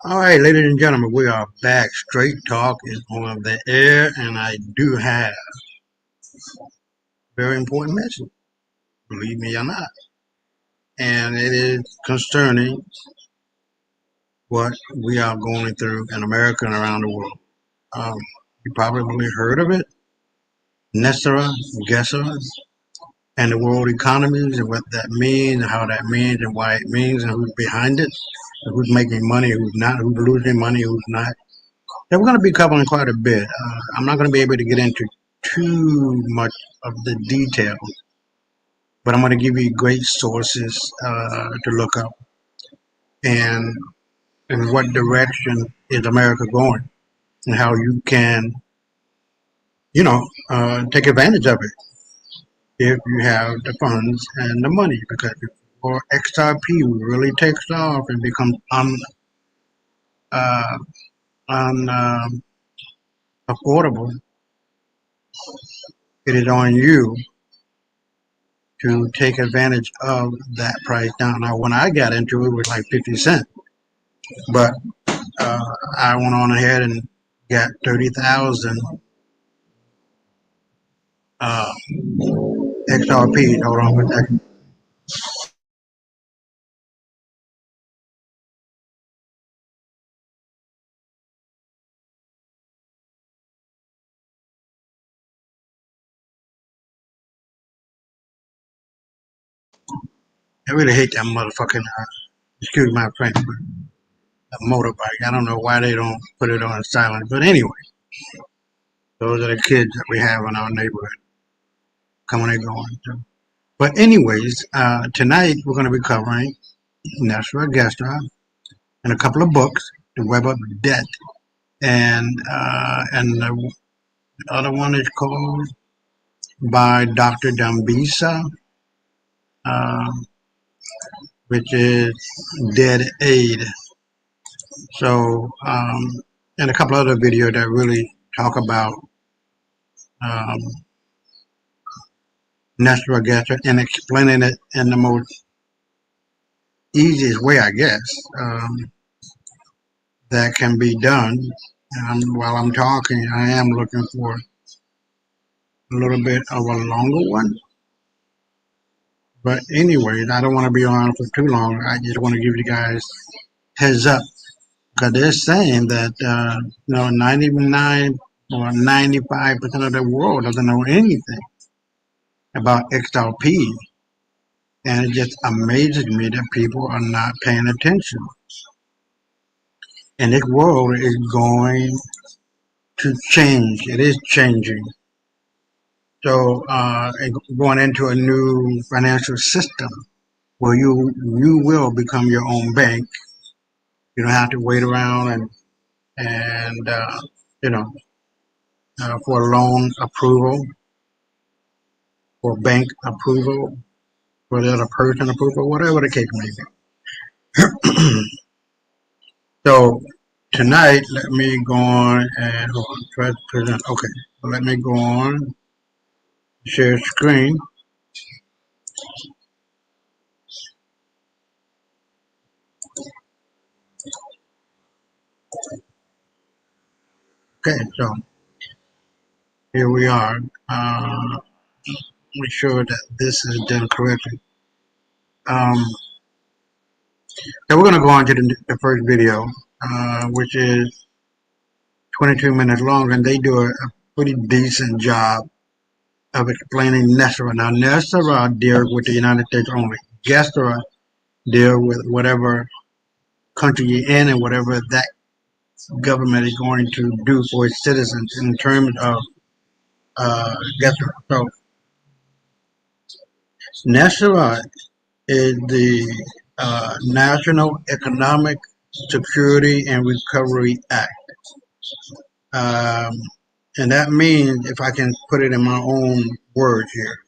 All right, ladies and gentlemen, we are back. Straight Talk is on the air, and I do have a very important message, believe me or not. And it is concerning what we are going through in America and around the world. Um, you probably heard of it, Nessera, Gessera, and the world economies and what that means, and how that means, and why it means, and who's behind it, and who's making money, who's not, who's losing money, who's not. Yeah, we're going to be covering quite a bit. I'm not going to be able to get into too much of the details, but I'm going to give you great sources to look up and in what direction is America going and how you can, take advantage of it if you have the funds and the money. Because before XRP really takes off and becomes uh, unaffordable, it is on you to take advantage of that price down. Now, when I got into it, it was like 50 cents, but uh, I went on ahead and got 30,000 uh, XRP. Hold on a second. I really hate that motherfucking, excuse my French, but a motorbike. I don't know why they don't put it on silent. But anyway, those are the kids that we have in our neighborhood coming and going. So. But anyways, tonight we're going to be covering Nessera Gestra and a couple of books, The Web of Debt, and the other one is called by Dr. Dambisa, uh, which is Dead Aid. So, and a couple other videos that really talk about um, natural gas and explaining it in the most easiest way, I guess, that can be done. And while I'm talking, I am looking for a little bit of a longer one. But anyways, I don't want to be on for too long. I just want to give you guys heads up because they're saying that 99 or 95% of the world doesn't know anything about XRP, and it just amazes me that people are not paying attention. And this world is going to change. It is changing. So going into a new financial system where you will become your own bank. You don't have to wait around and you know for loan approval, for bank approval, for the other person approval, whatever the case may be. So tonight, let me go on and try to present. Okay, so let me go on, share screen. Okay, so here we are. Make sure that this is done correctly. Um, so we're going to go on to the first video, which is 22 minutes long, and they do a pretty decent job of explaining Nessera. Now, Nessera deals with the United States only. Gestra deal with whatever country you're in and whatever that government is going to do for its citizens in terms of Gestra. So, Nessera is the National Economic Security and Recovery Act. Um, and that means, if I can put it in my own words here,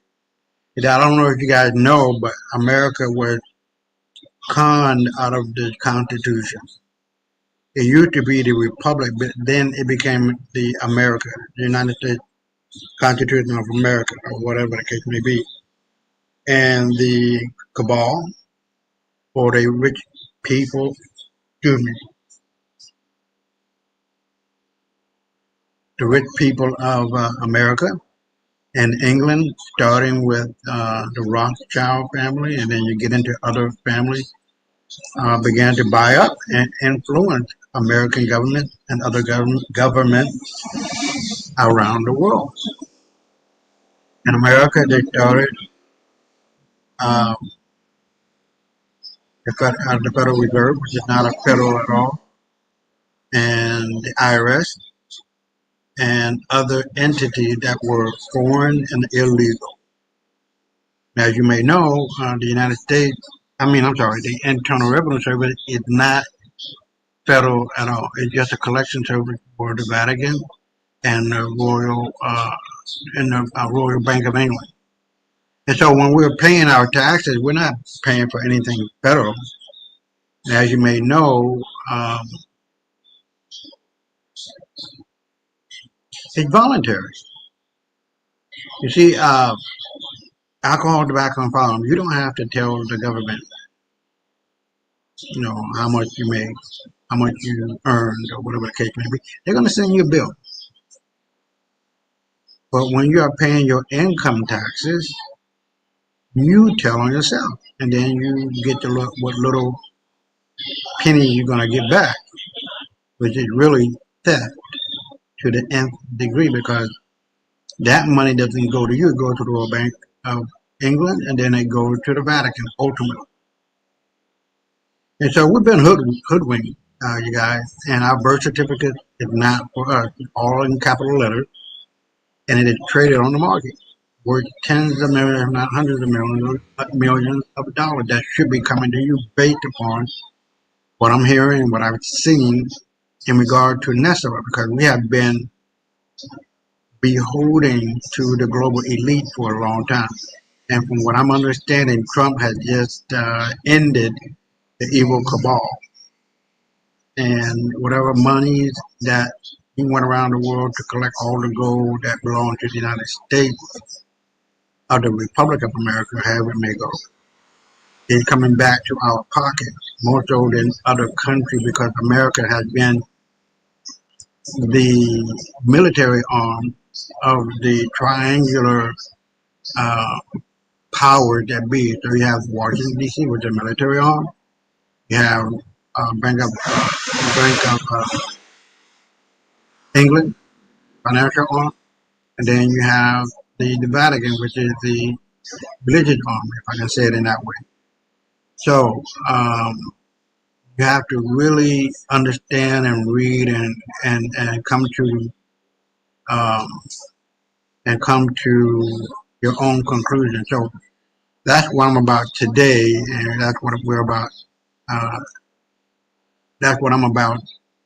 I don't know if you guys know, but America was conned out of the Constitution. It used to be the Republic, but then it became the America, the United States Constitution of America, or whatever the case may be. And the cabal, or the rich people, excuse me, the rich people of America and England, starting with the Rothschild family, and then you get into other families, began to buy up and influence American government and other governments around the world. In America, they started um, the Federal Reserve, which is not a federal at all, and the IRS, and other entities that were foreign and illegal. As you may know, the United States, I'm sorry, the Internal Revenue Service is not federal at all. It's just a collection service for the Vatican and the Royal Bank of England. And so when we're paying our taxes, we're not paying for anything federal. And as you may know, it's voluntary. You see, alcohol, tobacco, and firearms, you don't have to tell the government, how much you make, how much you earned, or whatever the case may be. They're going to send you a bill. But when you are paying your income taxes, you tell on yourself, and then you get to look what little penny you're going to get back, which is really theft to the nth degree, because that money doesn't go to you, it goes to the Royal Bank of England, and then it goes to the Vatican ultimately. And so we've been hoodwinked, you guys, and our birth certificate is not for us. It's all in capital letters, and it is traded on the market worth tens of millions, if not hundreds of millions of dollars that should be coming to you based upon what I'm hearing and what I've seen in regard to NESARA, because we have been beholden to the global elite for a long time. And from what I'm understanding, Trump has just ended the evil cabal. And whatever monies that he went around the world to collect all the gold that belonged to the United States of the Republic of America, however it may go, is coming back to our pockets more so than other countries, because America has been the military arm of the triangular power that be. So you have Washington D.C. with the military arm. You have Bank of England financial arm, and then you have the Vatican, which is the religious arm, if I can say it in that way. So you have to really understand and read and come to um, your own conclusion. So that's what I'm about today, and that's what we're about. Uh, that's what I'm about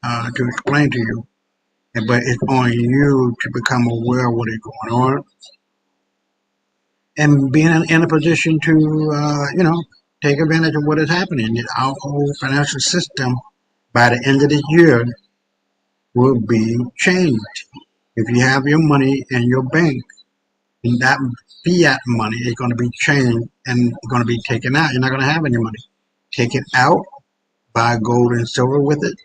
to explain to you. But it's on you to become aware of what is going on and being in a position to, take advantage of what is happening. Our whole financial system by the end of the year will be changed. If you have your money in your bank, and that fiat money is going to be changed and going to be taken out. You're not going to have any money. Take it out, buy gold and silver with it,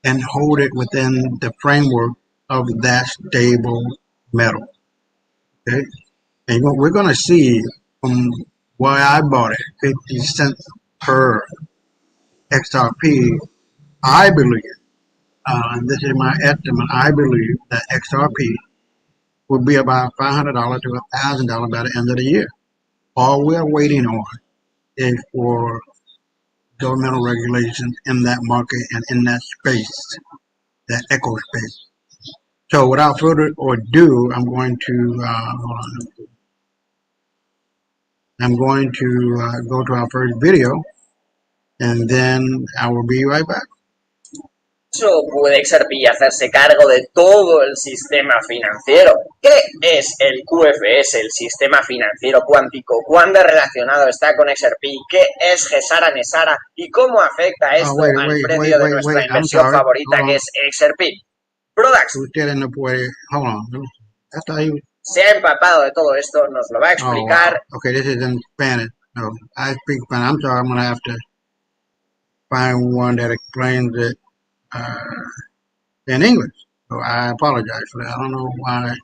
and hold it within the framework of that stable metal. Okay, and we're going to see from why I bought it, 50 cents per XRP. I believe, and this is my estimate, I believe that XRP will be about $500 to $1,000 by the end of the year. All we're waiting on is for governmental regulations in that market and in that space, that echo space. So without further ado, I'm going to go to our first video, and then I will be right back. ¿Puede XRP hacerse cargo de todo el sistema financiero? ¿Qué es el QFS, el sistema financiero cuántico? ¿Cuándo relacionado está con XRP? ¿Qué es GESARA NESARA? ¿Y cómo afecta esto al precio de nuestra inversión favorita, que es XRP? Products se ha empapado de todo esto, nos lo va a explicar. Okay, this is in Spanish. No, I speak Spanish. I'm sorry, I'm going to have to find one that explains it in English. So I apologize for that. I don't know why.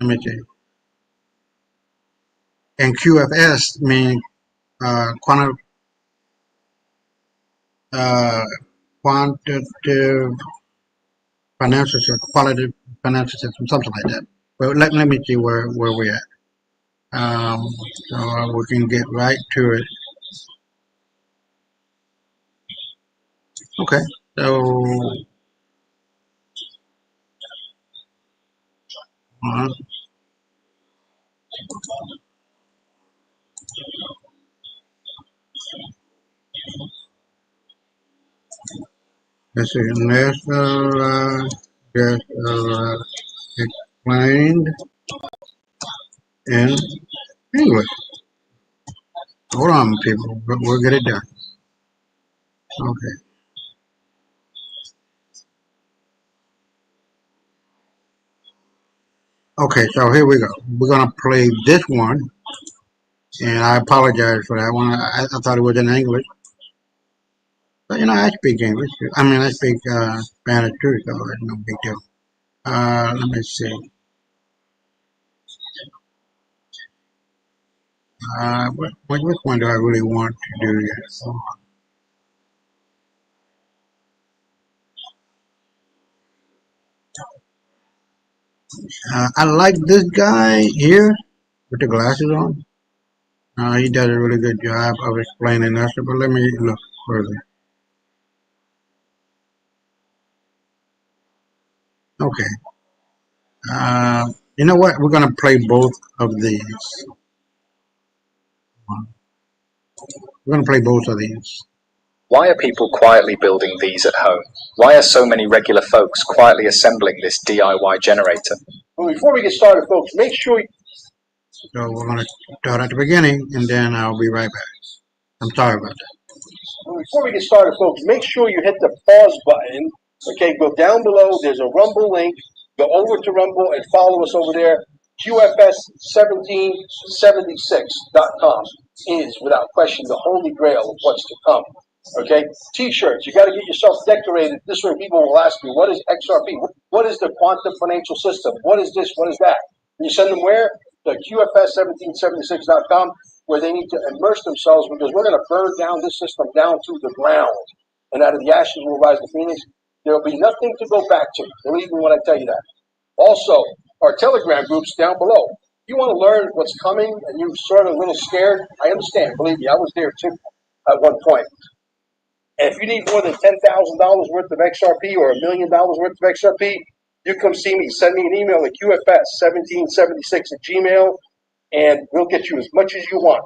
Let me see. And QFS means uh, quantitative financial system, qualitative financial system, something like that. But let me see where we're at. So we can get right to it. Okay. So uh, let's see. National just explained in English. Hold on, people. We'll get it done. Okay. Okay, so here we go. We're gonna play this one, and I apologize for that one. I thought it was in English, but I speak English. I mean, I speak Spanish too, so it's no big deal. Let me see. Which one do I really want to do here? I like this guy here with the glasses on. He does a really good job of explaining that, but let me look further. Okay. You know what? We're gonna play both of these. We're gonna play both of these. Why are people quietly building these at home? Why are so many regular folks quietly assembling this DIY generator? Well, before we get started, folks, make sure. So we're gonna start at the beginning, and then I'll be right back. I'm sorry about that. Well, before we get started, folks, make sure you hit the pause button. Okay, go down below. There's a Rumble link. Go over to Rumble and follow us over there. QFS1776.com is, without question, the holy grail of what's to come. Okay, T-shirts. You got to get yourself decorated. This way, people will ask you, "What is XRP? What is the quantum financial system? What is this? What is that?" And you send them where? The QFS1776.com, where they need to immerse themselves, because we're going to burn down this system down to the ground, and out of the ashes will rise the phoenix. There will be nothing to go back to. Believe me when I tell you that. Also, our Telegram groups down below. You want to learn what's coming and you're sort of a little scared? I understand. Believe me, I was there too at one point. And if you need more than $10,000 worth of XRP or $1 million worth of XRP, you come see me. Send me an email at QFS1776@gmail, and we'll get you as much as you want.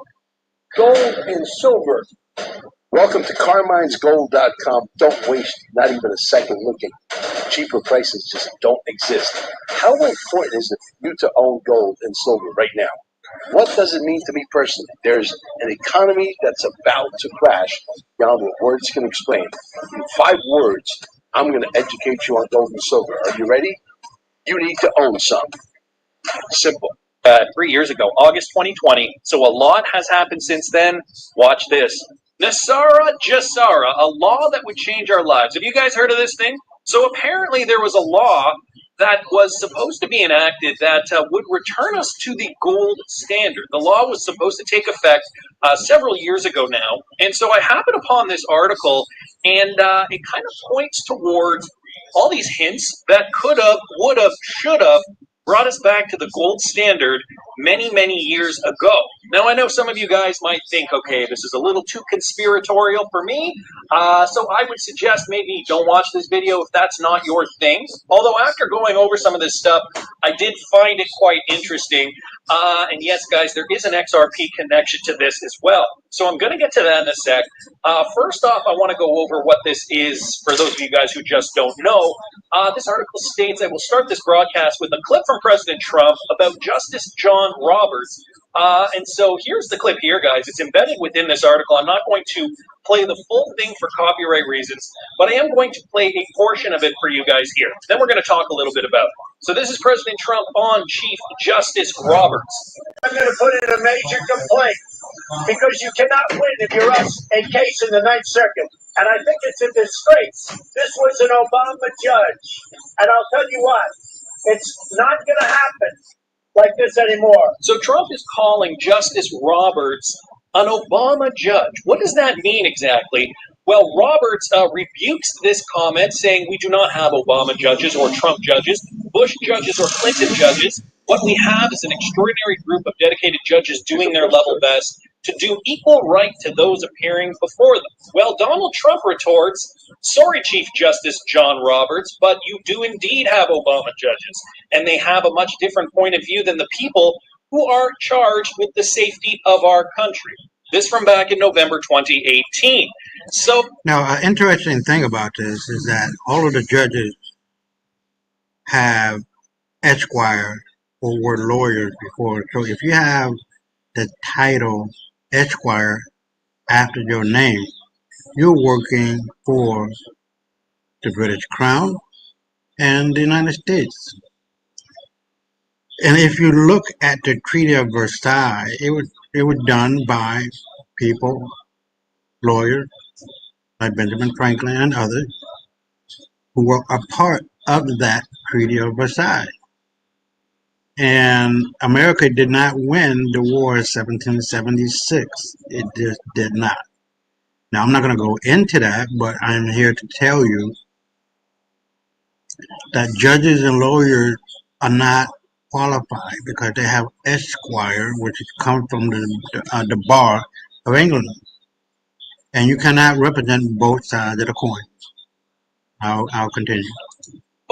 Gold and silver. Welcome to CarminesGold.com. Don't waste not even a second looking. Cheaper prices just don't exist. How important is it for you to own gold and silver right now? What does it mean to me personally? There's an economy that's about to crash beyond what words can explain. In 5 words, I'm going to educate you on gold and silver. Are you ready? You need to own some. Simple. 3 years ago, August 2020. So a lot has happened since then. Watch this. NESARA GESARA, a law that would change our lives. Have you guys heard of this thing? So apparently there was a law that was supposed to be enacted that would return us to the gold standard. The law was supposed to take effect several years ago now. And so I happened upon this article, and it kind of points towards all these hints that could have, would have, should have brought us back to the gold standard many, many years ago. Now, I know some of you guys might think, okay, this is a little too conspiratorial for me, so I would suggest maybe don't watch this video if that's not your thing. Although after going over some of this stuff, I did find it quite interesting. And yes, guys, there is an XRP connection to this as well. So I'm going to get to that in a sec. First off, I want to go over what this is for those of you guys who just don't know. This article states, I will start this broadcast with a clip from President Trump about Justice John Roberts. And so here's the clip here, guys. It's embedded within this article. I'm not going to play the full thing for copyright reasons, but I am going to play a portion of it for you guys here. Then we're going to talk a little bit about it. So this is President Trump on Chief Justice Roberts. I'm going to put in a major complaint, because you cannot win if you're us a case in the Ninth Circuit. And I think it's a disgrace. This was an Obama judge. And I'll tell you what, it's not going to happen like this anymore. So Trump is calling Justice Roberts an Obama judge. What does that mean exactly? Well, Roberts rebukes this comment, saying we do not have Obama judges or Trump judges, Bush judges or Clinton judges. What we have is an extraordinary group of dedicated judges doing their level best to do equal right to those appearing before them. Well, Donald Trump retorts, sorry, Chief Justice John Roberts, but you do indeed have Obama judges, and they have a much different point of view than the people who are charged with the safety of our country. This from back in November 2018. So Now, an interesting thing about this is that all of the judges have Esquire or were lawyers before. So if you have the title Esquire after your name, you're working for the British Crown and the United States. And if you look at the Treaty of Versailles, it was done by people, lawyers like Benjamin Franklin and others, who were a part of that Treaty of Versailles. And America did not win the war in 1776. It just did not. Now, I'm not going to go into that, but I'm here to tell you that judges and lawyers are not qualified because they have Esquire, which comes from the bar of England. And you cannot represent both sides of the coin. I'll continue.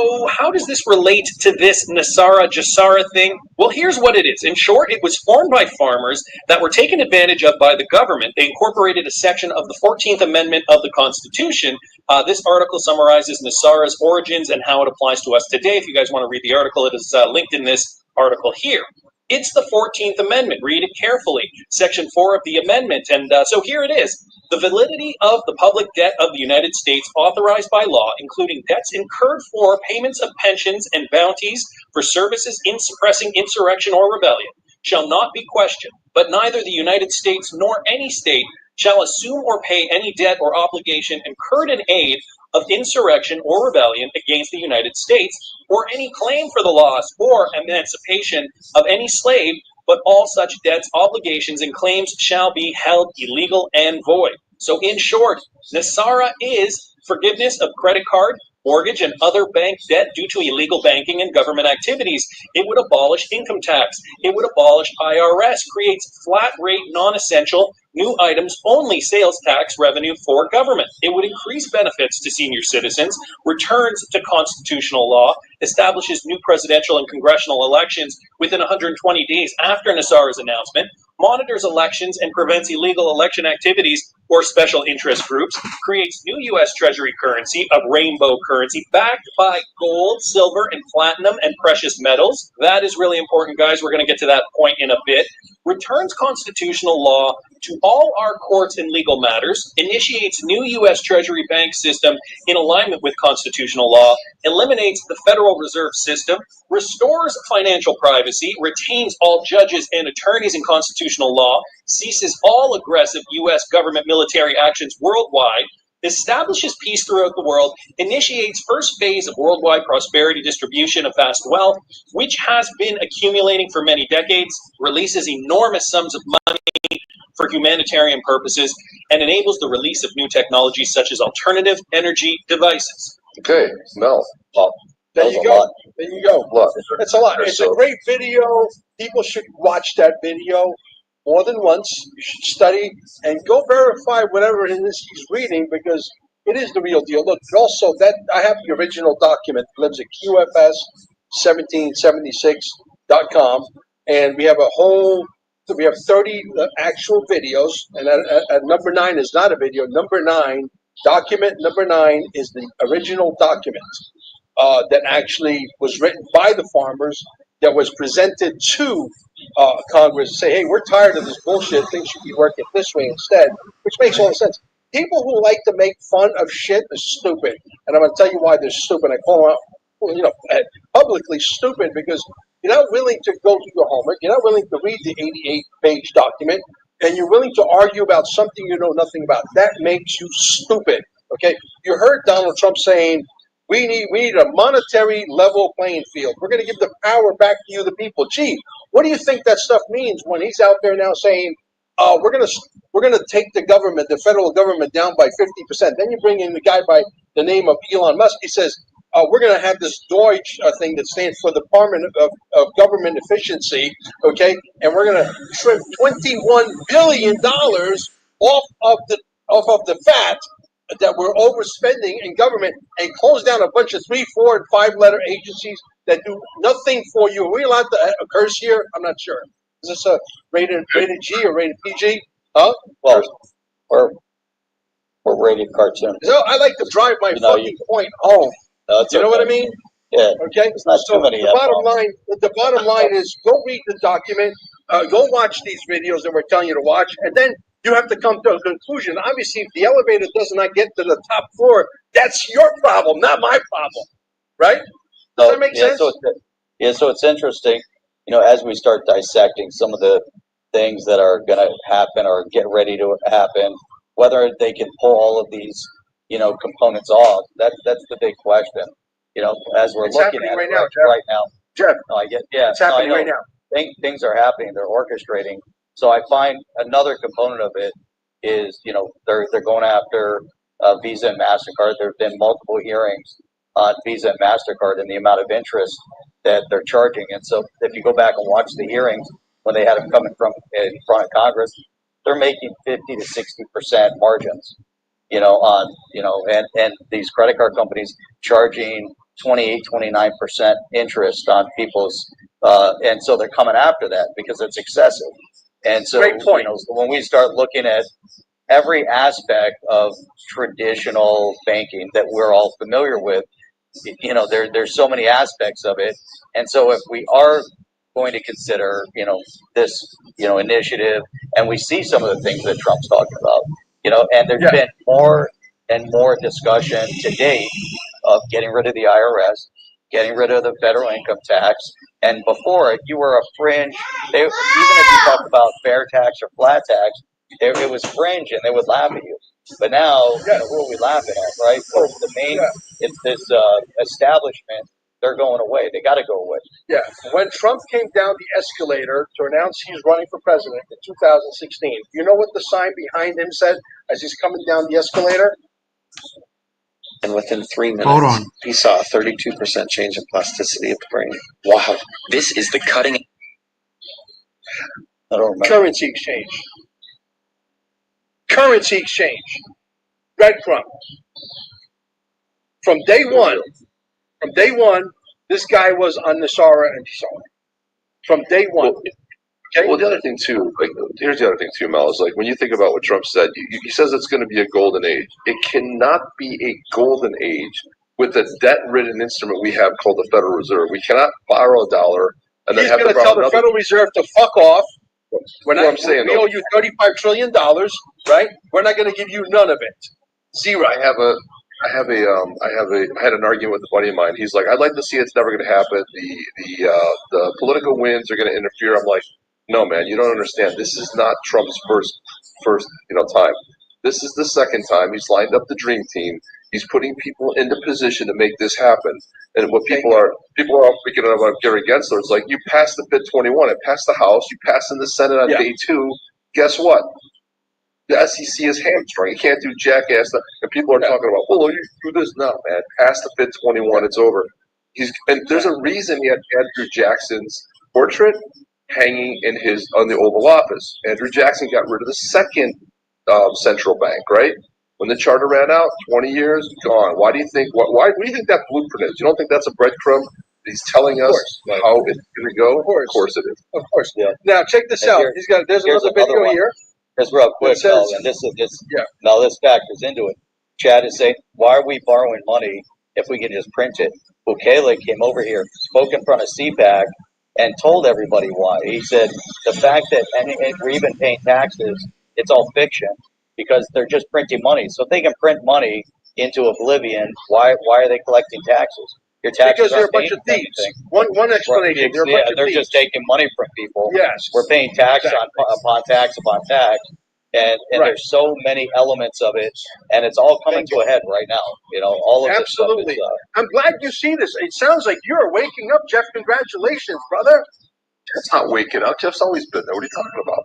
oh, how does this relate to this Nasara Jassara thing? Well, here's what it is. In short, it was formed by farmers that were taken advantage of by the government. They incorporated a section of the 14th Amendment of the Constitution. This article summarizes Nasara's origins and how it applies to us today. If you guys want to read the article, it is linked in this article here. It's the 14th Amendment. Read it carefully. Section 4 of the amendment. And so here it is. The validity of the public debt of the United States authorized by law, including debts incurred for payments of pensions and bounties for services in suppressing insurrection or rebellion, shall not be questioned, but neither the United States nor any state shall assume or pay any debt or obligation incurred in aid of insurrection or rebellion against the United States, or any claim for the loss or emancipation of any slave, but all such debts, obligations, and claims shall be held illegal and void. So in short, Nasara is forgiveness of credit card, mortgage, and other bank debt due to illegal banking and government activities. It would abolish income tax. It would abolish IRS, creates flat rate, non-essential, new items, only sales tax revenue for government. It would increase benefits to senior citizens, returns to constitutional law, establishes new presidential and congressional elections within 120 days after Nasara's announcement, monitors elections and prevents illegal election activities or special interest groups, creates new U.S. Treasury currency, a rainbow currency backed by gold, silver, and platinum and precious metals. That is really important, guys. We're going to get to that point in a bit. Returns constitutional law to all our courts in legal matters, initiates new U.S. Treasury bank system in alignment with constitutional law, eliminates the Federal Reserve System, restores financial privacy, retains all judges and attorneys in constitutional law, ceases all aggressive U.S. government military actions worldwide, establishes peace throughout the world, initiates first phase of worldwide prosperity distribution of vast wealth, which has been accumulating for many decades, releases enormous sums of money for humanitarian purposes, and enables the release of new technologies such as alternative energy devices. Okay, Mel. There you go. There you go. Look, it's a lot. It's a great video. People should watch that video more than once. You should study and go verify whatever it is he's reading, because it is the real deal. Look, also that I have the original document. It lives at QFS1776.com, and we have we have 30 actual videos, and number 9 is not a video. Document number 9 is the original document that actually was written by the farmers, that was presented to Congress, say, hey, we're tired of this bullshit. Things should be working this way instead, which makes all the sense. People who like to make fun of shit are stupid, and I'm going to tell you why they're stupid. I call them out, publicly stupid, because you're not willing to go do your homework. You're not willing to read the 88-page document, and you're willing to argue about something you know nothing about. That makes you stupid. Okay, you heard Donald Trump saying we need a monetary level playing field. We're going to give the power back to you, the people. Gee, what do you think that stuff means when he's out there now saying, we're gonna take the government, the federal government, down by 50%. Then you bring in the guy by the name of Elon Musk. He says, we're going to have this Deutsch thing that stands for the Department of Government Efficiency, okay? And we're going to trim $21 billion off of the fat that we're overspending in government and close down a bunch of 3, 4, and 5-letter agencies that do nothing for you. Are we allowed to curse here? I'm not sure. Is this a rated G or rated PG? Huh? Well, we're rated cartoon. So I like to drive my fucking point home. No, you know what I mean? Yeah. Okay. It's not so too many the bottom line is go read the document, go watch these videos that we're telling you to watch, and then you have to come to a conclusion. Obviously, if the elevator does not get to the top floor, that's your problem, not my problem. Right? Does that make sense? So it's interesting, as we start dissecting some of the things that are going to happen or get ready to happen, whether they can pull all of these, components off, that's the big question. As we're looking at it right now. Jeff, no, I get, yeah, it's happening right now. Things are happening. They're orchestrating. So I find another component of it is, they're going after Visa and MasterCard. There have been multiple hearings on Visa and MasterCard and the amount of interest that they're charging. And so if you go back and watch the hearings when they had them coming from in front of Congress, they're making 50 to 60% margins, and these credit card companies charging 28, 29% interest on people's, and so they're coming after that because it's excessive. And so, Great point. When we start looking at every aspect of traditional banking that we're all familiar with, there's so many aspects of it. And so if we are going to consider, this, initiative, and we see some of the things that Trump's talking about, and there's been more and more discussion to date of getting rid of the IRS, getting rid of the federal income tax. And before it, you were a fringe. Even if you talk about fair tax or flat tax, it was fringe and they would laugh at you. But now, who are we laughing at, right? It's this establishment. They're going away. They got to go away. Yeah. When Trump came down the escalator to announce he's running for president in 2016, you know what the sign behind him said as he's coming down the escalator? And within 3 minutes, Hold on. he saw a 32% change in plasticity of the brain. Wow. This is the cutting. I don't remember. Currency exchange. Currency exchange. Breadcrumb. From day one, this guy was on Nasara and Tisara. From day one. Okay. Well, the other thing too, here's the other thing too, Mel, is when you think about what Trump said, he says it's going to be a golden age. It cannot be a golden age with the debt-ridden instrument we have called the Federal Reserve. We cannot borrow a dollar and then He's have going to tell the Federal Reserve to fuck off. We owe you $35 trillion, right? We're not going to give you none of it. Zero. I had an argument with a buddy of mine. He's like, I'd like to see it's never going to happen. The political winds are going to interfere. I'm like, no, man, you don't understand. This is not Trump's first time. This is the second time. He's lined up the dream team. He's putting people into position to make this happen. And what people are all freaking out about Gary Gensler. It's like, you passed the FIT 21. It passed the House. You passed in the Senate on day 2. Guess what? The SEC is hamstrung. You can't do jackass stuff. And people are talking about, well, you do this. No, man. Pass the FIT 21. It's over. And there's a reason he had Andrew Jackson's portrait hanging on the Oval Office. Andrew Jackson got rid of the second central bank, right? When the charter ran out, 20 years, gone. Why do you think that blueprint is? You don't think that's a breadcrumb? He's telling us how it's going to go? Of course it is. Of course. Yeah. Now, check this out. There's another video here. Just real quick, and this factors into it. Chad is saying, why are we borrowing money if we can just print it? Bukele came over here, spoke in front of CPAC, and told everybody why. He said the fact that and we're even paying taxes, it's all fiction because they're just printing money. So if they can print money into oblivion, why are they collecting taxes? Your taxes because they're a bunch of thieves. One explanation. They're just taking money from people. Yes. We're paying tax upon tax upon tax. And Right. there's so many elements of it, and it's all coming to a head right now. All of Absolutely. this stuff I'm glad you see this. It sounds like you're waking up, Jeff. Congratulations, brother. Jeff's not waking up. Jeff's always been there. What are you talking about?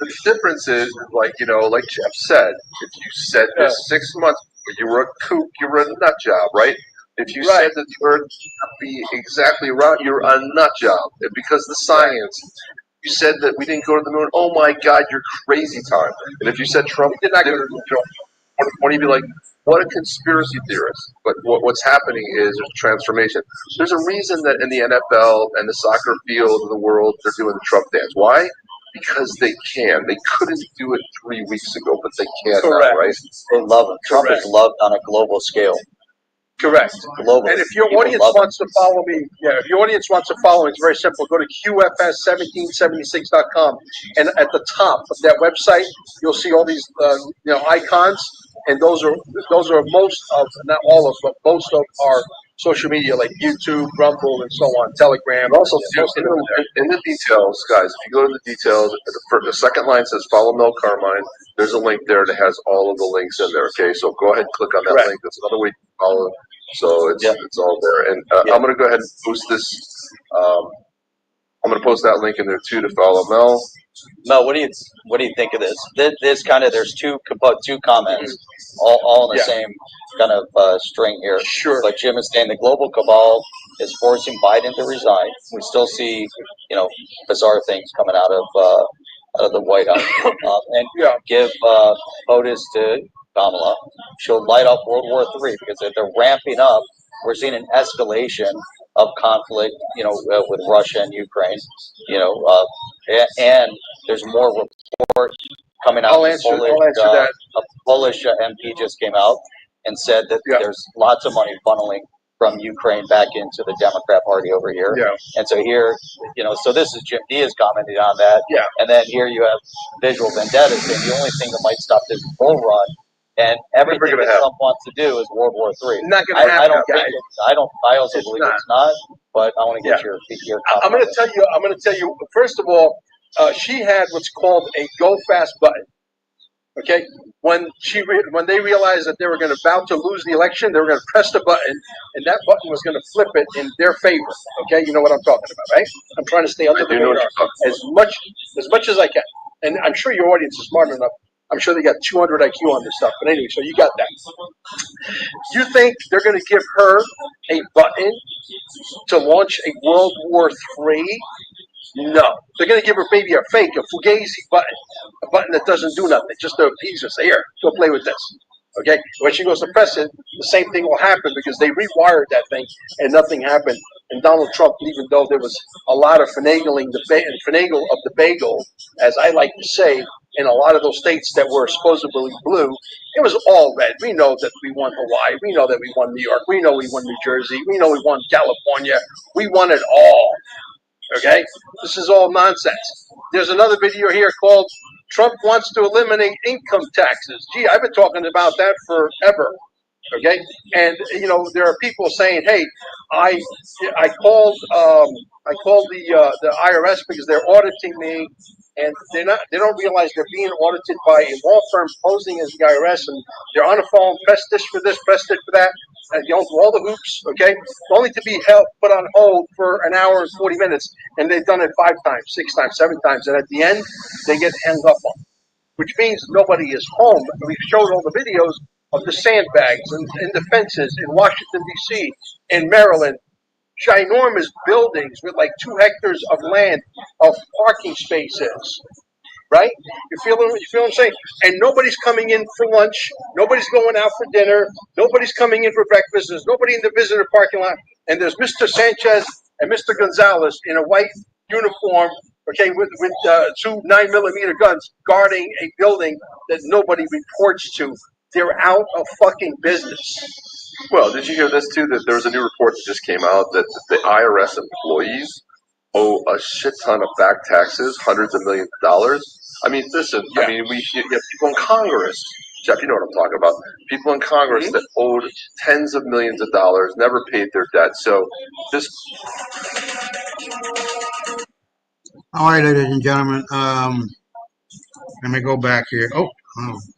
The difference is, like Jeff said, if you said this 6 months ago, you were a kook, you were a nut job, right? If you said that you were be exactly right, you're a nut job. Because the science, you said that we didn't go to the moon. Oh my God, you're crazy time. And if you said Trump did not go to the moon, what do you be like? What a conspiracy theorist. But what's happening is there's a transformation. There's a reason that in the NFL and the soccer field of the world, they're doing the Trump dance. Why? Because they can. They couldn't do it 3 weeks ago, but they can now, right? they love it. Trump is loved on a global scale. Correct. Globally. And if your People audience love wants to follow me, if your audience wants to follow me, it's very simple. Go to QFS1776.com, and at the top of that website, you'll see all these icons, and those are most of, not all of, but most of our social media, like YouTube, Rumble, and so on, Telegram. And also, in the details, guys, if you go to the details, the second line says follow Mel Carmine. There's a link there that has all of the links in there. Okay, so go ahead and click on that link. That's another way to follow. So it's all there. And I'm going to go ahead and post this. I'm going to post that link in there too to follow Mel. Mel, what do you think of this? This kind of, there's two comments, all in the same kind of string here. Sure. But Jim is saying the global cabal is forcing Biden to resign. We still see, bizarre things coming out of the White House, and give POTUS to Kamala. She'll light up World War III because they're ramping up. We're seeing an escalation of conflict, with Russia and Ukraine, and there's more report coming out. I'll answer that. A Polish MP just came out and said that there's lots of money funneling from Ukraine back into the Democrat Party over here. Yeah. And so here, so this is Jim Diaz commenting on that. Yeah. And then here you have Visual Vendetta saying the only thing that might stop this bull run and everything that Trump wants to do is World War III. Not going to happen, I don't guys. think I also believe it's not, but I want to get your I'm going to tell you. First of all, she had what's called a go fast button. Okay, when they realized that they were about to lose the election, they were going to press the button, and that button was going to flip it in their favor. Okay, you know what I'm talking about, right? I'm trying to stay under the radar as much as I can, and I'm sure your audience is smart enough. I'm sure they got 200 IQ on this stuff, but anyway, so you got that. You think they're going to give her a button to launch a World War III? No. They're going to give her maybe a Fugazi button, a button that doesn't do nothing, just to appease her. Say, here, go play with this. Okay? When she goes to press it, the same thing will happen because they rewired that thing and nothing happened. And Donald Trump, even though there was a lot of finagle of the bagel, as I like to say, in a lot of those states that were supposedly blue, it was all red. We know that we won Hawaii. We know that we won New York. We know we won New Jersey. We know we won California. We won it all. Okay? This is all nonsense. There's another video here called Trump Wants to Eliminate Income Taxes. Gee, I've been talking about that forever. Okay? And, there are people saying, hey, I called the IRS because they're auditing me, and they don't realize they're being audited by a law firm posing as the IRS, and they're on the phone, press this for this, press it for that, and through all the hoops, okay, only to be put on hold for an hour and 40 minutes, and they've done it 5 times, 6 times, 7 times, and at the end, they get hung up on, which means nobody is home. We've showed all the videos of the sandbags and the fences in Washington, D.C., in Maryland, ginormous buildings with like 2 hectares of land of parking spaces, right? You feel what I'm saying? And nobody's coming in for lunch. Nobody's going out for dinner. Nobody's coming in for breakfast. There's nobody in the visitor parking lot. And there's Mr. Sanchez and Mr. Gonzalez in a white uniform, okay, with 2 9mm guns guarding a building that nobody reports to. They're out of fucking business. Well, did you hear this too? That there was a new report that just came out that the IRS employees owe a shit ton of back taxes, hundreds of millions of dollars. I mean, listen. Yeah. I mean, you have people in Congress. Jeff, you know what I'm talking about. People in Congress that owed tens of millions of dollars, never paid their debt. So this. All right, ladies and gentlemen. Let me go back here. Oh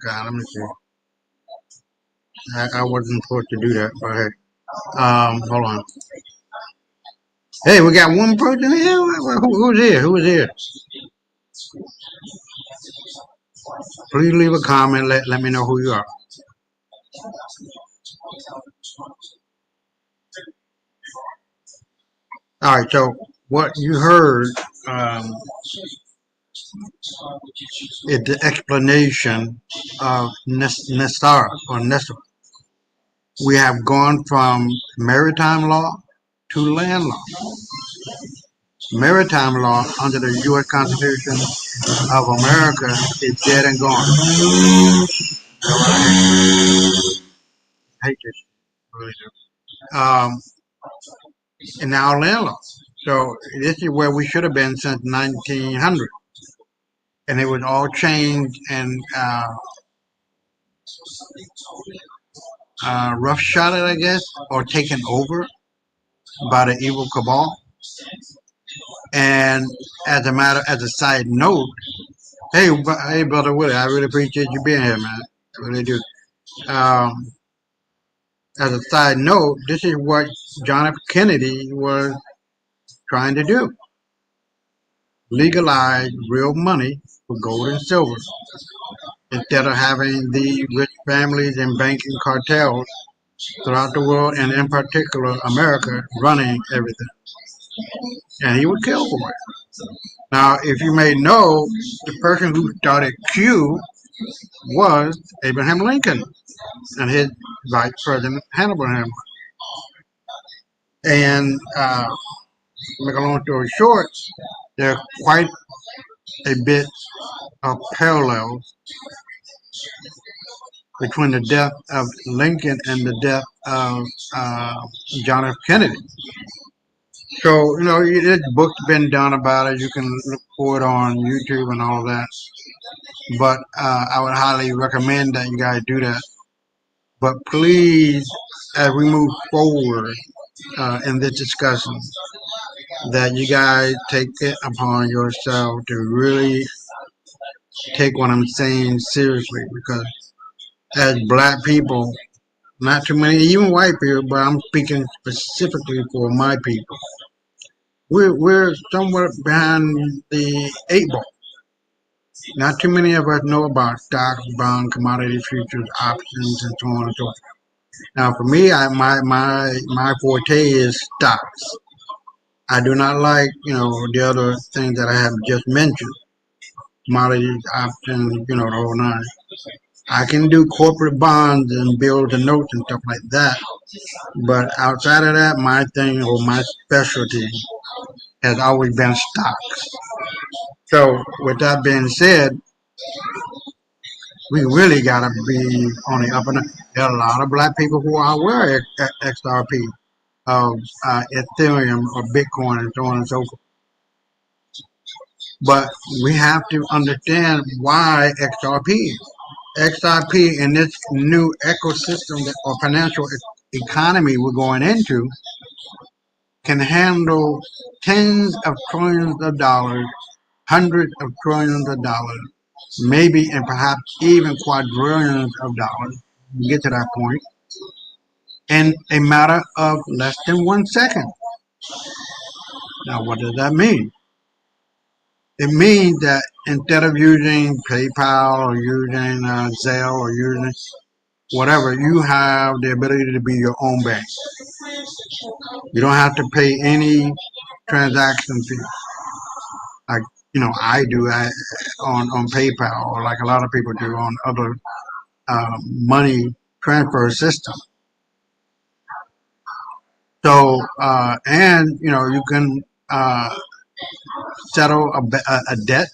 God, let me see. I wasn't supposed to do that, but hey. Hold on. Hey, we got one person here. Who's here? Who's here? Please leave a comment. Let me know who you are. All right. So what you heard is the explanation of Nesara or Nestor. We have gone from maritime law to land law. Maritime law under the U.S. Constitution of America is dead and gone. I hate this, really do. And now land law. So this is where we should have been since 1900, and it was all changed and roughshod, I guess, or taken over by the evil cabal. And as a side note, hey, brother Willie, I really appreciate you being here, man. I really do. As a side note, this is what John F. Kennedy was trying to do: legalize real money for gold and silver instead of having the rich families and banking cartels throughout the world, and in particular America, running everything. And he would kill for it. Now, if you may know, the person who started Q was Abraham Lincoln and his vice president Hannibal Hamilton. And to make a long story short, there are quite a bit of parallels between the death of Lincoln and the death of John F. Kennedy. So, this book's been done about it. You can look for it on YouTube and all of that. But I would highly recommend that you guys do that. But please, as we move forward in this discussion, that you guys take it upon yourself to really take what I'm saying seriously, because as black people, not too many, even white people, but I'm speaking specifically for my people, we're somewhat behind the 8 ball. Not too many of us know about stocks, bonds, commodity futures, options, and so on and so forth. Now, for me, my forte is stocks. I do not like, the other things that I have just mentioned, commodities, options, the whole nine. I can do corporate bonds and bills and notes and stuff like that. But outside of that, my thing or my specialty has always been stocks. So with that being said, we really got to be on the up and up. There are a lot of black people who are aware of XRP, of Ethereum or Bitcoin and so on and so forth. But we have to understand why XRP. XRP in this new ecosystem or financial economy we're going into can handle tens of trillions of dollars, hundreds of trillions of dollars, maybe and perhaps even quadrillions of dollars, we get to that point, in a matter of less than 1 second. Now, what does that mean? It means that instead of using PayPal or using Zelle or using whatever, you have the ability to be your own bank. You don't have to pay any transaction fee, like I do on PayPal, or like a lot of people do on other money transfer systems. So and you can settle a debt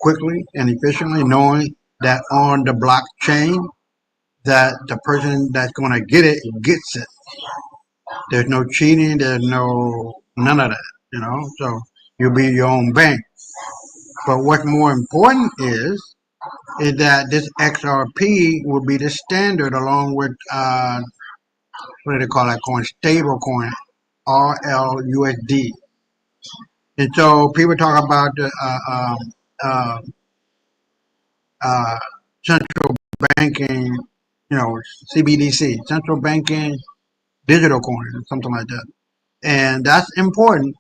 quickly and efficiently, knowing that on the blockchain that the person that's going to get it gets it. There's no cheating. There's none of that. So you'll be your own bank. But what's more important is that this XRP will be the standard, along with what do they call that coin? Stable coin, RLUSD. And so people talk about central banking, CBDC, central banking digital coin, or something like that. And that's important.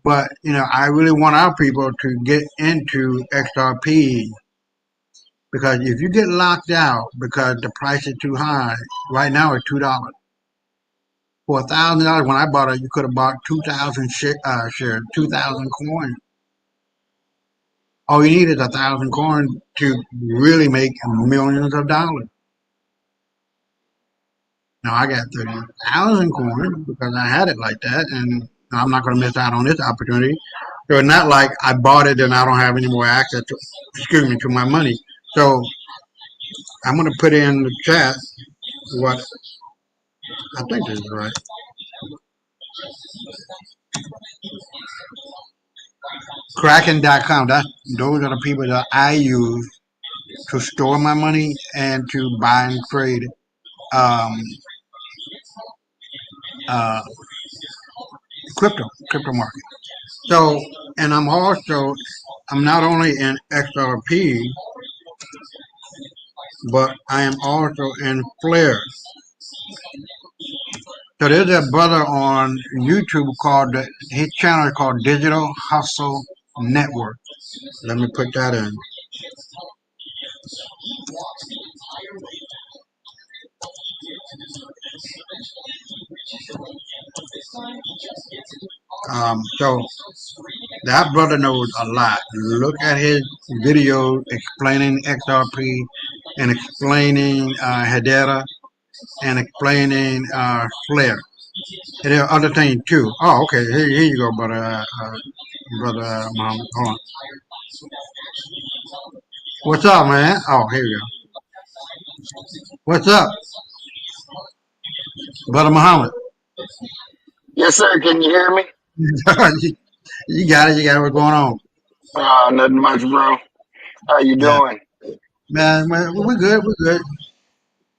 But I really want our people to get into XRP because if you get locked out because the price is too high, right now it's $2. For $1,000, when I bought it, you could have bought 2,000 shares, 2,000 coins. All you need is 1,000 coins to really make millions of dollars. Now I got 30,000 coins because I had it like that, and I'm not going to miss out on this opportunity. So it's not like I bought it and I don't have any more access to my money. So I'm going to put in the chat what I think this is right. Kraken.com. Those are the people that I use to store my money and to buy and trade crypto market. So, and I'm not only in XRP, but I am also in Flare. So there's a brother on YouTube his channel is called Digital Hustle Network. Let me put that in. So that brother knows a lot. Look at his video explaining XRP and explaining Hedera and explaining Flare. And there are other things too. Oh, okay. Here you go, brother Muhammad. Hold on. What's up, man? Oh, here you go. What's up, brother Muhammad? Yes, sir. Can you hear me? You got it. You got it. What's going on? Nothing much, bro. How you Yeah, doing? man. We're good. We're good.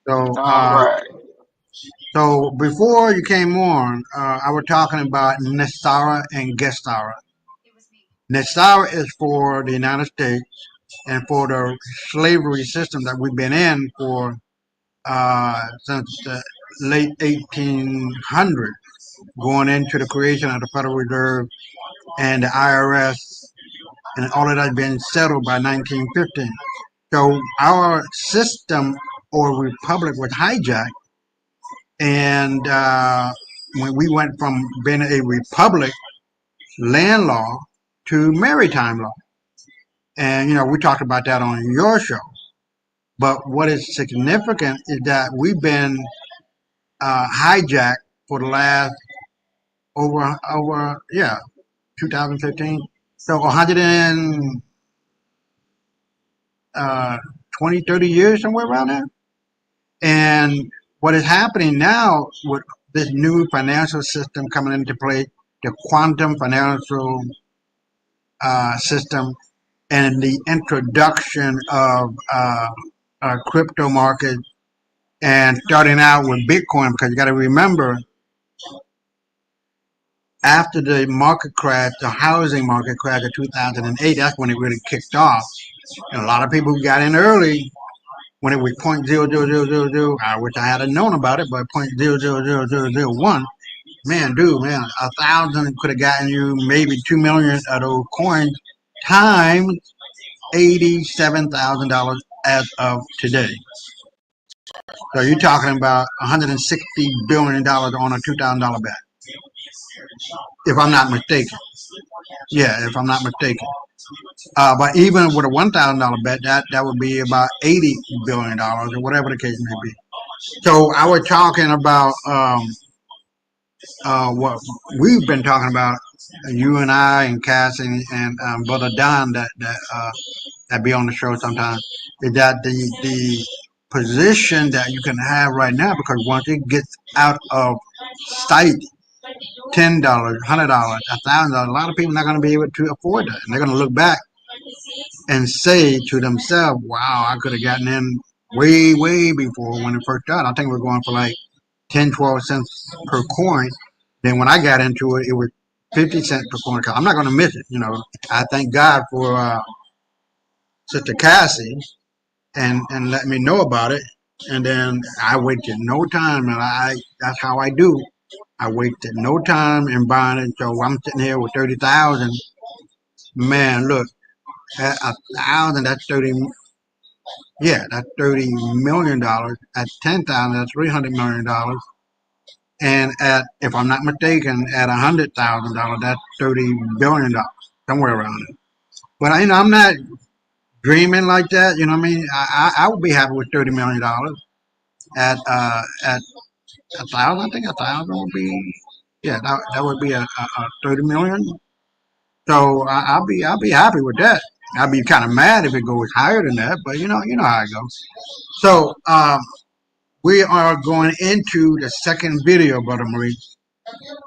So, All right. so before you came on, I was talking about NESARA and GESARA. NESARA is for the United States and for the slavery system that we've been in for since the late 1800s, going into the creation of the Federal Reserve and the IRS, and all of that been settled by 1915. So our system or republic was hijacked, and when we went from being a republic, land law, to maritime law. And we talked about that on your show. But what is significant is that we've been hijacked for the last over 2015. So 120, 30 years, somewhere around there. And what is happening now with this new financial system coming into play, the quantum financial system, and the introduction of crypto market, and starting out with Bitcoin, because you got to remember, after the market crash, the housing market crash of 2008, that's when it really kicked off. And a lot of people got in early when it was 0.00000. I wish I had known about it, but 0.00001. Man, 1,000 could have gotten you maybe 2 million of those coins times $87,000 as of today. So you're talking about $160 billion on a $2,000 bet, if I'm not mistaken. Yeah, if I'm not mistaken. But even with a $1,000 bet, that would be about $80 billion or whatever the case may be. So I was talking about what we've been talking about, you and I and Cassie and Brother Don that be on the show sometimes, is that the position that you can have right now, because once it gets out of sight, $10, $100, $1,000, a lot of people are not going to be able to afford that. And they're going to look back and say to themselves, wow, I could have gotten in way, way before when it first started. I think we're going for like 10, 12 cents per coin. Then when I got into it, it was 50 cents per coin. I'm not going to miss it. I thank God for Sister Cassie, and let me know about it. And then I wasted no time, and that's how I do. I wasted no time in buying it. So I'm sitting here with 30,000. Man, look, at 1,000, that's 30. Yeah, that's $30 million. At 10,000, that's $300 million. And at, if I'm not mistaken, at $100,000, that's $30 billion, somewhere around it. But I'm not dreaming like that. You know what I mean? I would be happy with $30 million. At 1,000, I think 1,000 would be, yeah, that would be a 30 million. So I'll be happy with that. I'll be kind of mad if it goes higher than that, but you know how it goes. So we are going into the second video, Brother Maurice,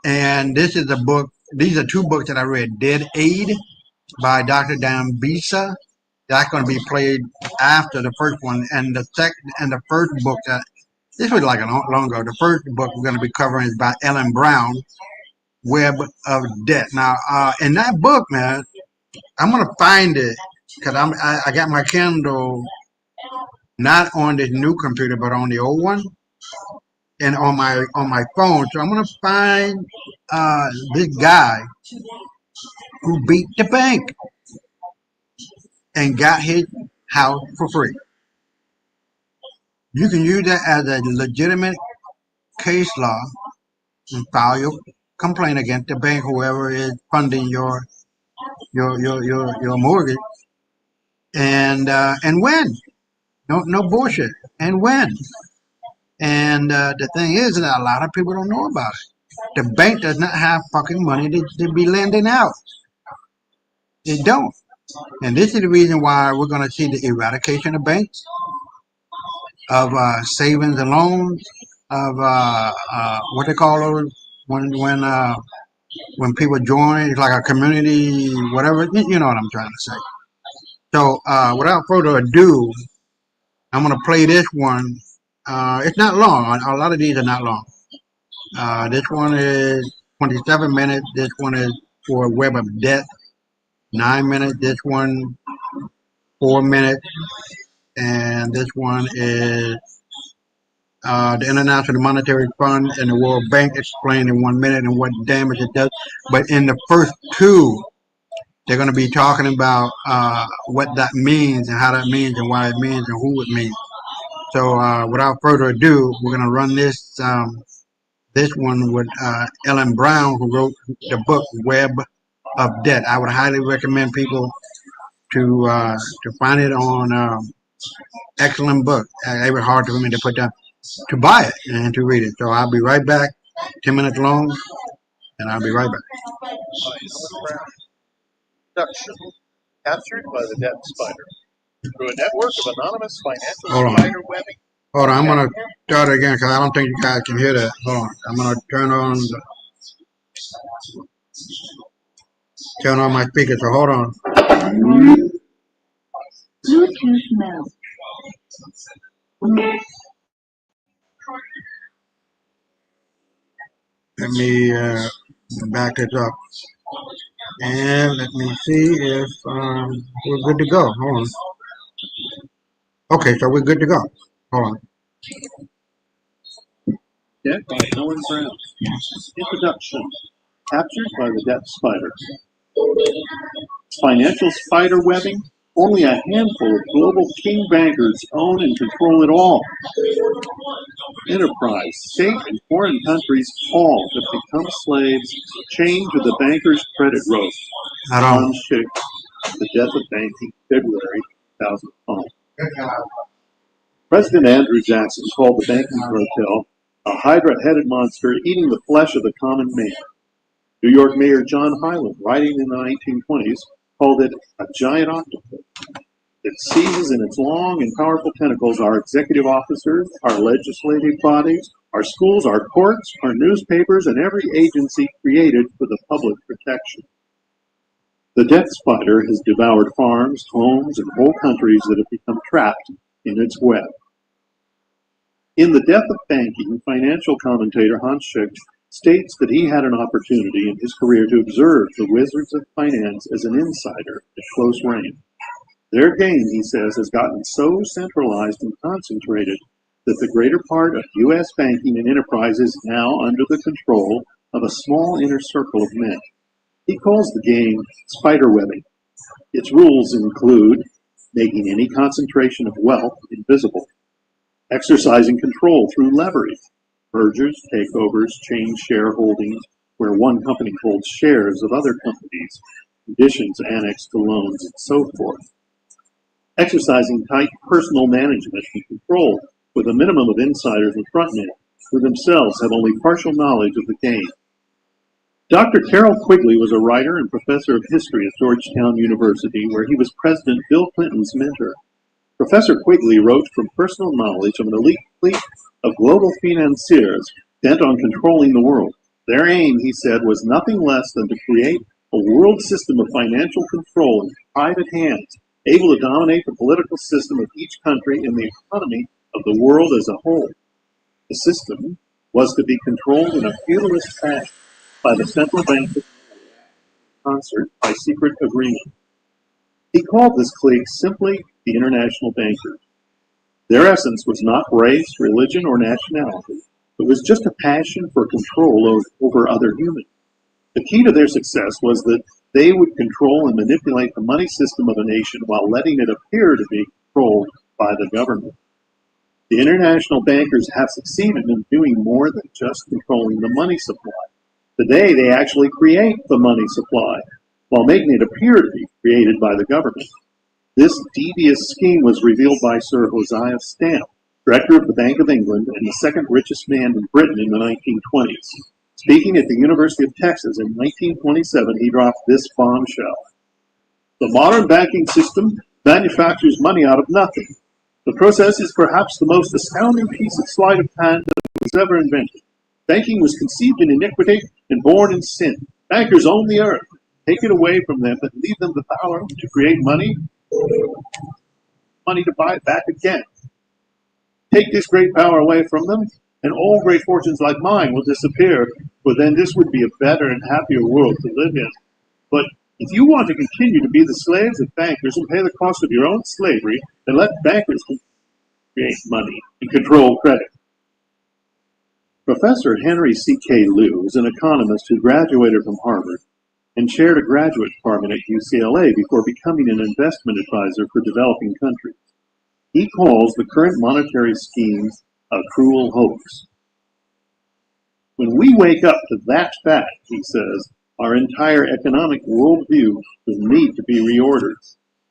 and this is a book. These are two books that I read. Dead Aid by Dr. Dan Bisa. That's going to be played after the first one, and the first book that this was like a long ago. The first book we're going to be covering is by Ellen Brown, Web of Debt. Now, in that book, man, I'm going to find it because I got my Kindle not on this new computer, but on the old one, and on my phone. So I'm going to find this guy who beat the bank and got his house for free. You can use that as a legitimate case law and file your complaint against the bank, whoever is funding your mortgage, and win. No bullshit, and win. And the thing is that a lot of people don't know about it. The bank does not have fucking money to be lending out. They don't. And this is the reason why we're going to see the eradication of banks, of savings and loans, of what they call those when people join, it's like a community, whatever. You know what I'm trying to say. So without further ado, I'm going to play this one. It's not long. A lot of these are not long. This one is 27 minutes. This one is for Web of Debt, 9 minutes. This one, 4 minutes. And this one is the International Monetary Fund and the World Bank explained in 1 minute and what damage it does. But in the first two, they're going to be talking about what that means and how that means and why it means and who it means. So without further ado, we're going to run this one with Ellen Brown, who wrote the book Web of Debt. I would highly recommend people to find it on excellent book. It was hard for me to put down, to buy it and to read it. So I'll be right back. 10 minutes long, and I'll be right back. Abduction, captured by the debt spider through a network of anonymous financial spider webbing. Hold on, I'm going to start it again because I don't think you guys can hear that. Hold on. I'm going to turn on my speaker, so hold on. Bluetooth mode. Let me back this up. And let me see if we're good to go. Hold on. Okay, so we're good to go. Hold on. Debt by Ellen Brown. Introduction. Captured by the debt spider. Financial spider webbing? Only a handful of global king bankers own and control it all. Enterprise, state and foreign countries all have become slaves, chained to the bankers' credit rope. Hans Schick, The Death of Banking, February 2005. President Andrew Jackson called the banking cartel a hydra-headed monster eating the flesh of the common man. New York Mayor John Hyland, writing in the 1920s, called it a giant octopus. It seizes in its long and powerful tentacles our executive officers, our legislative bodies, our schools, our courts, our newspapers, and every agency created for the public protection. The debt spider has devoured farms, homes, and whole countries that have become trapped in its web. In The Death of Banking, financial commentator Hans Schick states that he had an opportunity in his career to observe the wizards of finance as an insider at close range. Their gain, he says, has gotten so centralized and concentrated that the greater part of U.S. banking and enterprise is now under the control of a small inner circle of men. He calls the game spiderwebbing. Its rules include making any concentration of wealth invisible, exercising control through leverage, mergers, takeovers, change shareholdings, where one company holds shares of other companies, conditions annexed to loans, and so forth. Exercising tight personal management and control with a minimum of insiders and frontmen who themselves have only partial knowledge of the game. Dr. Carroll Quigley was a writer and professor of history at Georgetown University, where he was President Bill Clinton's mentor. Professor Quigley wrote from personal knowledge of an elite fleet of global financiers bent on controlling the world. Their aim, he said, was nothing less than to create a world system of financial control in private hands, able to dominate the political system of each country and the economy of the world as a whole. The system was to be controlled in a feudalist fashion by the central bank in concert by secret agreement. He called this clique simply the international bankers. Their essence was not race, religion, or nationality. It was just a passion for control over other humans. The key to their success was that they would control and manipulate the money system of a nation while letting it appear to be controlled by the government. The international bankers have succeeded in doing more than just controlling the money supply. Today, they actually create the money supply while making it appear to be created by the government. This devious scheme was revealed by Sir Josiah Stamp, director of the Bank of England and the second richest man in Britain in the 1920s. Speaking at the University of Texas in 1927, he dropped this bombshell. The modern banking system manufactures money out of nothing. The process is perhaps the most astounding piece of sleight of hand that was ever invented. Banking was conceived in iniquity and born in sin. Bankers own the earth. Take it away from them and leave them the power to create money to buy it back again. Take this great power away from them, and all great fortunes like mine will disappear, for then this would be a better and happier world to live in. But if you want to continue to be the slaves of bankers and pay the cost of your own slavery, then let bankers create money and control credit. Professor Henry C.K. Liu is an economist who graduated from Harvard and chaired a graduate department at UCLA before becoming an investment advisor for developing countries. He calls the current monetary schemes a cruel hoax. When we wake up to that fact, he says, our entire economic worldview will need to be reordered,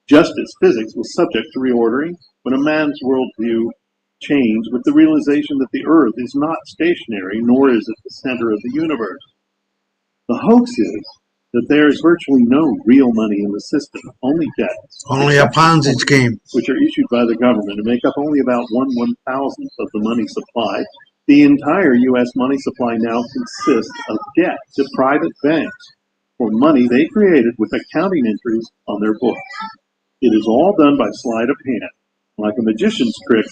just as physics was subject to reordering when a man's worldview changed with the realization that the Earth is not stationary, nor is it the center of the universe. The hoax is that there is virtually no real money in the system, only debts. Only a Ponzi scheme. Which are issued by the government and make up only about 1/1000th of the money supply. The entire U.S. money supply now consists of debt to private banks for money they created with accounting entries on their books. It is all done by sleight of hand. Like a magician's trick,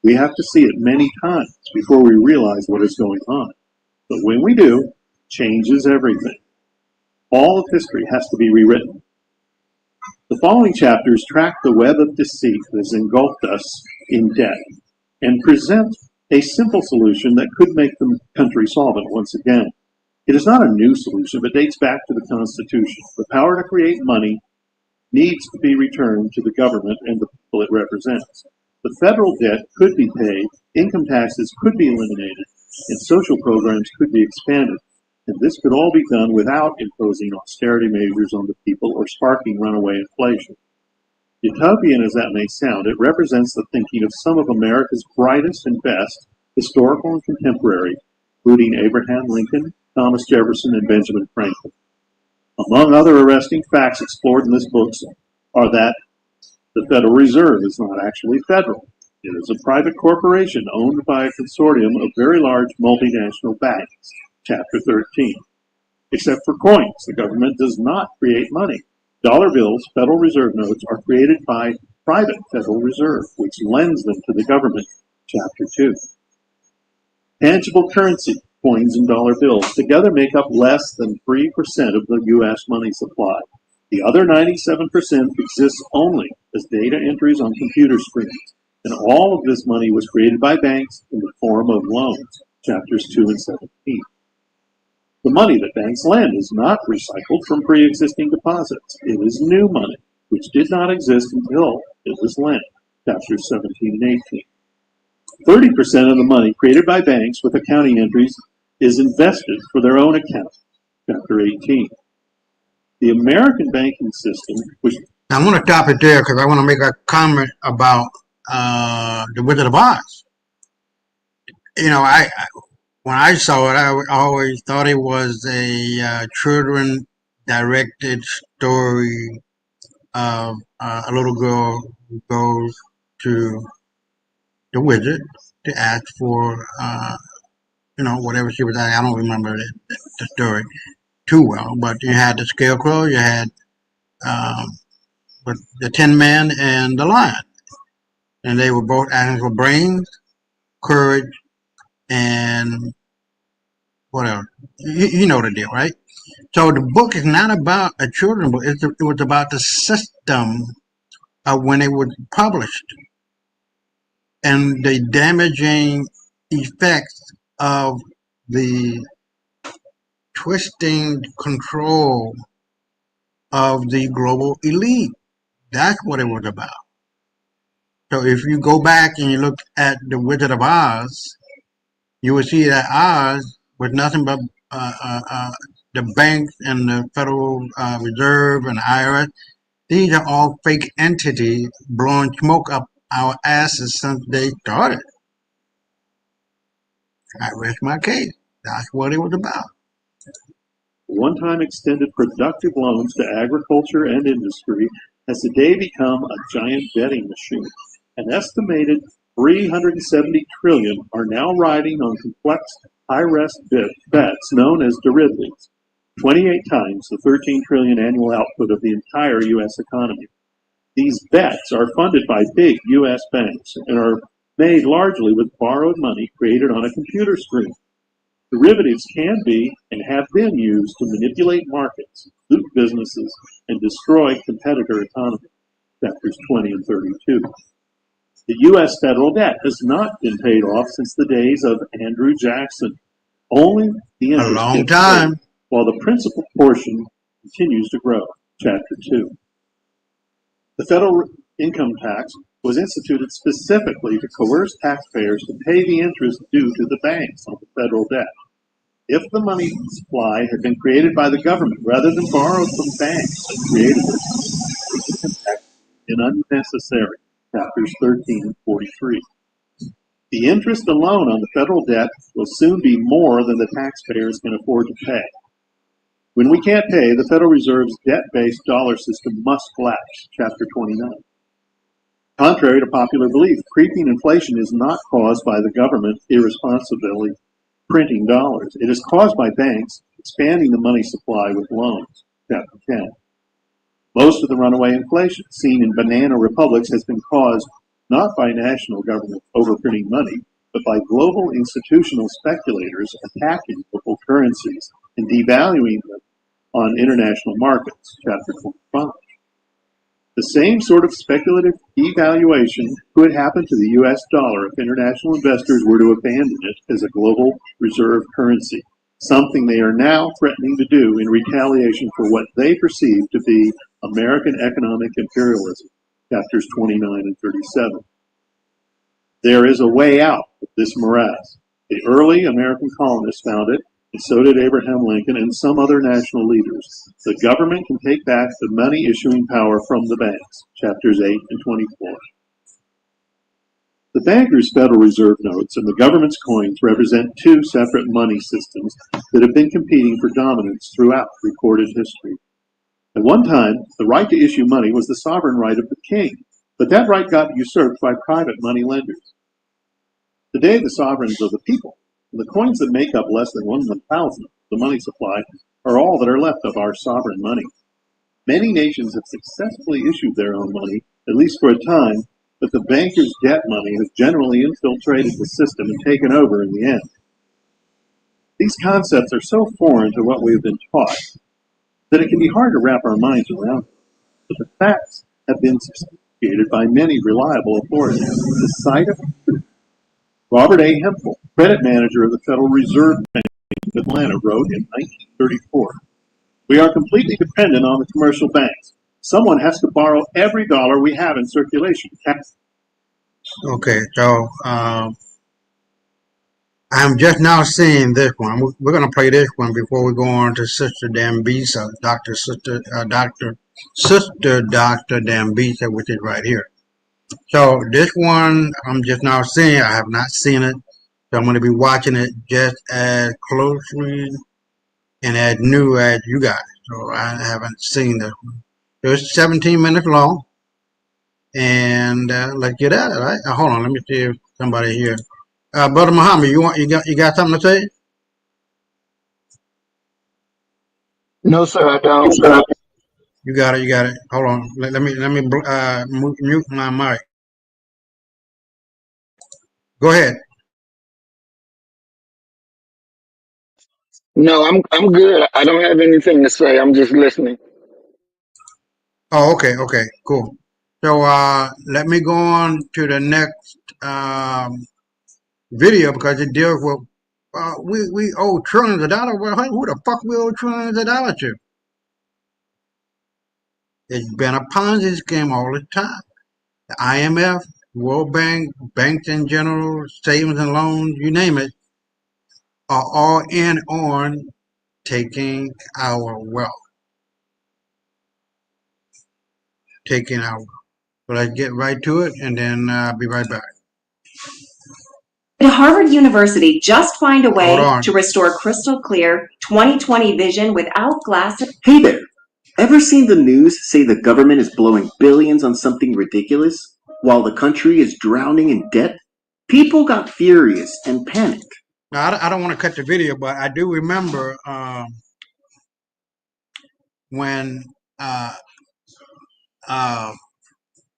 we have to see it many times before we realize what is going on. But when we do, it changes everything. All of history has to be rewritten. The following chapters track the web of deceit that has engulfed us in debt and present a simple solution that could make the country solvent once again. It is not a new solution, but dates back to the Constitution. The power to create money needs to be returned to the government and the people it represents. The federal debt could be paid, income taxes could be eliminated, and social programs could be expanded. And this could all be done without imposing austerity measures on the people or sparking runaway inflation. Utopian as that may sound, it represents the thinking of some of America's brightest and best, historical and contemporary, including Abraham Lincoln, Thomas Jefferson, and Benjamin Franklin. Among other arresting facts explored in this book are that the Federal Reserve is not actually federal. It is a private corporation owned by a consortium of very large multinational banks. Chapter 13. Except for coins, the government does not create money. Dollar bills, Federal Reserve notes, are created by private Federal Reserve, which lends them to the government. Chapter 2. Tangible currency, coins and dollar bills, together make up less than 3% of the U.S. money supply. The other 97% exists only as data entries on computer screens, and all of this money was created by banks in the form of loans, chapters 2 and 17. The money that banks lend is not recycled from pre-existing deposits. It is new money, which did not exist until it was lent, chapters 17 and 18. 30% of the money created by banks with accounting entries is invested for their own account, chapter 18. The American banking system, which... Now, I'm going to stop it there because I want to make a comment about the Wizard of Oz. You know, when I saw it, I always thought it was a children-directed story of a little girl who goes to the wizard to ask for, whatever she was asking. I don't remember the story too well, but you had the Scarecrow, you had the Tin Man and the Lion, and they were both asking for brains, courage, and whatever. You know the deal, right? So the book is not about a children's book. It was about the system of when it was published and the damaging effects of the twisting control of the global elite. That's what it was about. So if you go back and you look at the Wizard of Oz, you will see that Oz was nothing but the banks and the Federal Reserve and the IRS. These are all fake entities blowing smoke up our asses since they started. I rest my case. That's what it was about. One-time extended productive loans to agriculture and industry has today become a giant betting machine. An estimated 370 trillion are now riding on complex high-risk bets known as derivatives, 28 times the 13 trillion annual output of the entire U.S. economy. These bets are funded by big U.S. banks and are made largely with borrowed money created on a computer screen. Derivatives can be and have been used to manipulate markets, loot businesses, and destroy competitor economy, chapters 20 and 32. The U.S. federal debt has not been paid off since the days of Andrew Jackson. Only the interest A long gets time. paid, while the principal portion continues to grow, chapter 2. The federal income tax was instituted specifically to coerce taxpayers to pay the interest due to the banks on the federal debt. If the money supply had been created by the government rather than borrowed from banks that created it, the income tax would be unnecessary, chapters 13 and 43. The interest alone on the federal debt will soon be more than the taxpayers can afford to pay. When we can't pay, the Federal Reserve's debt-based dollar system must collapse, chapter 29. Contrary to popular belief, creeping inflation is not caused by the government irresponsibly printing dollars. It is caused by banks expanding the money supply with loans, chapter 10. Most of the runaway inflation seen in banana republics has been caused not by national government overprinting money, but by global institutional speculators attacking local currencies and devaluing them on international markets, chapter 25. The same sort of speculative devaluation could happen to the U.S. dollar if international investors were to abandon it as a global reserve currency, something they are now threatening to do in retaliation for what they perceive to be American economic imperialism, chapters 29 and 37. There is a way out of this morass. The early American colonists found it, and so did Abraham Lincoln and some other national leaders. The government can take back the money issuing power from the banks, chapters 8 and 24. The bankers' Federal Reserve notes and the government's coins represent two separate money systems that have been competing for dominance throughout recorded history. At one time, the right to issue money was the sovereign right of the king, but that right got usurped by private money lenders. Today, the sovereigns are the people. The coins that make up less than 1/1000 of the money supply are all that are left of our sovereign money. Many nations have successfully issued their own money, at least for a time, but the bankers' debt money has generally infiltrated the system and taken over in the end. These concepts are so foreign to what we have been taught that it can be hard to wrap our minds around them. But the facts have been investigated by many reliable authorities. The site of Robert A. Hempel, credit manager of the Federal Reserve Bank of Atlanta, wrote in 1934, "We are completely dependent on the commercial banks. Someone has to borrow every dollar we have in circulation." Okay, so I'm just now seeing this one. We're going to play this one before we go on to Sister Dambisa, Dr. Dambisa, which is right here. So this one I'm just now seeing. I have not seen it, so I'm going to be watching it just as closely and as new as you guys. So I haven't seen this one. So it's 17 minutes long, and let's get at it. Right? Hold on, let me see if somebody here. Brother Muhammad, you got something to say? No, sir, I don't. You got it. Hold on. Let me mute my mic. Go ahead. No, I'm good. I don't have anything to say. I'm just listening. Oh, okay, cool. So let me go on to the next video because it deals with we owe trillions of dollars. Well, who the fuck we owe trillions of dollars to? It's been a Ponzi scheme all the time. The IMF, World Bank, banks in general, savings and loans, you name it, are all in on taking our wealth. So let's get right to it, and then I'll be right back. Did Harvard University just find a way to restore crystal clear 20/20 vision without glasses? Hey there! Ever seen the news say the government is blowing billions on something ridiculous while the country is drowning in debt? People got furious and panicked. Now, I don't want to cut the video, but I do remember when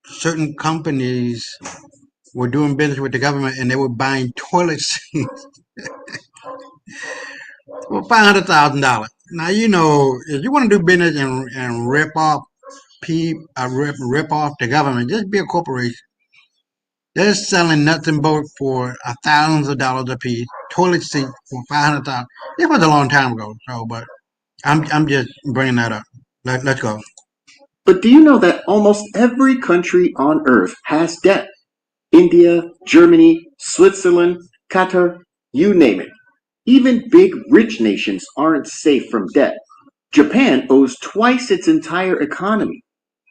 certain companies were doing business with the government and they were buying toilet seats for $500,000. Now, you know, if you want to do business and rip off the government, just be a corporation. They're selling nuts and bolts for thousands of dollars a piece. Toilet seats for $500,000. It was a long time ago, so but I'm just bringing that up. Let's go. But do you know that almost every country on earth has debt? India, Germany, Switzerland, Qatar, you name it. Even big rich nations aren't safe from debt. Japan owes twice its entire economy.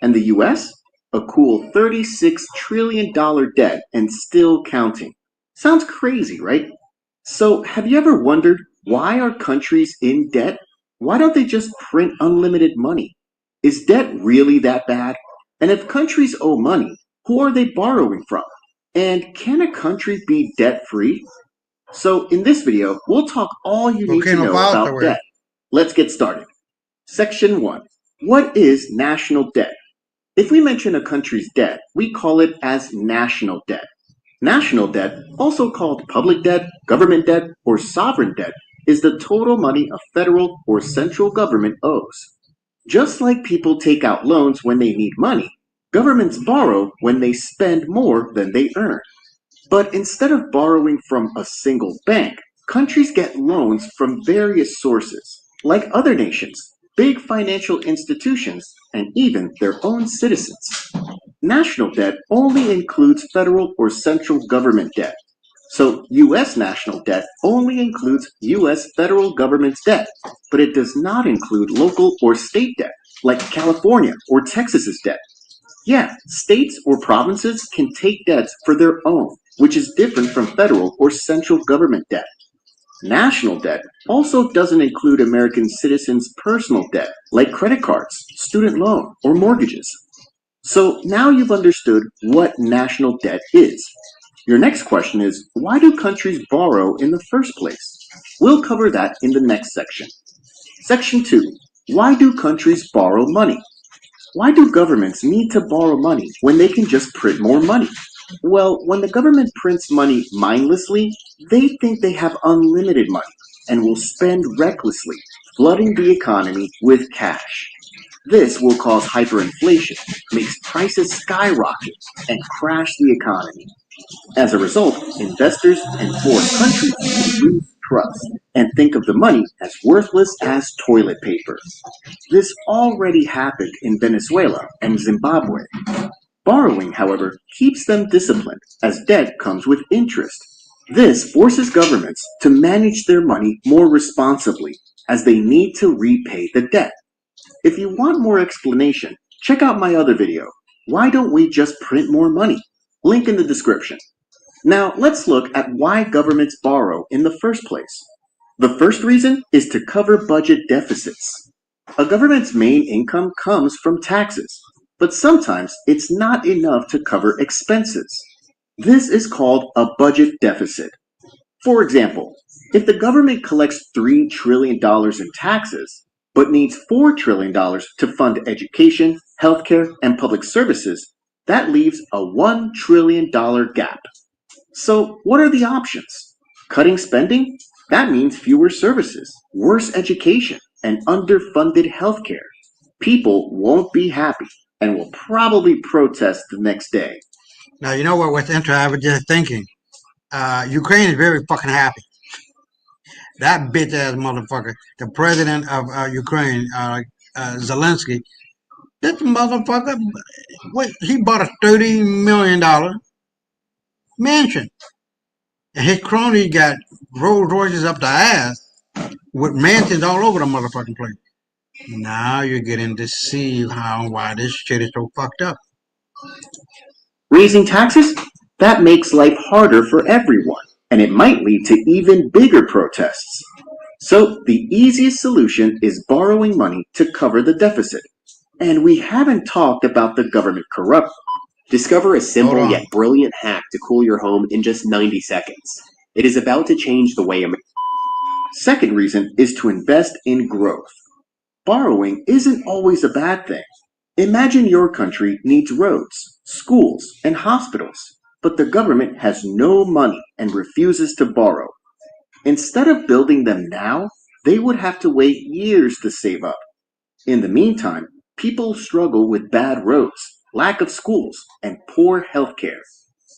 And the US? A cool $36 trillion debt and still counting. Sounds crazy, right? So have you ever wondered why are countries in debt? Why don't they just print unlimited money? Is debt really that bad? And if countries owe money, who are they borrowing from? And can a country be debt-free? So in this video, we'll talk all you need to know about debt. Let's get started. Section 1. What is national debt? If we mention a country's debt, we call it as national debt. National debt, also called public debt, government debt, or sovereign debt, is the total money a federal or central government owes. Just like people take out loans when they need money, governments borrow when they spend more than they earn. But instead of borrowing from a single bank, countries get loans from various sources, like other nations, big financial institutions, and even their own citizens. National debt only includes federal or central government debt. So U.S. national debt only includes U.S. federal government's debt, but it does not include local or state debt, like California or Texas's debt. Yeah, states or provinces can take debts for their own, which is different from federal or central government debt. National debt also doesn't include American citizens' personal debt, like credit cards, student loan, or mortgages. So now you've understood what national debt is. Your next question is, why do countries borrow in the first place? We'll cover that in the next section. Section 2. Why do countries borrow money? Why do governments need to borrow money when they can just print more money? Well, when the government prints money mindlessly, they think they have unlimited money and will spend recklessly, flooding the economy with cash. This will cause hyperinflation, makes prices skyrocket, and crash the economy. As a result, investors and foreign countries will lose trust and think of the money as worthless as toilet paper. This already happened in Venezuela and Zimbabwe. Borrowing, however, keeps them disciplined, as debt comes with interest. This forces governments to manage their money more responsibly, as they need to repay the debt. If you want more explanation, check out my other video, Why Don't We Just Print More Money? Link in the description. Now let's look at why governments borrow in the first place. The first reason is to cover budget deficits. A government's main income comes from taxes, but sometimes it's not enough to cover expenses. This is called a budget deficit. For example, if the government collects $3 trillion in taxes, but needs $4 trillion to fund education, healthcare, and public services, that leaves a $1 trillion gap. So what are the options? Cutting spending? That means fewer services, worse education, and underfunded healthcare. People won't be happy and will probably protest the next day. Now, you know what was interesting? I was just thinking. Ukraine is very fucking happy. That bitch ass motherfucker, the president of Ukraine, Zelensky, this motherfucker, he bought a $30 million mansion. And his crony got Rolls Royces up the ass with mansions all over the motherfucking place. Now you're getting to see why this shit is so fucked up. Raising taxes? That makes life harder for everyone, and it might lead to even bigger protests. So the easiest solution is borrowing money to cover the deficit. And we haven't talked about the government corruption. Discover a simple yet brilliant hack to cool your home in just 90 seconds. It is about to change the way Second reason is to invest in growth. Borrowing isn't always a bad thing. Imagine your country needs roads, schools, and hospitals, but the government has no money and refuses to borrow. Instead of building them now, they would have to wait years to save up. In the meantime, people struggle with bad roads, lack of schools, and poor healthcare.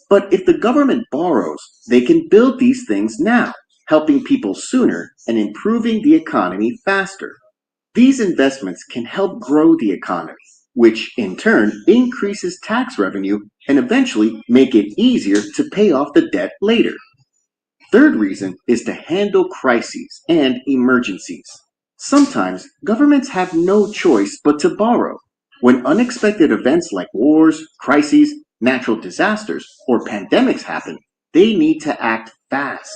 But if the government borrows, they can build these things now, helping people sooner and improving the economy faster. These investments can help grow the economy, which in turn increases tax revenue and eventually make it easier to pay off the debt later. Third reason is to handle crises and emergencies. Sometimes governments have no choice but to borrow. When unexpected events like wars, crises, natural disasters, or pandemics happen, they need to act fast.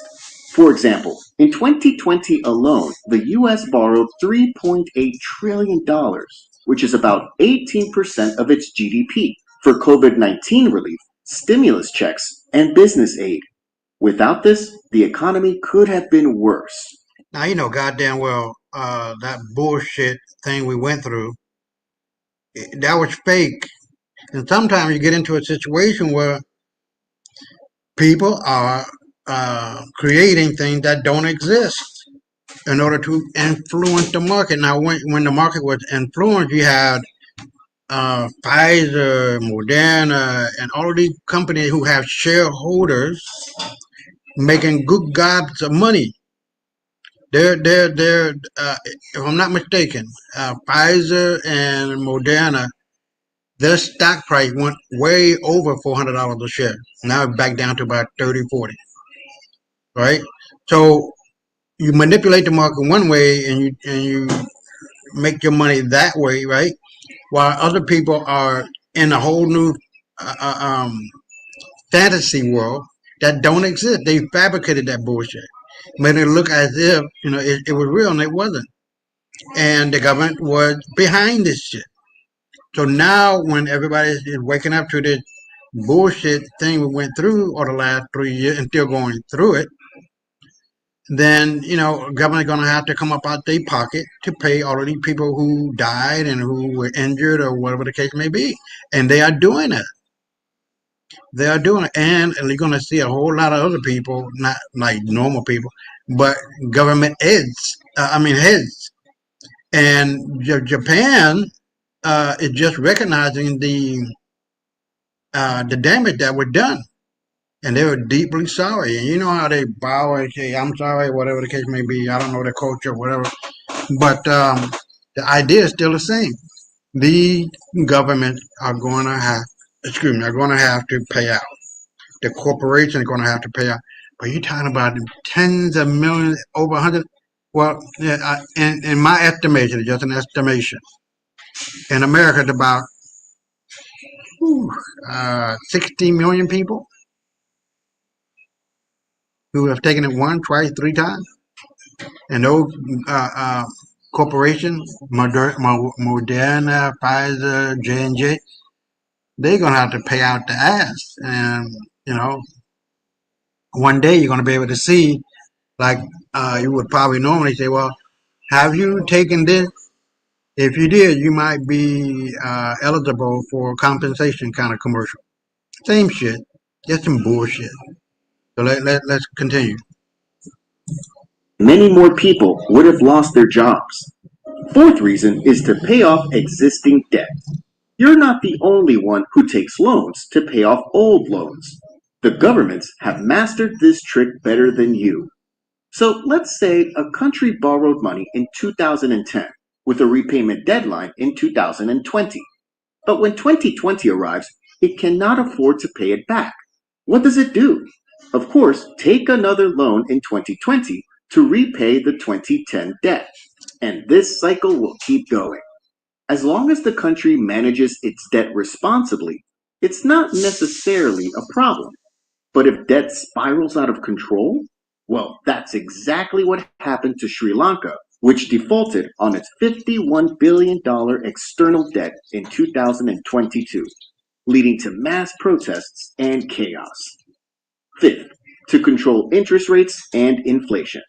For example, in 2020 alone, the US borrowed $3.8 trillion, which is about 18% of its GDP, for COVID-19 relief, stimulus checks, and business aid. Without this, the economy could have been worse. Now, you know goddamn well that bullshit thing we went through, that was fake. And sometimes you get into a situation where people are creating things that don't exist in order to influence the market. Now, when the market was influenced, you had Pfizer, Moderna, and all of these companies who have shareholders making good gobs of money. They're if I'm not mistaken, Pfizer and Moderna, their stock price went way over $400 a share. Now it's back down to about 30, 40. Right? So you manipulate the market one way and you make your money that way, right? While other people are in a whole new fantasy world that don't exist. They fabricated that bullshit, made it look as if it was real, and it wasn't. And the government was behind this shit. So now, when everybody is waking up to this bullshit thing we went through over the last 3 years and still going through it, then government gonna have to come up out their pocket to pay all of these people who died and who were injured or whatever the case may be, and they are doing it. They are doing it, and you're gonna see a whole lot of other people, not like normal people, but government heads. And Japan it's just recognizing the damage that was done, and they were deeply sorry. And you know how they bow and say, "I'm sorry," whatever the case may be. I don't know the culture, whatever, but the idea is still the same. The government are going to have, are going to have to pay out. The corporation are going to have to pay out. But you're talking about tens of millions, over 100. Well, in my estimation, it's just an estimation. In America, it's about 60 million people who have taken it once, twice, three times. And those corporations, Moderna, Pfizer, J&J, they're going to have to pay out the ass. And, one day you're going to be able to see, like you would probably normally say, well, have you taken this? If you did, you might be eligible for compensation kind of commercial. Same shit. Just some bullshit. So let's continue. Many more people would have lost their jobs. Fourth reason is to pay off existing debt. You're not the only one who takes loans to pay off old loans. The governments have mastered this trick better than you. So let's say a country borrowed money in 2010 with a repayment deadline in 2020. But when 2020 arrives, it cannot afford to pay it back. What does it do? Of course, take another loan in 2020 to repay the 2010 debt. And this cycle will keep going. As long as the country manages its debt responsibly, it's not necessarily a problem. But if debt spirals out of control, well, that's exactly what happened to Sri Lanka, which defaulted on its $51 billion external debt in 2022, leading to mass protests and chaos. Fifth, to control interest rates and inflation.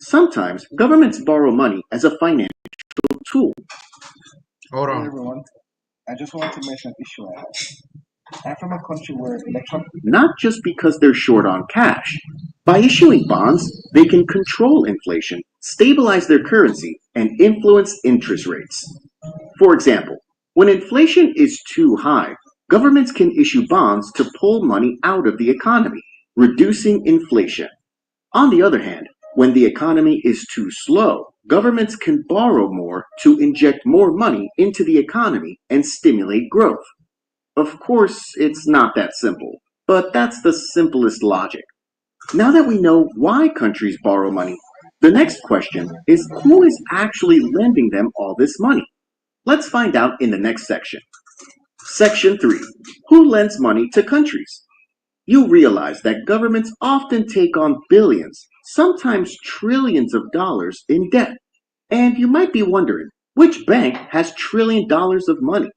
Sometimes governments borrow money as a financial tool. Hold on. Hey everyone, I just want to mention an issue I have. I'm from a country where electronic... Not just because they're short on cash. By issuing bonds, they can control inflation, stabilize their currency, and influence interest rates. For example, when inflation is too high, governments can issue bonds to pull money out of the economy, reducing inflation. On the other hand, when the economy is too slow, governments can borrow more to inject more money into the economy and stimulate growth. Of course, it's not that simple, but that's the simplest logic. Now that we know why countries borrow money, the next question is who is actually lending them all this money? Let's find out in the next section. Section 3. Who lends money to countries? You realize that governments often take on billions, sometimes trillions of dollars in debt. And you might be wondering, which bank has $1 trillion of money?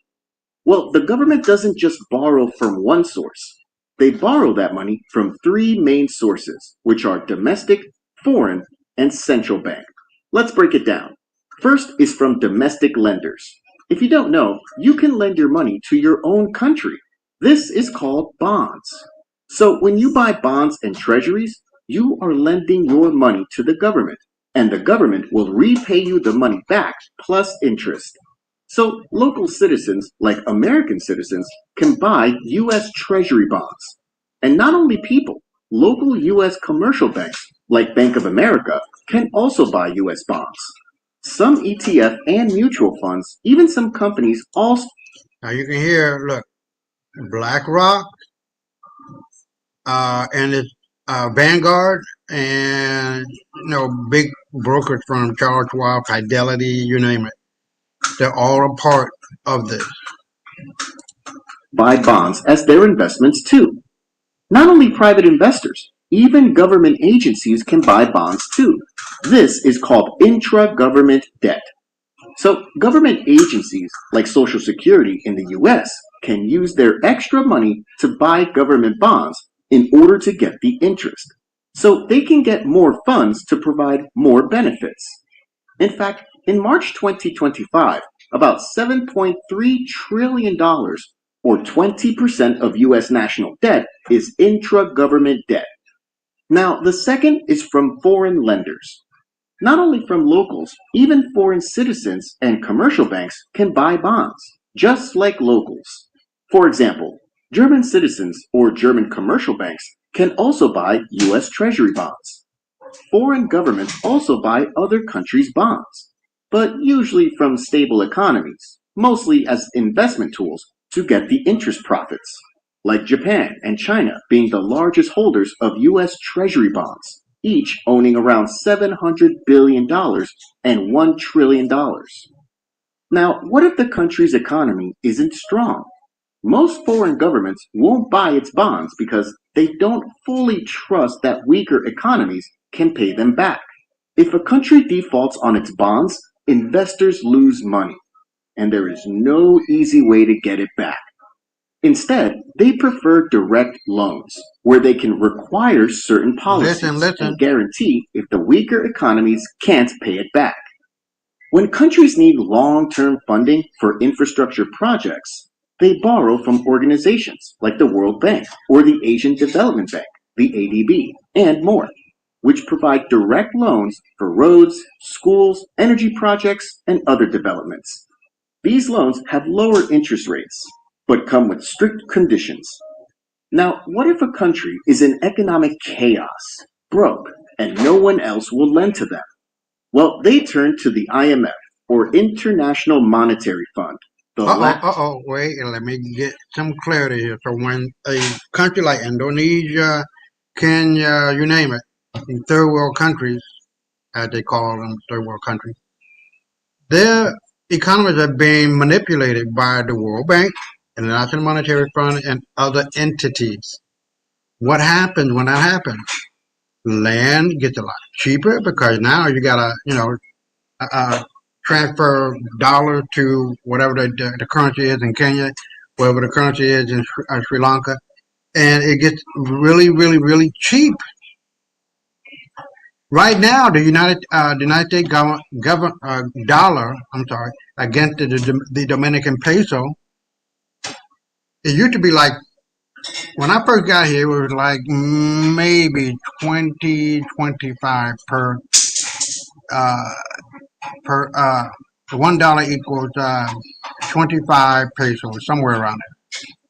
Well, the government doesn't just borrow from one source. They borrow that money from three main sources, which are domestic, foreign, and central bank. Let's break it down. First is from domestic lenders. If you don't know, you can lend your money to your own country. This is called bonds. So when you buy bonds and treasuries, you are lending your money to the government, and the government will repay you the money back plus interest. So local citizens, like American citizens, can buy U.S. Treasury bonds. And not only people, local U.S. commercial banks, like Bank of America, can also buy U.S. bonds. Some ETF and mutual funds, even some companies also... Now you can hear, look, BlackRock, and it's Vanguard, and big brokerage firm, Charles Schwab, Fidelity, you name it. They're all a part of this. Buy bonds as their investments too. Not only private investors, even government agencies can buy bonds too. This is called intra-government debt. So government agencies like Social Security in the US can use their extra money to buy government bonds in order to get the interest. So they can get more funds to provide more benefits. In fact, in March 2025, about $7.3 trillion, or 20% of U.S. national debt, is intra-government debt. Now, the second is from foreign lenders. Not only from locals, even foreign citizens and commercial banks can buy bonds, just like locals. For example, German citizens or German commercial banks can also buy U.S. Treasury bonds. Foreign governments also buy other countries' bonds, but usually from stable economies, mostly as investment tools to get the interest profits, like Japan and China being the largest holders of U.S. Treasury bonds, each owning around $700 billion and $1 trillion. Now, what if the country's economy isn't strong? Most foreign governments won't buy its bonds because they don't fully trust that weaker economies can pay them back. If a country defaults on its bonds, investors lose money, and there is no easy way to get it back. Instead, they prefer direct loans, where they can require certain policies and guarantee if the weaker economies can't pay it back. When countries need long-term funding for infrastructure projects, they borrow from organizations like the World Bank or the Asian Development Bank, the ADB, and more, which provide direct loans for roads, schools, energy projects, and other developments. These loans have lower interest rates, but come with strict conditions. Now, what if a country is in economic chaos, broke, and no one else will lend to them? Well, they turn to the IMF, or International Monetary Fund. Wait, let me get some clarity here. So when a country like Indonesia, Kenya, you name it, third world countries, as they call them, third world countries, their economies are being manipulated by the World Bank and the National Monetary Fund and other entities. What happens when that happens? Land gets a lot cheaper because now you gotta, transfer dollar to whatever the currency is in Kenya, whatever the currency is in Sri Lanka, and it gets really, really, really cheap. Right now, the United States dollar, against the Dominican peso, it used to be like, when I first got here, it was like maybe 25 per $1 equals 25 pesos, somewhere around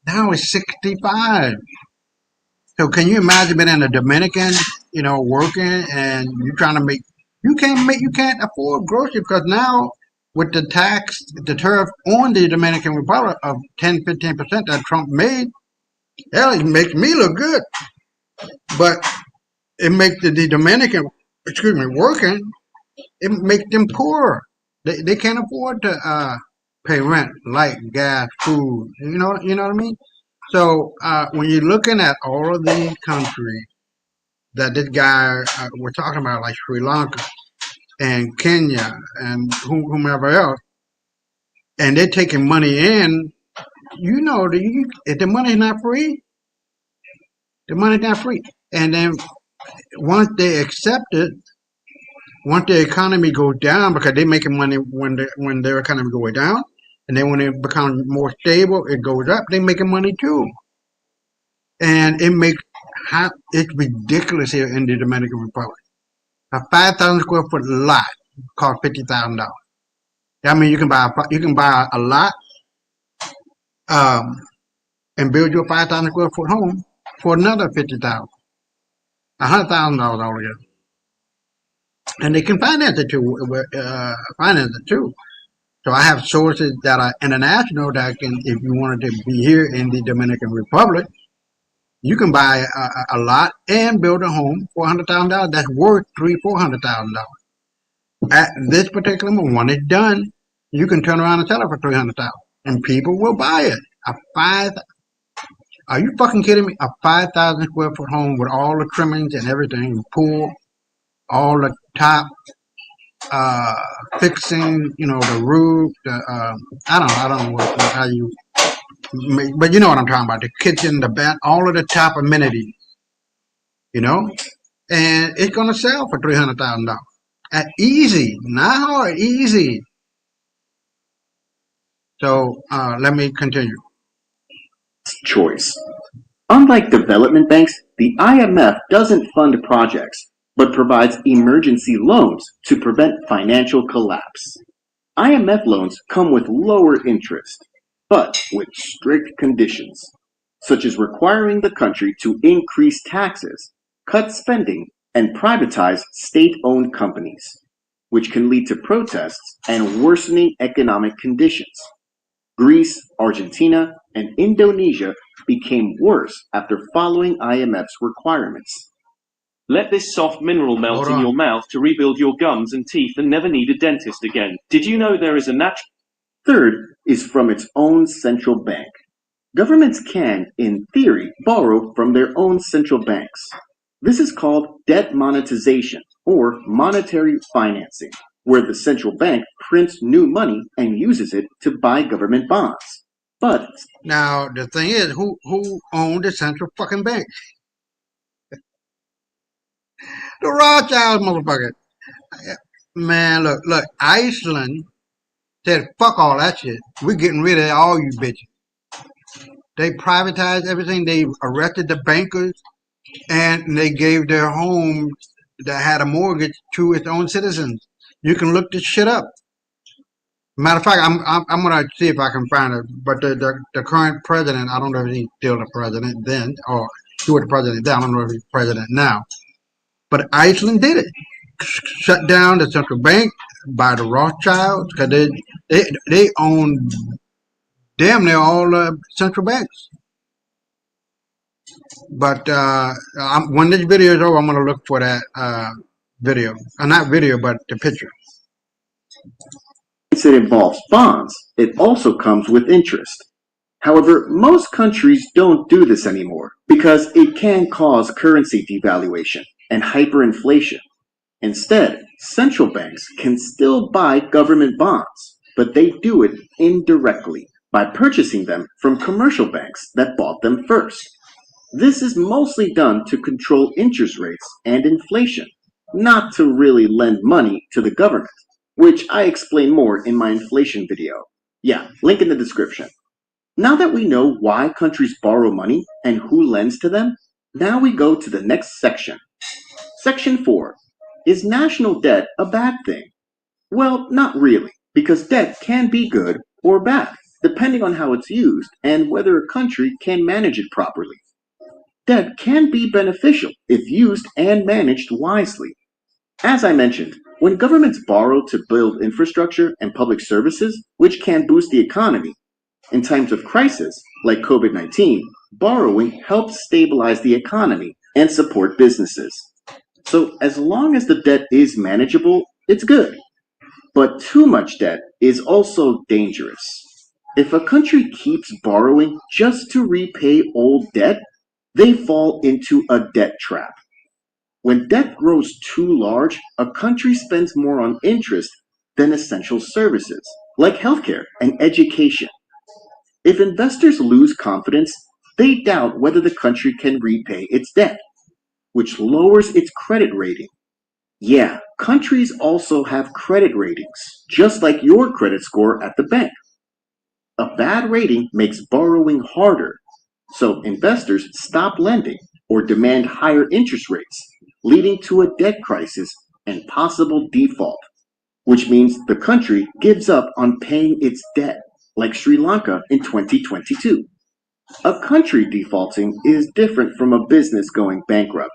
there. Now it's 65. So can you imagine being in the Dominican, working and you're trying to you can't afford groceries because now with the tariff on the Dominican Republic of 10-15% that Trump made, hell, it makes me look good. But it makes the Dominican, working, it makes them poor. They can't afford to pay rent, light, gas, food. You know what I mean? So when you're looking at all of these countries that this guy we're talking about, like Sri Lanka and Kenya and whomever else, and they're taking money in, if the money's not free, the money's not free. And then once they accept it, once the economy goes down, because they're making money when their economy goes down, and then when it becomes more stable, it goes up. They're making money too, and it's ridiculous here in the Dominican Republic. A 5,000 square foot lot costs $50,000. That means you can buy a lot, and build your 5,000 square foot home for another $50,000, $100,000 altogether. And they can finance it too. So I have sources that are international that can, if you wanted to be here in the Dominican Republic, you can buy a lot and build a home for $100,000 that's worth $300,000-$400,000. At this particular moment, when it's done, you can turn around and sell it for $300,000, and people will buy it. Are you fucking kidding me? A 5,000 square foot home with all the trimmings and everything, pool, all the top fixing, the roof, I don't know how you make, but you know what I'm talking about, the kitchen, the bath, all of the top amenities, and it's going to sell for $300,000. Easy, not hard, easy. So let me continue. Choice. Unlike development banks, the IMF doesn't fund projects. but provides emergency loans to prevent financial collapse. IMF loans come with lower interest, but with strict conditions, such as requiring the country to increase taxes, cut spending, and privatize state-owned companies, which can lead to protests and worsening economic conditions. Greece, Argentina, and Indonesia became worse after following IMF's requirements. Let this soft mineral melt in your mouth to rebuild your gums and teeth and never need a dentist again. Did you know there is a natural... Third is from its own central bank. Governments can, in theory, borrow from their own central banks. This is called debt monetization, or monetary financing, where the central bank prints new money and uses it to buy government bonds. But now the thing is, who owned the central fucking bank? The Rothschilds, motherfucker. Man, look, Iceland said, fuck all that shit. We're getting rid of all you bitches. They privatized everything. They arrested the bankers, and they gave their home that had a mortgage to its own citizens. You can look this shit up. Matter of fact, I'm gonna see if I can find it. But the current president, I don't know if he's still the president then, or he was the president then. I don't know if he's president now. But Iceland did it. Shut down the central bank by the Rothschilds because they own damn near all the central banks. But when this video is over, I'm going to look for that video. Not video, but the picture. Since it involves bonds, it also comes with interest. However, most countries don't do this anymore because it can cause currency devaluation and hyperinflation. Instead, central banks can still buy government bonds, but they do it indirectly by purchasing them from commercial banks that bought them first. This is mostly done to control interest rates and inflation, not to really lend money to the government, which I explain more in my inflation video. Yeah, link in the description. Now that we know why countries borrow money and who lends to them, now we go to the next section. Section 4. Is national debt a bad thing? Well, not really, because debt can be good or bad, depending on how it's used and whether a country can manage it properly. Debt can be beneficial if used and managed wisely. As I mentioned, when governments borrow to build infrastructure and public services, which can boost the economy, in times of crisis, like COVID-19, borrowing helps stabilize the economy and support businesses. So as long as the debt is manageable, it's good. But too much debt is also dangerous. If a country keeps borrowing just to repay old debt, they fall into a debt trap. When debt grows too large, a country spends more on interest than essential services, like healthcare and education. If investors lose confidence, they doubt whether the country can repay its debt, which lowers its credit rating. Yeah, countries also have credit ratings, just like your credit score at the bank. A bad rating makes borrowing harder, so investors stop lending or demand higher interest rates, leading to a debt crisis and possible default, which means the country gives up on paying its debt, like Sri Lanka in 2022. A country defaulting is different from a business going bankrupt.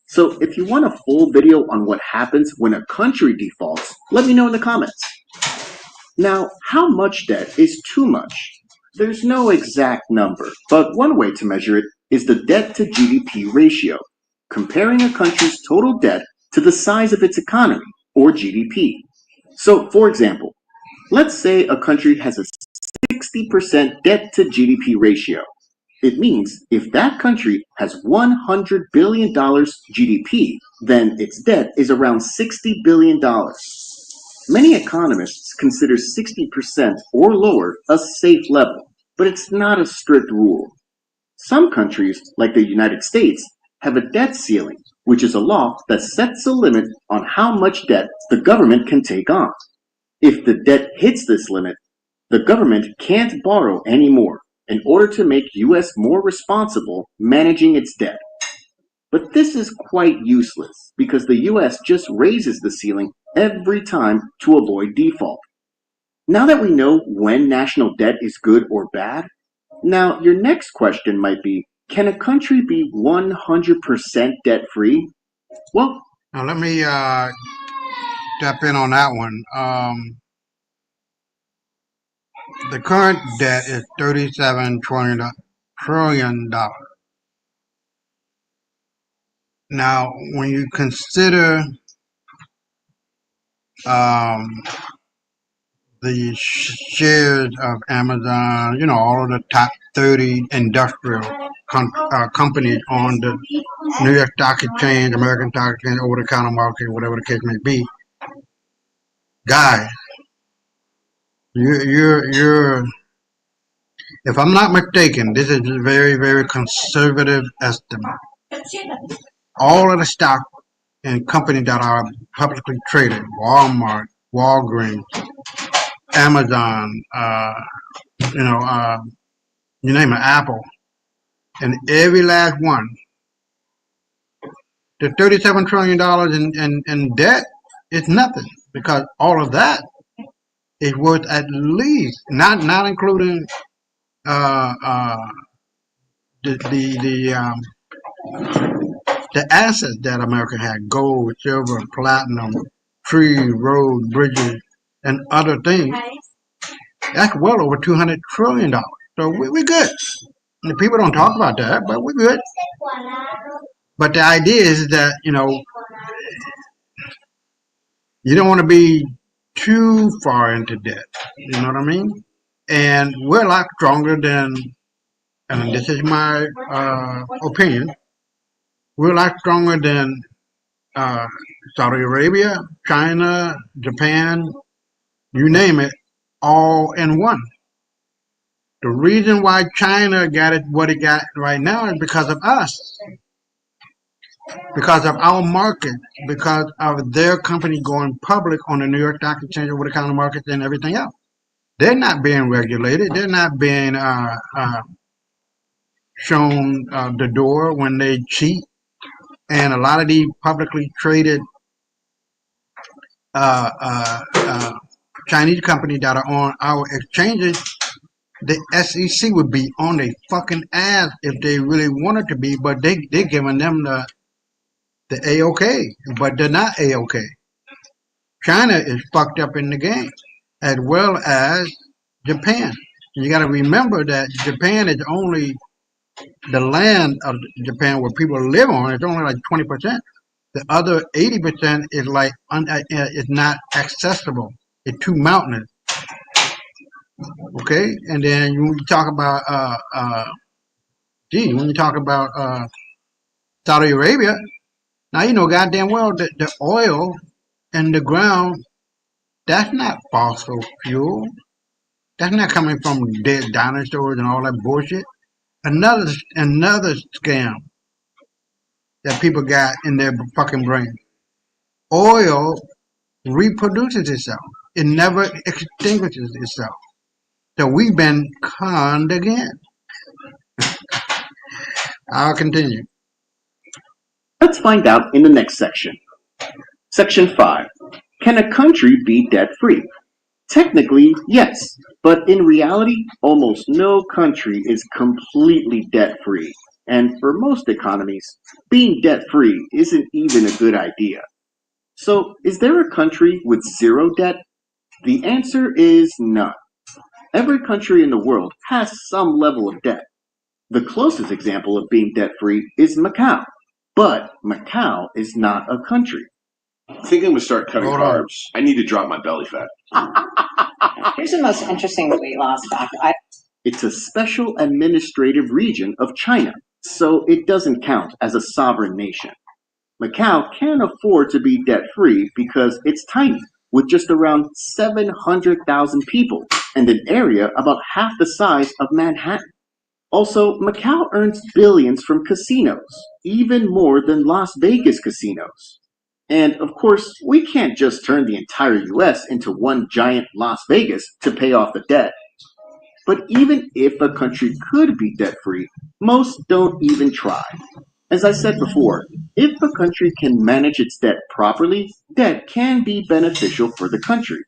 So if you want a full video on what happens when a country defaults, let me know in the comments. Now, how much debt is too much? There's no exact number, but one way to measure it is the debt to GDP ratio, comparing a country's total debt to the size of its economy, or GDP. So, for example, let's say a country has a 60% debt to GDP ratio. It means if that country has $100 billion GDP, then its debt is around $60 billion. Many economists consider 60% or lower a safe level, but it's not a strict rule. Some countries, like the United States, have a debt ceiling, which is a law that sets a limit on how much debt the government can take on. If the debt hits this limit, the government can't borrow anymore in order to make U.S. more responsible managing its debt. But this is quite useless because the US just raises the ceiling every time to avoid default. Now that we know when national debt is good or bad, now your next question might be, can a country be 100% debt-free? Well, now let me step in on that one. The current debt is $37 trillion. Now, when you consider the shares of Amazon, all of the top 30 industrial companies on the New York Stock Exchange, American Stock Exchange, over-the-counter market, whatever the case may be, guys, you're if I'm not mistaken, this is a very, very conservative estimate. All of the stock and companies that are publicly traded, Walmart, Walgreens, Amazon, you name it, Apple, and every last one, the $37 trillion in debt is nothing, because all of that is worth at least, not including the assets that America had, gold, silver, platinum, trees, roads, bridges, and other things. That's well over $200 trillion. So we're good. And people don't talk about that, but we're good. But the idea is that, you don't want to be too far into debt. You know what I mean? And we're a lot stronger than, and this is my opinion, we're a lot stronger than Saudi Arabia, China, Japan, you name it, all in one. The reason why China got it what it got right now is because of us, because of our market, because of their company going public on the New York Stock Exchange, over-the-counter markets, and everything else. They're not being regulated. They're not being shown the door when they cheat. And a lot of these publicly traded Chinese companies that are on our exchanges, the SEC would be on their fucking ass if they really wanted to be, but they're giving them the A-OK, but they're not A-OK. China is fucked up in the game, as well as Japan. You got to remember that Japan is only the land of Japan where people live on. It's only like 20%. The other 80% is like it's not accessible. It's too mountainous. Okay, and then when you talk about when you talk about Saudi Arabia, now goddamn well that the oil in the ground, that's not fossil fuel. That's not coming from dead dinosaurs and all that bullshit. Another scam that people got in their fucking brain. Oil reproduces itself. It never extinguishes itself. So we've been conned again. I'll continue. Let's find out in the next section. Section 5. Can a country be debt-free? Technically, yes, but in reality, almost no country is completely debt-free. And for most economies, being debt-free isn't even a good idea. So, is there a country with zero debt? The answer is none. Every country in the world has some level of debt. The closest example of being debt-free is Macau. But Macau is not a country. I think I'm going to start cutting carbs. I need to drop my belly fat. Here's the most interesting weight loss fact. It's a special administrative region of China, so it doesn't count as a sovereign nation. Macau can afford to be debt-free because it's tiny, with just around 700,000 people and an area about half the size of Manhattan. Also, Macau earns billions from casinos, even more than Las Vegas casinos. And of course, we can't just turn the entire US into one giant Las Vegas to pay off the debt. But even if a country could be debt-free, most don't even try. As I said before, if a country can manage its debt properly, debt can be beneficial for the country.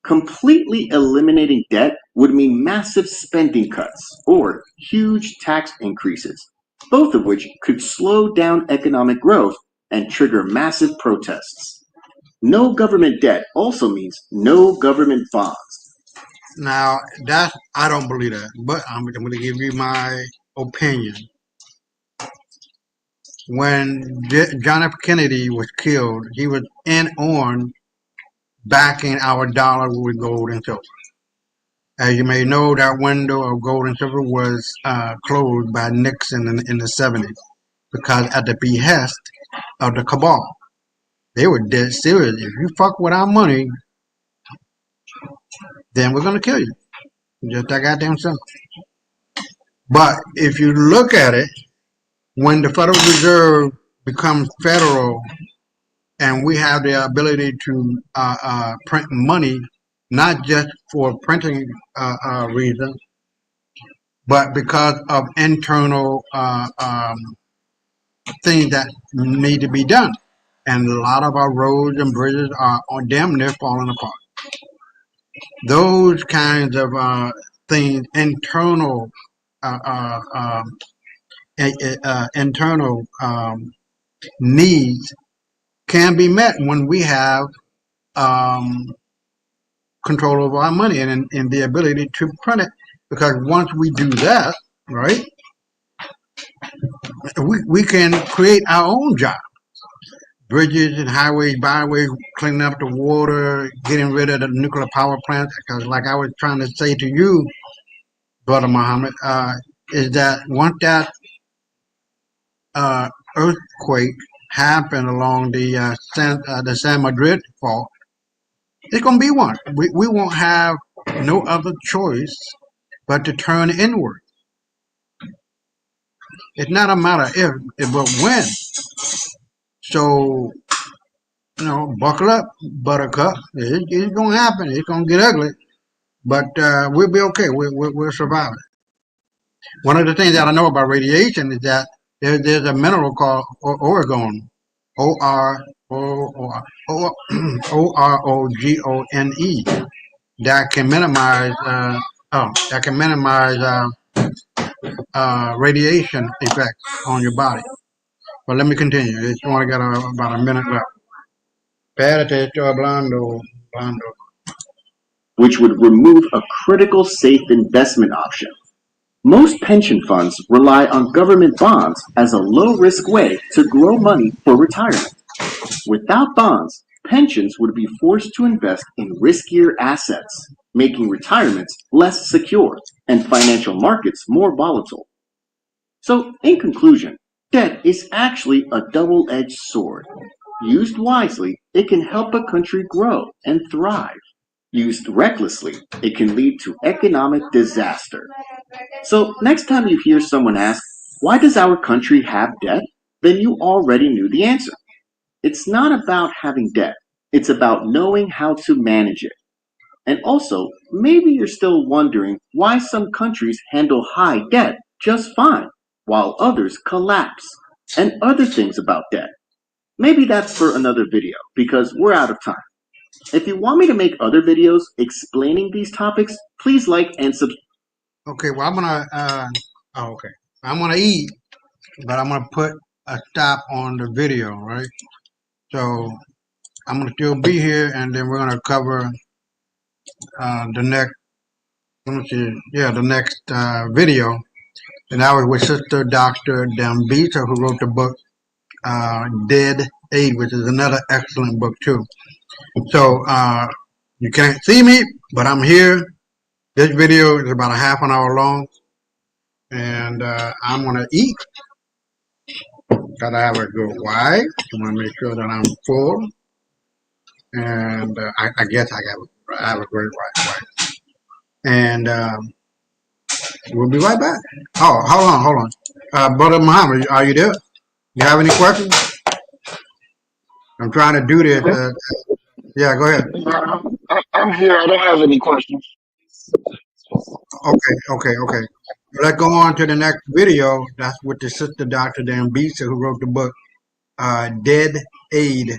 Completely eliminating debt would mean massive spending cuts or huge tax increases, both of which could slow down economic growth and trigger massive protests. No government debt also means no government bonds. Now, I don't believe that, but I'm going to give you my opinion. When John F. Kennedy was killed, he was in on backing our dollar with gold and silver. As you may know, that window of gold and silver was closed by Nixon in the 70s because at the behest of the cabal. They were dead serious. If you fuck with our money, then we're going to kill you. Just that goddamn simple. But if you look at it, when the Federal Reserve becomes federal and we have the ability to print money, not just for printing reasons, but because of internal things that need to be done. And a lot of our roads and bridges are damn near falling apart. Those kinds of things, internal needs can be met when we have control over our money and the ability to print it. Because once we do that, right, we can create our own job. Bridges and highways, byways, cleaning up the water, getting rid of the nuclear power plants. Because like I was trying to say to you, Brother Muhammad, is that once that earthquake happened along the San Madrid fault, it's going to be one. We won't have no other choice but to turn inward. It's not a matter if, but when. So, buckle up, buttercup. It's going to happen. It's going to get ugly. But we'll be okay. We'll survive it. One of the things that I know about radiation is that there's a mineral called orgone, OROGONE, that can minimize radiation effects on your body. But let me continue. It's only got about a minute left. Pérate, hablando. Which would remove a critical safe investment option. Most pension funds rely on government bonds as a low-risk way to grow money for retirement. Without bonds, pensions would be forced to invest in riskier assets, making retirements less secure and financial markets more volatile. So, in conclusion, debt is actually a double-edged sword. Used wisely, it can help a country grow and thrive. Used recklessly, it can lead to economic disaster. So next time you hear someone ask, why does our country have debt? Then you already knew the answer. It's not about having debt. It's about knowing how to manage it. And also, maybe you're still wondering why some countries handle high debt just fine, while others collapse, and other things about debt. Maybe that's for another video, because we're out of time. If you want me to make other videos explaining these topics, please like and subscribe. Okay, well, I'm gonna eat, but I'm gonna put a stop on the video, right? So I'm gonna still be here, and then we're gonna cover the next video, and that was with Sister Dr. Dambisa, who wrote the book Dead Aid, which is another excellent book too. So you can't see me, but I'm here. This video is about a half an hour long, and I'm gonna eat because I have a good wife. I want to make sure that I'm full, and I guess I have a great wife. And we'll be right back. Oh, hold on. Brother Muhammad, are you there? You have any questions? I'm trying to do this. Yeah, go ahead. I'm here. I don't have any questions. Okay. Let's go on to the next video. That's with the sister Dr. Dambisa, who wrote the book, Dead Aid.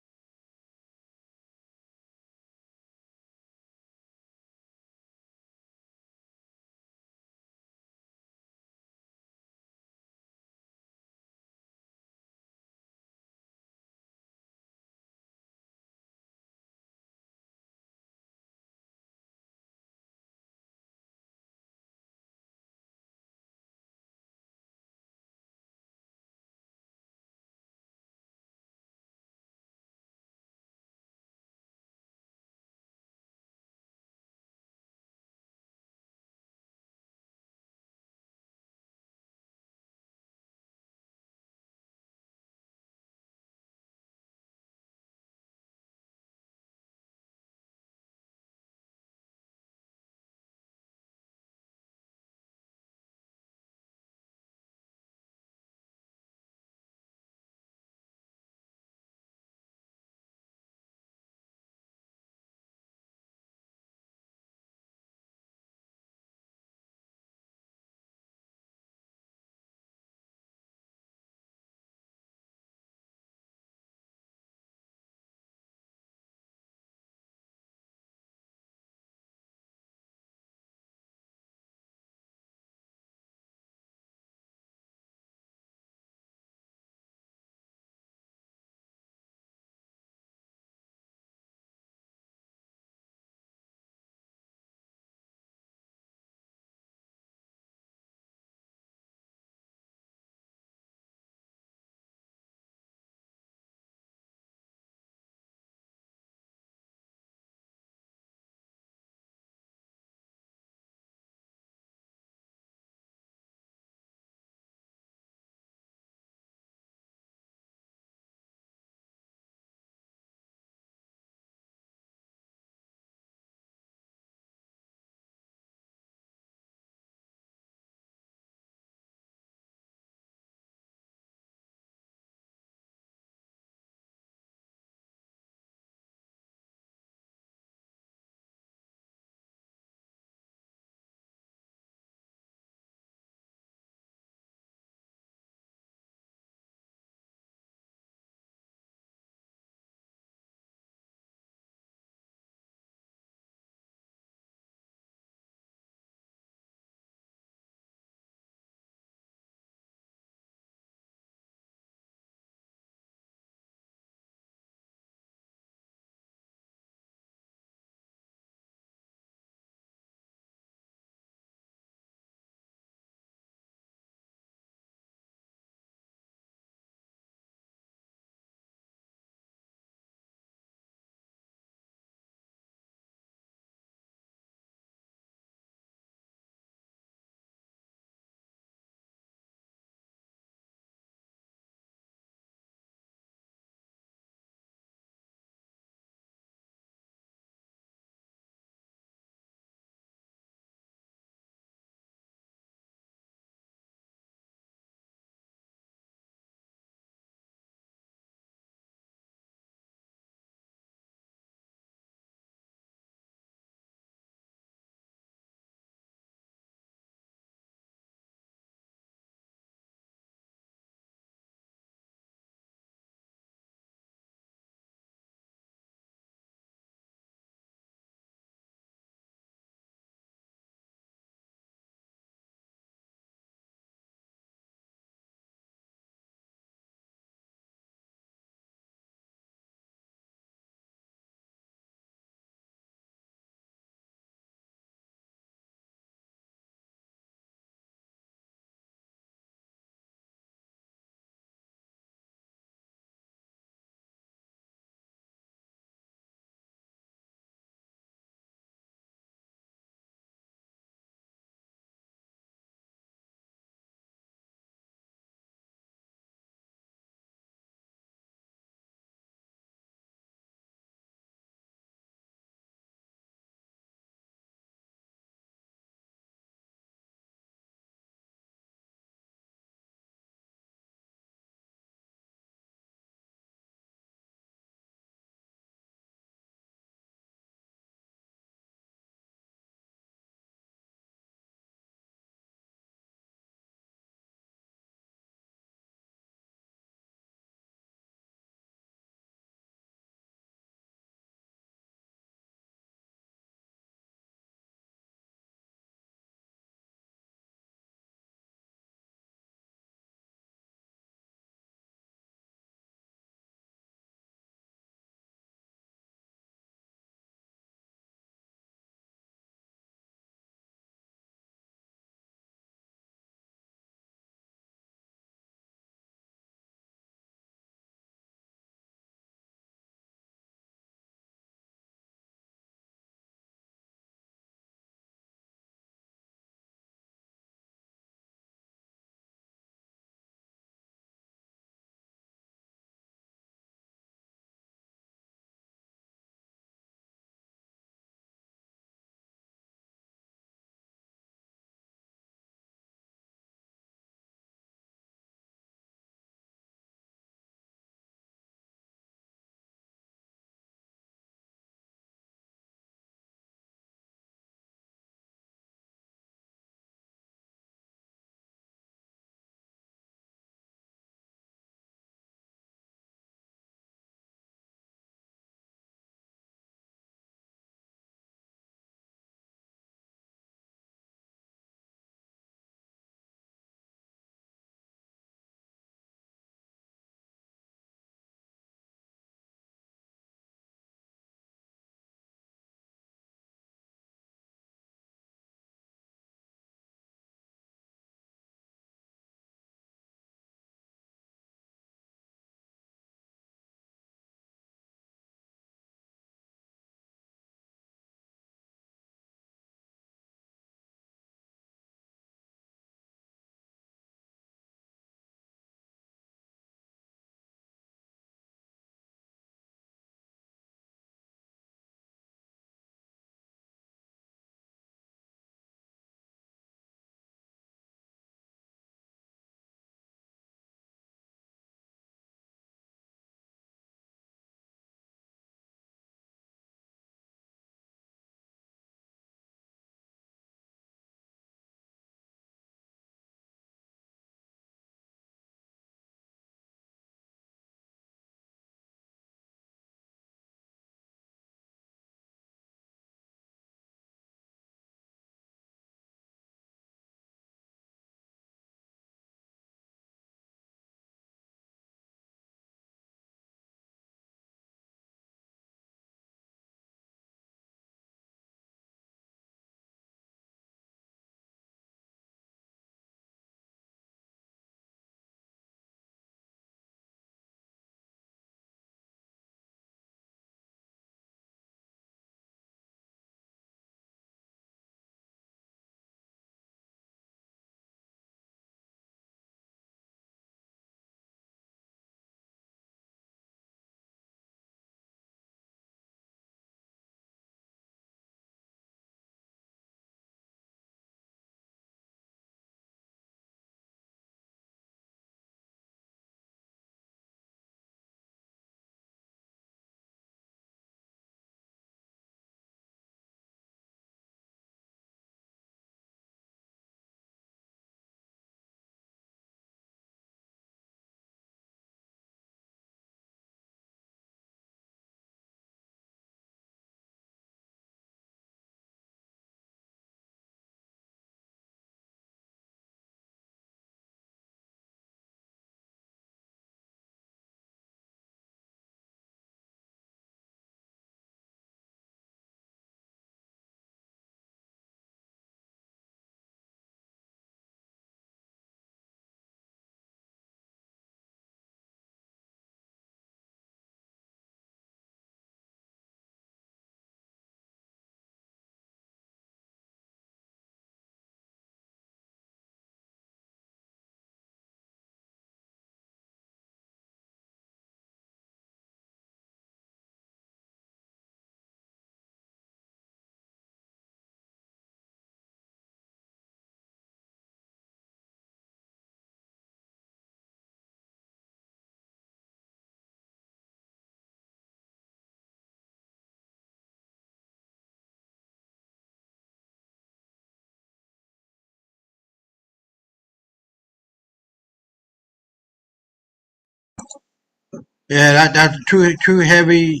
Yeah, that's too heavy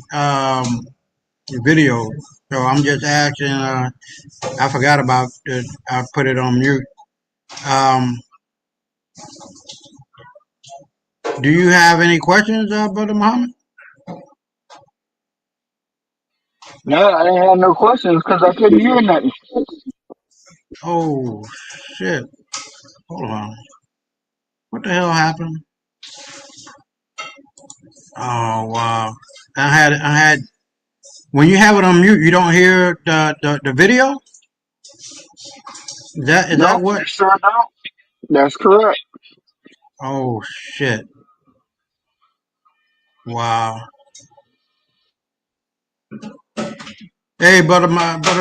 video. So I'm just asking. I forgot about it. I put it on mute. Do you have any questions, Brother Muhammad? No, I ain't had no questions because I couldn't hear nothing. Oh shit! Hold on. What the hell happened? Oh wow! I had. When you have it on mute, you don't hear the video. Is that No, what? sure don't. That's correct. Oh shit! Wow. Hey, brother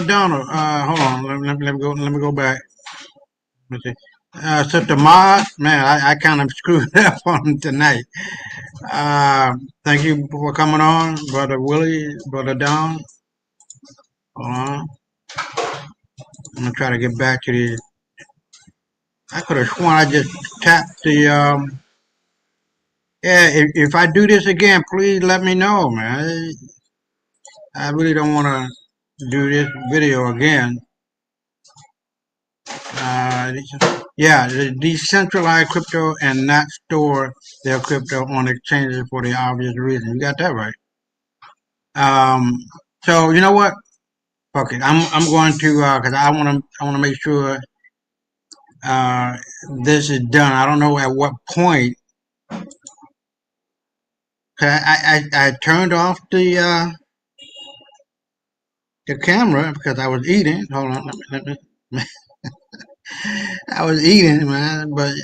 Donald. Hold on. Let me go back. Let's see. Sister Ma, man, I kind of screwed up on him tonight. Thank you for coming on, Brother Willie, Brother Don. Hold on. I'm gonna try to get back to the. I could have sworn I just tapped the. Yeah, if I do this again, please let me know, man. I really don't want to do this video again. Yeah, the decentralized crypto and not store their crypto on exchanges for the obvious reason. You got that right. So you know what? Fuck it. I'm going to because I want to make sure this is done. I don't know at what point. I turned off the camera because I was eating. Hold on, I was eating, man. But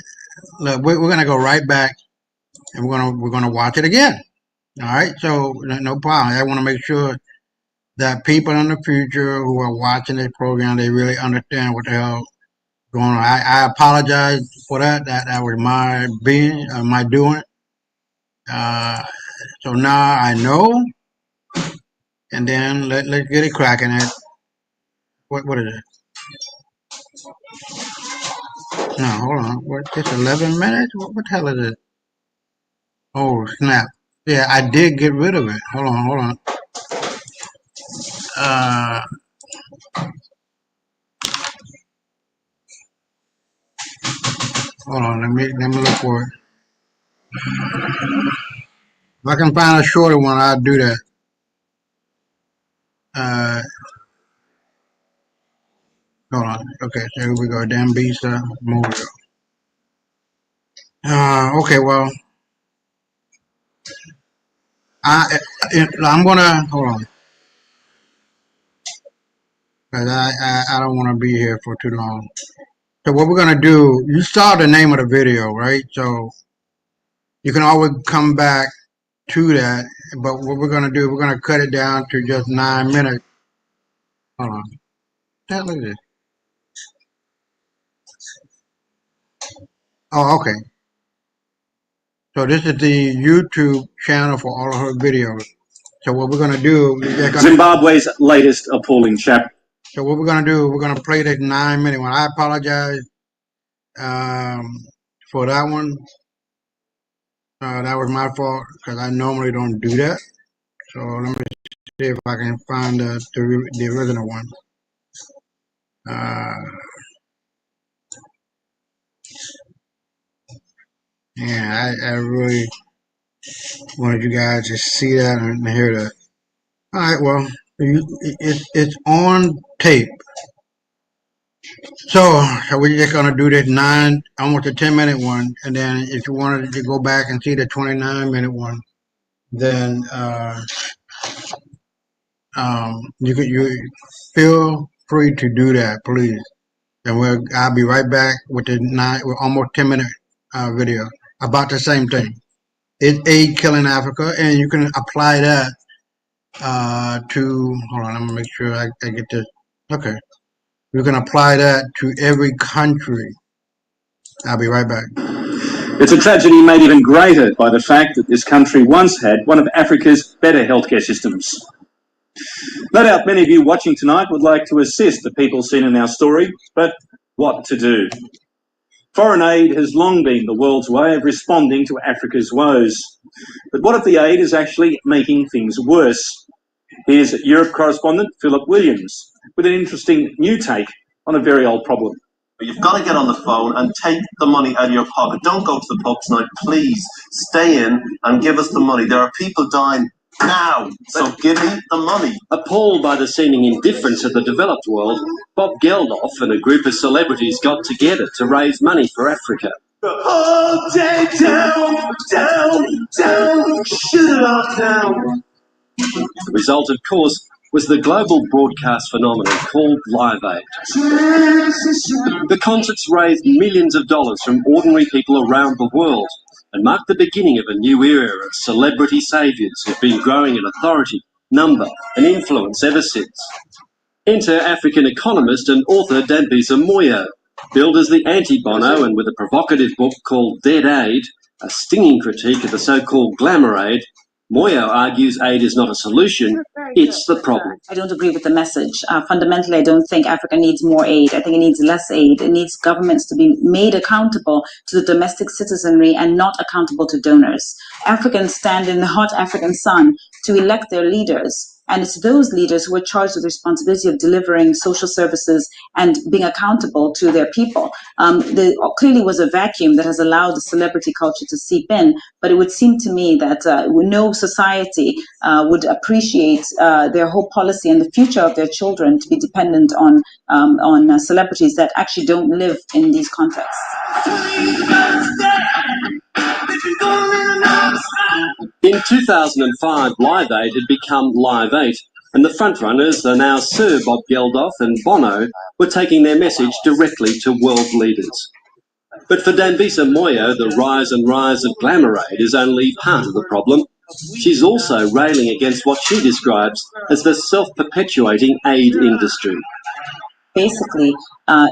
look, we're gonna go right back, and we're gonna watch it again. All right, so no problem. I want to make sure that people in the future who are watching this program, they really understand what the hell going on. I apologize for that. That was my being, my doing. So now I know, and then let's get it cracking. At what is it? No, hold on. What? It's 11 minutes. What the hell is it? Oh snap! Yeah, I did get rid of it. Hold on. Hold on. Let me look for it. If I can find a shorter one, I'll do that. Hold on. Okay, so here we go. Dambisa Mojo. Okay, well, I'm gonna hold on because I don't want to be here for too long. So what we're gonna do? You saw the name of the video, right? So you can always come back to that. But what we're gonna do? We're gonna cut it down to just 9 minutes. Hold on. What the hell is this? Oh, okay. So this is the YouTube channel for all of her videos. So what we're gonna do? Zimbabwe's latest appalling chapter. So what we're gonna do? We're gonna play the 9 minute one. I apologize for that one. That was my fault because I normally don't do that. So let me see if I can find the original one. Yeah, I really wanted you guys to see that and hear that. All right, well, it's on tape. So we're just gonna do this almost a 10-minute one, and then if you wanted to go back and see the 29-minute one, then you feel free to do that, please. And I'll be right back with almost 10-minute video about the same thing. Is aid killing Africa? And you can apply that to. Hold on, I'm gonna make sure I get this. Okay, you can apply that to every country. I'll be right back. It's a tragedy made even greater by the fact that this country once had one of Africa's better healthcare systems. No doubt many of you watching tonight would like to assist the people seen in our story, but what to do? Foreign aid has long been the world's way of responding to Africa's woes. But what if the aid is actually making things worse? Here's Europe correspondent Philip Williams with an interesting new take on a very old problem. You've got to get on the phone and take the money out of your pocket. Don't go to the pub tonight, please. Stay in and give us the money. There are people dying now, so give me the money. Appalled by the seeming indifference of the developed world, Bob Geldof and a group of celebrities got together to raise money for Africa. Oh, down, down, down, shoot it all down. The result, of course, was the global broadcast phenomenon called Live Aid. The concerts raised millions of dollars from ordinary people around the world and marked the beginning of a new era of celebrity saviours who've been growing in authority, number and influence ever since. Enter African economist and author Dambisa Moyo, billed as the anti-Bono and with a provocative book called Dead Aid, a stinging critique of the so-called glamour aid. Moyo argues aid is not a solution, it's the problem. I don't agree with the message. Fundamentally, I don't think Africa needs more aid. I think it needs less aid. It needs governments to be made accountable to the domestic citizenry and not accountable to donors. Africans stand in the hot African sun to elect their leaders. And it's those leaders who are charged with the responsibility of delivering social services and being accountable to their people. There clearly was a vacuum that has allowed the celebrity culture to seep in, but it would seem to me that no society would appreciate their whole policy and the future of their children to be dependent on celebrities that actually don't live in these contexts. In 2005, Live Aid had become Live 8, and the frontrunners, the now Sir Bob Geldof and Bono, were taking their message directly to world leaders. But for Dambisa Moyo, the rise and rise of glamour aid is only part of the problem. She's also railing against what she describes as the self-perpetuating aid industry. Basically,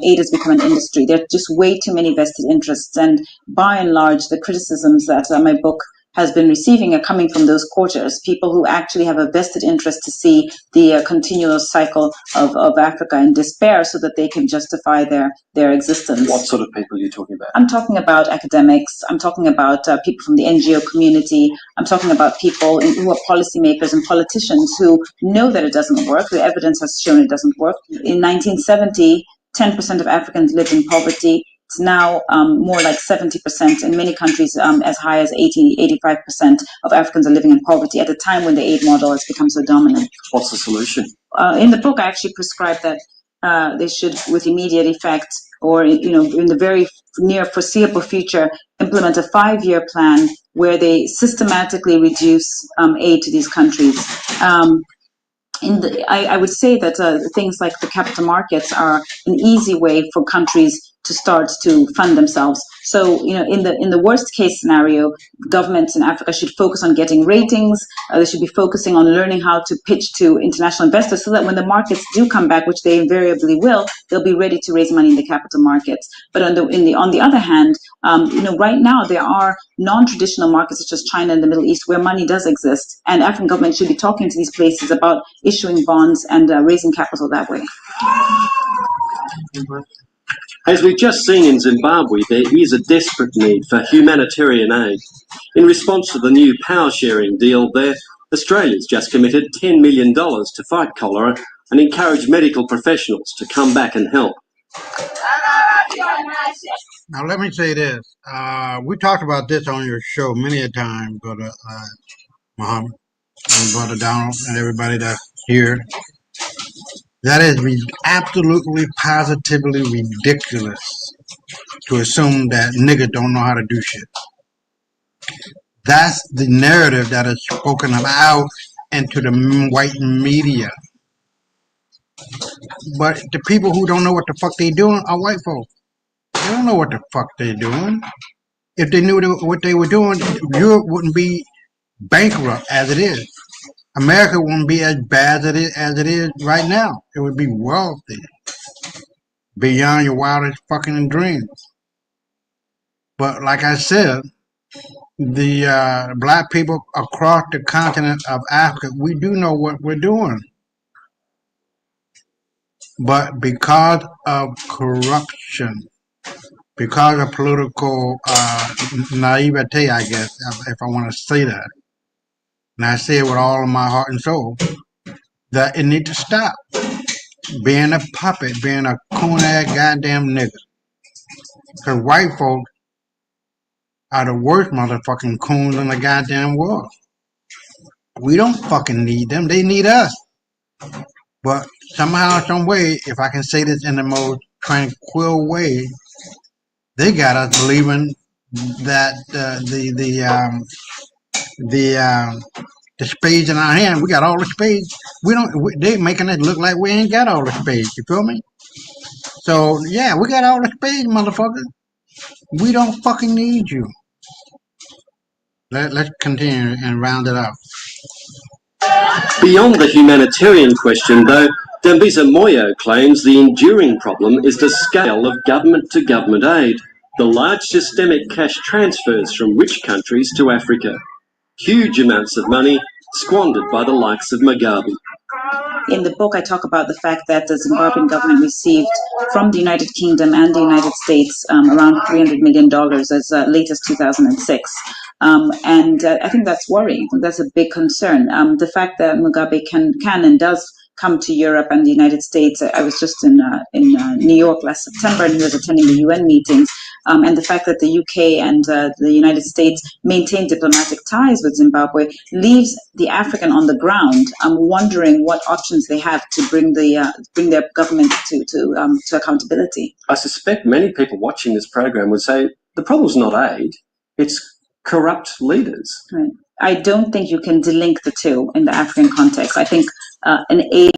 aid has become an industry. There are just way too many vested interests, and by and large, the criticisms that my book has been receiving are coming from those quarters, people who actually have a vested interest to see the continuous cycle of Africa in despair so that they can justify their existence. What sort of people are you talking about? I'm talking about academics. I'm talking about people from the NGO community. I'm talking about people who are policymakers and politicians who know that it doesn't work. The evidence has shown it doesn't work. In 1970, 10% of Africans lived in poverty. It's now more like 70%, in many countries as high as 85% of Africans are living in poverty at a time when the aid model has become so dominant. What's the solution? In the book, I actually prescribe that they should, with immediate effect, or in the very near foreseeable future, implement a 5-year plan where they systematically reduce aid to these countries. I would say that things like the capital markets are an easy way for countries to start to fund themselves. So, in the worst case scenario, governments in Africa should focus on getting ratings. They should be focusing on learning how to pitch to international investors so that when the markets do come back, which they invariably will, they'll be ready to raise money in the capital markets. But on the other hand, right now there are non-traditional markets such as China and the Middle East where money does exist, and African governments should be talking to these places about issuing bonds and raising capital that way. As we've just seen in Zimbabwe, there is a desperate need for humanitarian aid. In response to the new power-sharing deal there, Australia's just committed $10 million to fight cholera and encourage medical professionals to come back and help. Now, let me say this. We talked about this on your show many a time, Brother Muhammad and Brother Donald and everybody that's here. That is absolutely, positively ridiculous to assume that niggas don't know how to do shit. That's the narrative that is spoken out into the white media. But the people who don't know what the fuck they doing are white folks. They don't know what the fuck they're doing. If they knew what they were doing, Europe wouldn't be bankrupt as it is. America won't be as bad as it is right now. It would be wealthy beyond your wildest fucking dreams. But like I said, the black people across the continent of Africa, we do know what we're doing. But because of corruption, because of political naivete, I guess, if I want to say that, and I say it with all of my heart and soul, that it need to stop being a puppet, being a coon-ass goddamn nigga. Because white folk are the worst motherfucking coons in the goddamn world. We don't fucking need them. They need us. But somehow, some way, if I can say this in the most tranquil way, they got us believing that the spades in our hand, we got all the spades. They making it look like we ain't got all the spades. You feel me? So yeah, we got all the spades, motherfuckers. We don't fucking need you. Let's continue and round it up. Beyond the humanitarian question, though, Dambisa Moyo claims the enduring problem is the scale of government-to-government aid, the large systemic cash transfers from rich countries to Africa. Huge amounts of money squandered by the likes of Mugabe. In the book, I talk about the fact that the Zimbabwean government received from the United Kingdom and the United States around $300 million as late as 2006. I think that's worrying. That's a big concern. The fact that Mugabe can and does come to Europe and the United States. I was just in New York last September, and he was attending the UN meetings. And the fact that the UK and the United States maintain diplomatic ties with Zimbabwe leaves the African on the ground wondering what options they have to bring their government to accountability. I suspect many people watching this program would say the problem's not aid, it's corrupt leaders. Right. I don't think you can delink the two in the African context. I think an aid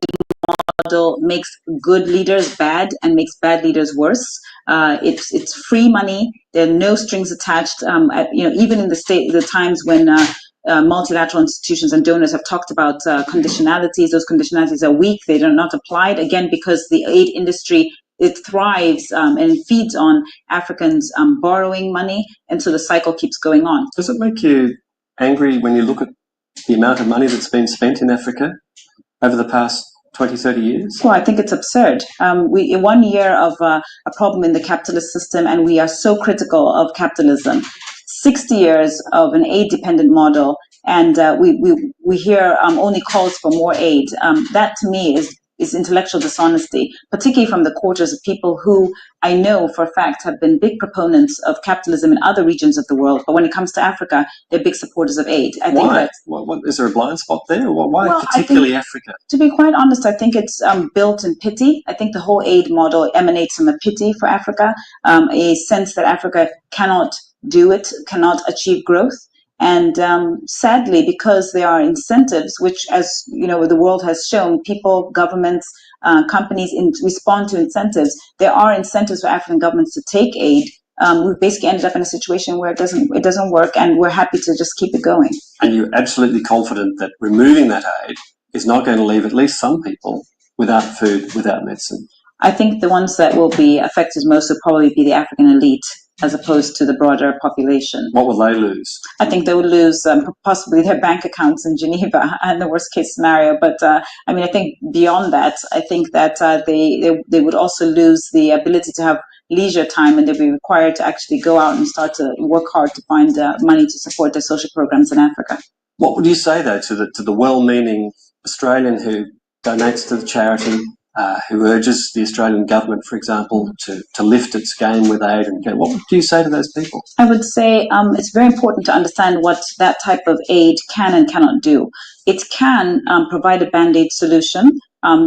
model makes good leaders bad and makes bad leaders worse. It's free money. There are no strings attached. Even in the times when multilateral institutions and donors have talked about conditionalities, those conditionalities are weak. They are not applied, again, because the aid industry, it thrives and feeds on Africans borrowing money, and so the cycle keeps going on. Does it make you angry when you look at the amount of money that's been spent in Africa over the past 20, 30 years? Well, I think it's absurd. In 1 year of a problem in the capitalist system, and we are so critical of capitalism, 60 years of an aid-dependent model, and we hear only calls for more aid. That, to me, is intellectual dishonesty, particularly from the quarters of people who I know for a fact have been big proponents of capitalism in other regions of the world. But when it comes to Africa, they're big supporters of aid. I think Why? Is there a blind spot there? Why particularly Africa? To be quite honest, I think it's built in pity. I think the whole aid model emanates from a pity for Africa, a sense that Africa cannot do it, cannot achieve growth. And sadly, because there are incentives, which, as you know, the world has shown, people, governments, companies respond to incentives. There are incentives for African governments to take aid. We've basically ended up in a situation where it doesn't work, and we're happy to just keep it going. And you're absolutely confident that removing that aid is not going to leave at least some people without food, without medicine? I think the ones that will be affected most will probably be the African elite, as opposed to the broader population. What will they lose? I think they would lose possibly their bank accounts in Geneva in the worst case scenario. But I think beyond that, I think that they would also lose the ability to have leisure time, and they'd be required to actually go out and start to work hard to find money to support their social programs in Africa. What would you say, though, to the well-meaning Australian who donates to the charity, who urges the Australian government, for example, to lift its game with aid and get? What do you say to those people? I would say it's very important to understand what that type of aid can and cannot do. It can provide a band-aid solution.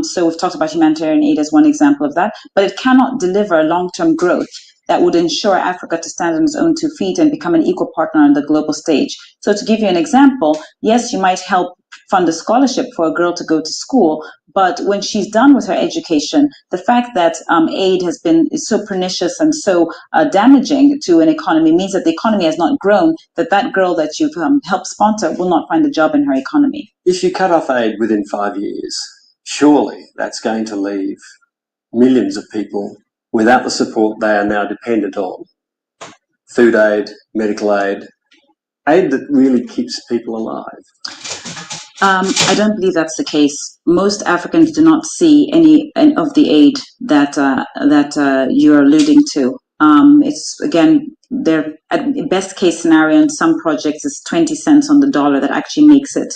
So we've talked about humanitarian aid as one example of that, but it cannot deliver long-term growth that would ensure Africa to stand on its own 2 feet and become an equal partner on the global stage. So to give you an example, yes, you might help fund a scholarship for a girl to go to school, but when she's done with her education, the fact that aid is so pernicious and so damaging to an economy means that the economy has not grown, that girl that you've helped sponsor will not find a job in her economy. If you cut off aid within 5 years, surely that's going to leave millions of people without the support they are now dependent on. Food aid, medical aid that really keeps people alive. I don't believe that's the case. Most Africans do not see any of the aid that you're alluding to It's again, their at best case scenario in some projects is 20 cents on the dollar that actually makes it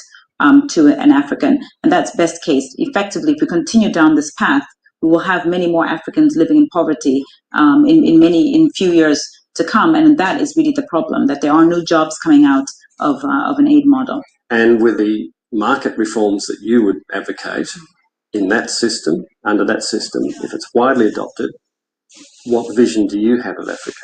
to an African, and that's best case. Effectively, if we continue down this path, we will have many more Africans living in poverty in few years to come, and that is really the problem, that there are no jobs coming out of an aid model. And with the market reforms that you would advocate in that system, under that system, if it's widely adopted, what vision do you have of Africa?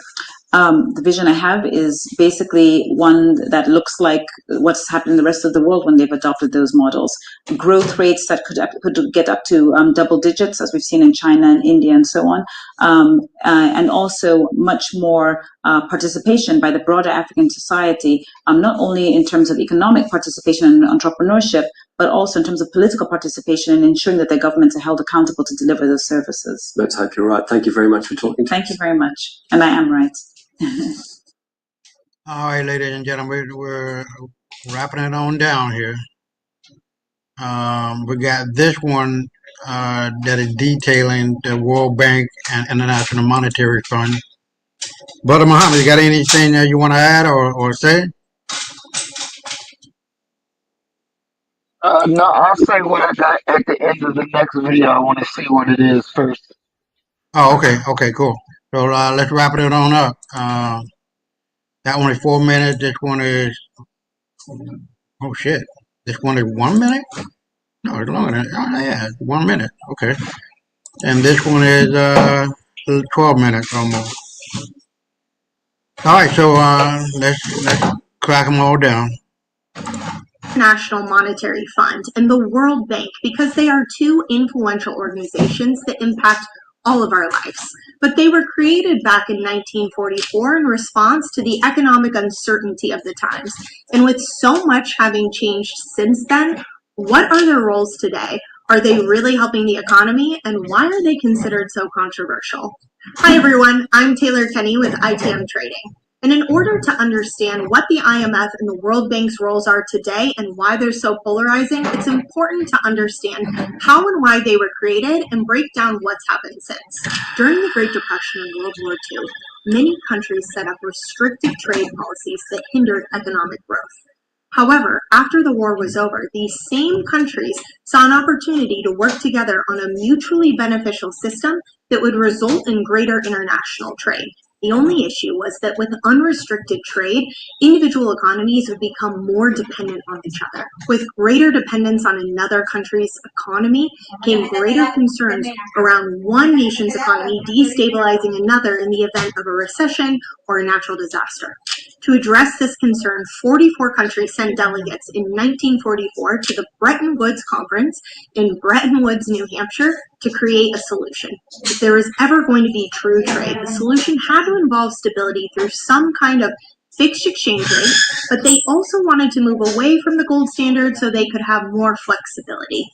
The vision I have is basically one that looks like what's happened in the rest of the world when they've adopted those models. Growth rates that could get up to double digits, as we've seen in China and India and so on, and also much more participation by the broader African society, not only in terms of economic participation and entrepreneurship, but also in terms of political participation and ensuring that their governments are held accountable to deliver those services. Let's hope you're right. Thank you very much for talking to us. Thank you very much. And I am right. All right, ladies and gentlemen, we're wrapping it on down here. We got this one that is detailing the World Bank and International Monetary Fund. Brother Muhammad, you got anything that you want to add or say? No, I'll say what I got at the end of the next video. I want to see what it is first. Oh, okay, cool. So let's wrap it on up. That one is 4 minutes. This one is, oh shit, this one is 1 minute? No, it's longer than, oh yeah, 1 minute. Okay. And this one is 12 minutes almost. All right, so let's crack them all down. International Monetary Fund and the World Bank, because they are two influential organizations that impact all of our lives. But they were created back in 1944 in response to the economic uncertainty of the times. And with so much having changed since then, what are their roles today? Are they really helping the economy? And why are they considered so controversial? Hi everyone, I'm Taylor Kenny with ITM Trading. And in order to understand what the IMF and the World Bank's roles are today and why they're so polarizing, it's important to understand how and why they were created and break down what's happened since. During the Great Depression and World War II, many countries set up restrictive trade policies that hindered economic growth. However, after the war was over, these same countries saw an opportunity to work together on a mutually beneficial system that would result in greater international trade. The only issue was that with unrestricted trade, individual economies would become more dependent on each other. With greater dependence on another country's economy came greater concerns around one nation's economy destabilizing another in the event of a recession or a natural disaster. To address this concern, 44 countries sent delegates in 1944 to the Bretton Woods Conference in Bretton Woods, New Hampshire, to create a solution. If there was ever going to be true trade, the solution had to involve stability through some kind of fixed exchange rate, but they also wanted to move away from the gold standard so they could have more flexibility,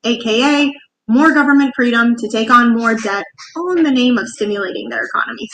aka more government freedom to take on more debt, all in the name of stimulating their economies.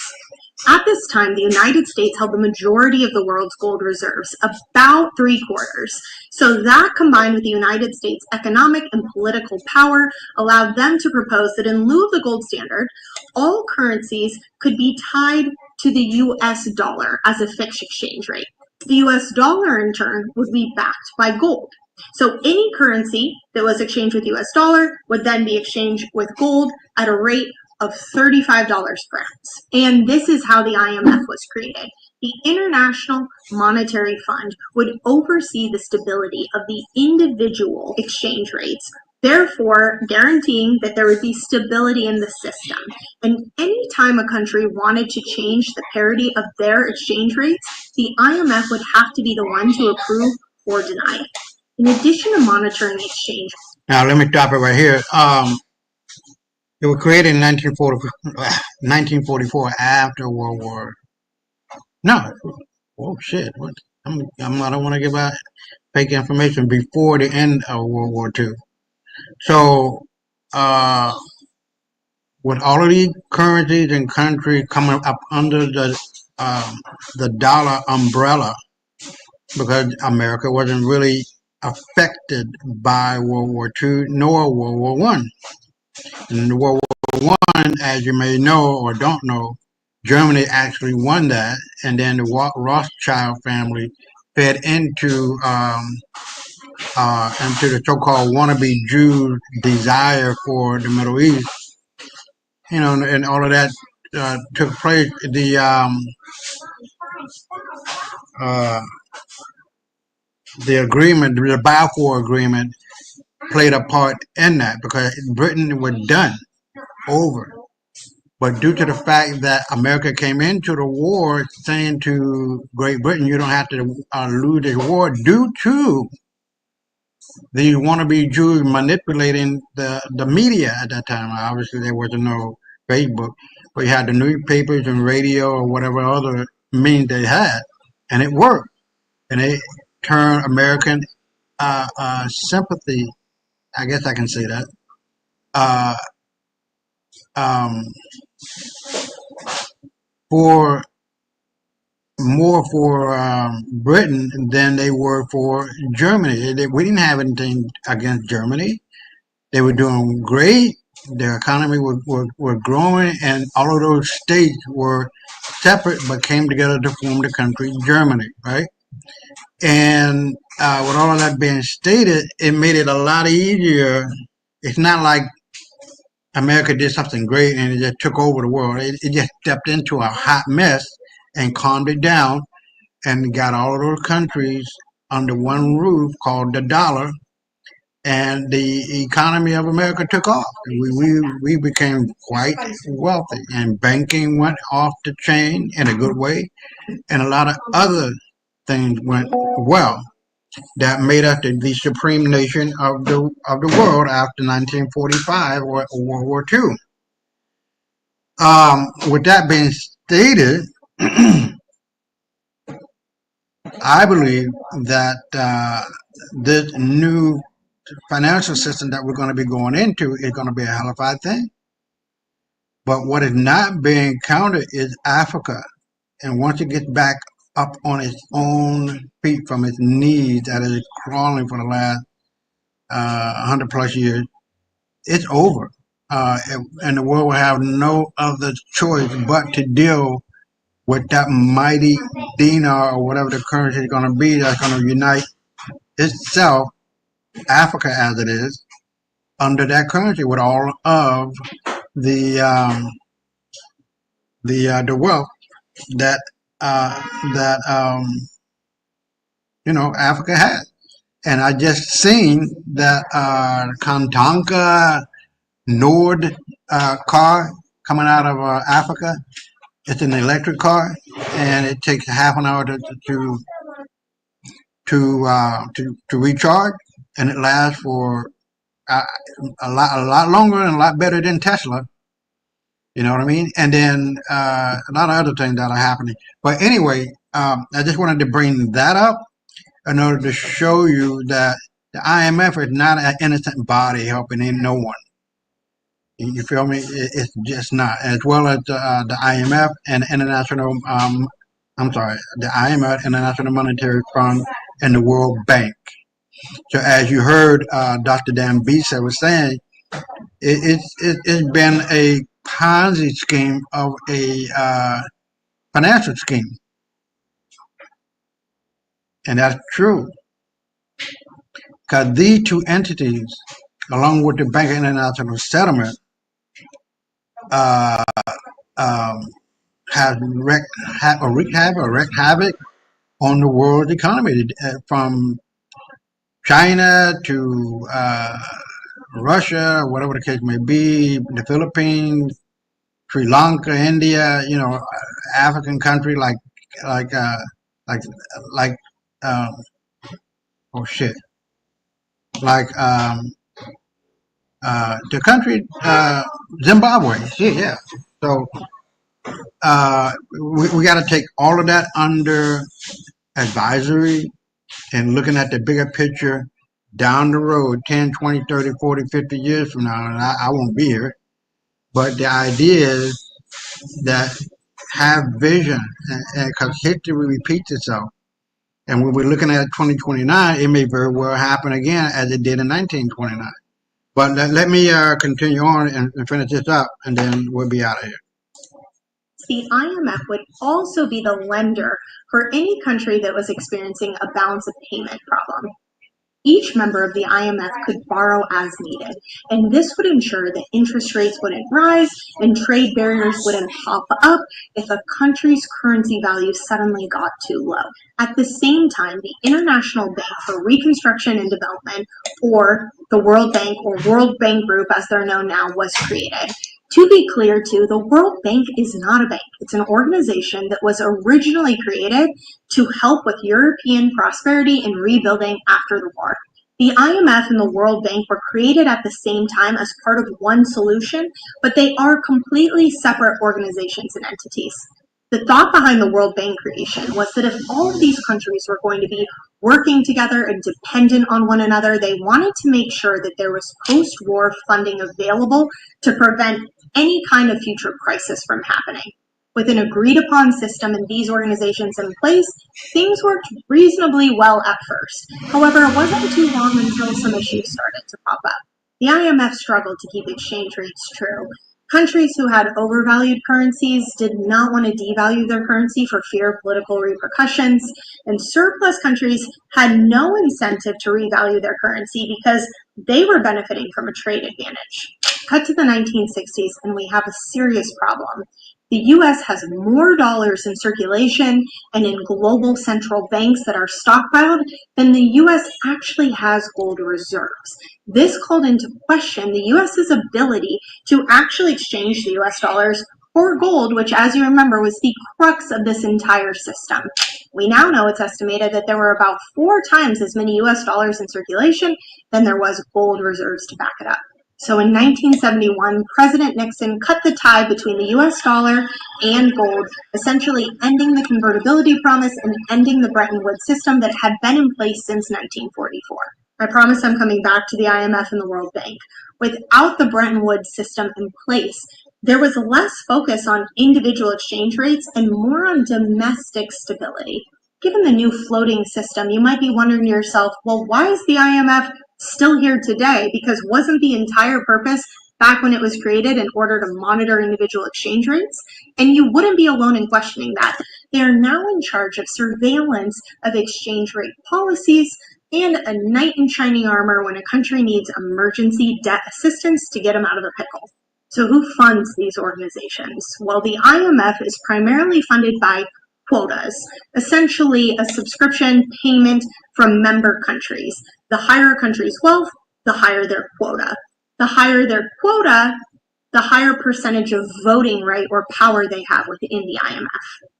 At this time, the United States held the majority of the world's gold reserves, about 3/4. So that, combined with the United States' economic and political power, allowed them to propose that in lieu of the gold standard, all currencies could be tied to the US dollar as a fixed exchange rate. The US dollar, in turn, would be backed by gold. So any currency that was exchanged with US dollar would then be exchanged with gold at a rate of $35 per ounce. And this is how the IMF was created. The International Monetary Fund would oversee the stability of the individual exchange rates, therefore guaranteeing that there would be stability in the system. And any time a country wanted to change the parity of their exchange rates, the IMF would have to be the one to approve or deny it. In addition to monitoring exchange. Now let me stop it right here. It was created in 1944 after World War. No, oh shit! What? I don't want to give out fake information. Before the end of World War II. So, with all of these currencies and countries coming up under the dollar umbrella, because America wasn't really affected by World War II nor World War I. In World War I, as you may know or don't know, Germany actually won that, and then the Rothschild family fed into the so-called wannabe Jew desire for the Middle East, and all of that took place. The agreement, the Balfour Agreement, played a part in that because Britain was done, over. But due to the fact that America came into the war saying to Great Britain, you don't have to lose this war, due to these wannabe Jews manipulating the media at that time. Obviously, there wasn't no Facebook, but you had the newspapers and radio or whatever other means they had, and it worked. And it turned American sympathy, I guess I can say that, for more for Britain than they were for Germany. We didn't have anything against Germany. They were doing great. Their economy were growing, and all of those states were separate but came together to form the country Germany, right? And with all of that being stated, it made it a lot easier. It's not like America did something great and it just took over the world. It just stepped into a hot mess and calmed it down and got all of those countries under one roof called the dollar, and the economy of America took off. We became quite wealthy, and banking went off the chain in a good way, and a lot of other things went well. That made us the supreme nation of the world after 1945 or World War II. With that being stated, I believe that this new financial system that we're going to be going into is going to be a hellified thing. But what is not being counted is Africa. And once it gets back up on its own feet from its knees that is crawling for the last 100 plus years, it's over. And the world will have no other choice but to deal with that mighty dinar or whatever the currency is going to be that's going to unite itself, Africa as it is, under that currency with all of the wealth that Africa has. And I just seen that Kantanka Nord car coming out of Africa. It's an electric car, and it takes half an hour to recharge, and it lasts for a lot longer and a lot better than Tesla. You know what I mean? And then a lot of other things that are happening. But anyway, I just wanted to bring that up in order to show you that the IMF is not an innocent body helping no one. You feel me? It's just not. As well as the IMF and International, the IMF, International Monetary Fund, and the World Bank. So as you heard Dr. Dambisa was saying, it's been a Ponzi scheme of a financial scheme. And that's true. Because these two entities, along with the Bank of International Settlement, have wreaked havoc on the world economy, from China to Russia, whatever the case may be, the Philippines, Sri Lanka, India, African country like the country Zimbabwe. Yeah. So we got to take all of that under advisory and looking at the bigger picture down the road, 10, 20, 30, 40, 50 years from now, and I won't be here. But the idea is that have vision, because history repeats itself. And when we're looking at 2029, it may very well happen again as it did in 1929. But let me continue on and finish this up, and then we'll be out of here. The IMF would also be the lender for any country that was experiencing a balance of payment problem. Each member of the IMF could borrow as needed, and this would ensure that interest rates wouldn't rise and trade barriers wouldn't pop up if a country's currency value suddenly got too low. At the same time, the International Bank for Reconstruction and Development, or the World Bank or World Bank Group as they're known now, was created. To be clear too, the World Bank is not a bank. It's an organization that was originally created to help with European prosperity and rebuilding after the war. The IMF and the World Bank were created at the same time as part of one solution, but they are completely separate organizations and entities. The thought behind the World Bank creation was that if all of these countries were going to be working together and dependent on one another, they wanted to make sure that there was post-war funding available to prevent any kind of future crisis from happening. With an agreed-upon system and these organizations in place, things worked reasonably well at first. However, it wasn't too long until some issues started to pop up. The IMF struggled to keep exchange rates true. Countries who had overvalued currencies did not want to devalue their currency for fear of political repercussions, and surplus countries had no incentive to revalue their currency because they were benefiting from a trade advantage. Cut to the 1960s, and we have a serious problem. The U.S. has more dollars in circulation and in global central banks that are stockpiled than the U.S. actually has gold reserves. This called into question the U.S.'s ability to actually exchange the U.S. dollars for gold, which, as you remember, was the crux of this entire system. We now know it's estimated that there were about 4 times as many U.S. dollars in circulation than there was gold reserves to back it up. So in 1971, President Nixon cut the tie between the US dollar and gold, essentially ending the convertibility promise and ending the Bretton Woods system that had been in place since 1944. I promise I'm coming back to the IMF and the World Bank. Without the Bretton Woods system in place, there was less focus on individual exchange rates and more on domestic stability. Given the new floating system, you might be wondering to yourself, well, why is the IMF still here today? Because wasn't the entire purpose back when it was created in order to monitor individual exchange rates? And you wouldn't be alone in questioning that. They are now in charge of surveillance of exchange rate policies and a knight in shining armor when a country needs emergency debt assistance to get them out of a pickle. So who funds these organizations? Well, the IMF is primarily funded by quotas, essentially a subscription payment from member countries. The higher a country's wealth, the higher their quota. The higher their quota, the higher percentage of voting right or power they have within the IMF.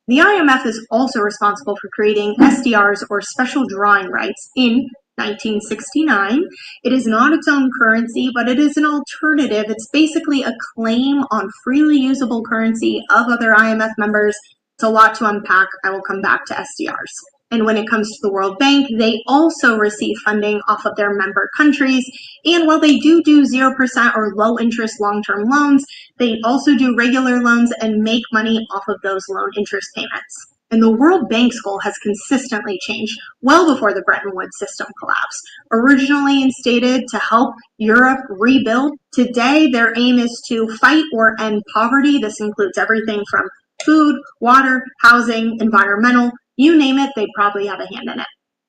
The IMF is also responsible for creating SDRs, or special drawing rights, in 1969. It is not its own currency, but it is an alternative. It's basically a claim on freely usable currency of other IMF members. It's a lot to unpack. I will come back to SDRs. And when it comes to the World Bank, they also receive funding off of their member countries. And while they do 0% or low interest long-term loans, they also do regular loans and make money off of those loan interest payments. And the World Bank's goal has consistently changed well before the Bretton Woods system collapsed. Originally instated to help Europe rebuild, today their aim is to fight or end poverty. This includes everything from food, water, housing, environmental, you name it, they probably have a hand in it.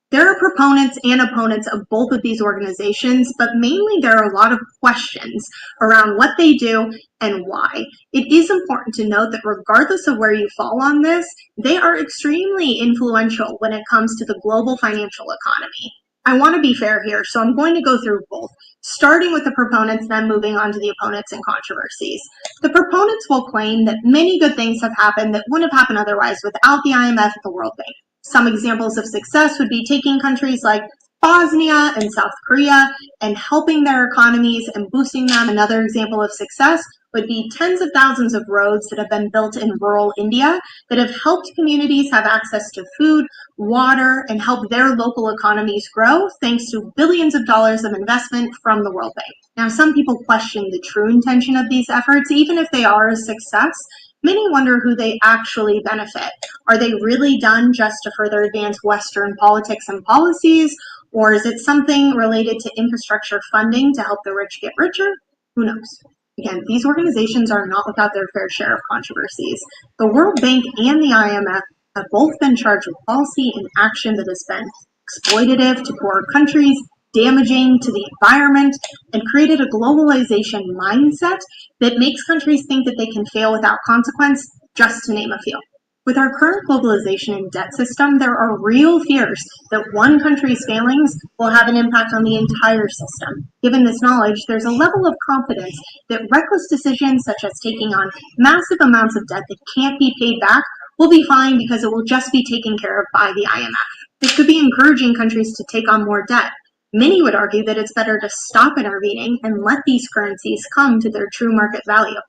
There are proponents and opponents of both of these organizations, but mainly there are a lot of questions around what they do and why. It is important to note that regardless of where you fall on this, they are extremely influential when it comes to the global financial economy. I want to be fair here, so I'm going to go through both, starting with the proponents, then moving on to the opponents and controversies. The proponents will claim that many good things have happened that wouldn't have happened otherwise without the IMF and the World Bank. Some examples of success would be taking countries like Bosnia and South Korea and helping their economies and boosting them. Another example of success would be tens of thousands of roads that have been built in rural India that have helped communities have access to food, water, and help their local economies grow thanks to billions of dollars of investment from the World Bank. Now, some people question the true intention of these efforts. Even if they are a success, many wonder who they actually benefit. Are they really done just to further advance Western politics and policies, or is it something related to infrastructure funding to help the rich get richer? Who knows? Again, these organizations are not without their fair share of controversies. The World Bank and the IMF have both been charged with policy and action that has been exploitative to poor countries, damaging to the environment, and created a globalization mindset that makes countries think that they can fail without consequence, just to name a few. With our current globalization and debt system, there are real fears that one country's failings will have an impact on the entire system. Given this knowledge, there's a level of confidence that reckless decisions such as taking on massive amounts of debt that can't be paid back will be fine because it will just be taken care of by the IMF. This could be encouraging countries to take on more debt. Many would argue that it's better to stop intervening and let these currencies come to their true market value.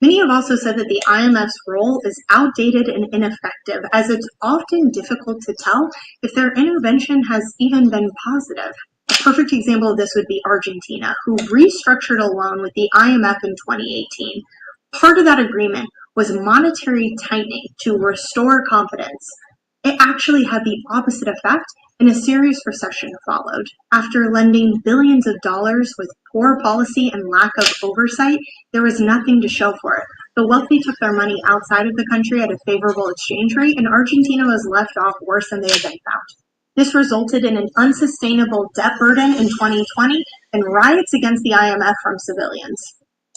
Many have also said that the IMF's role is outdated and ineffective, as it's often difficult to tell if their intervention has even been positive. A perfect example of this would be Argentina, who restructured a loan with the IMF in 2018. Part of that agreement was monetary tightening to restore confidence. It actually had the opposite effect, and a serious recession followed. After lending billions of dollars with poor policy and lack of oversight, there was nothing to show for it. The wealthy took their money outside of the country at a favorable exchange rate, and Argentina was left off worse than they had been found. This resulted in an unsustainable debt burden in 2020 and riots against the IMF from civilians.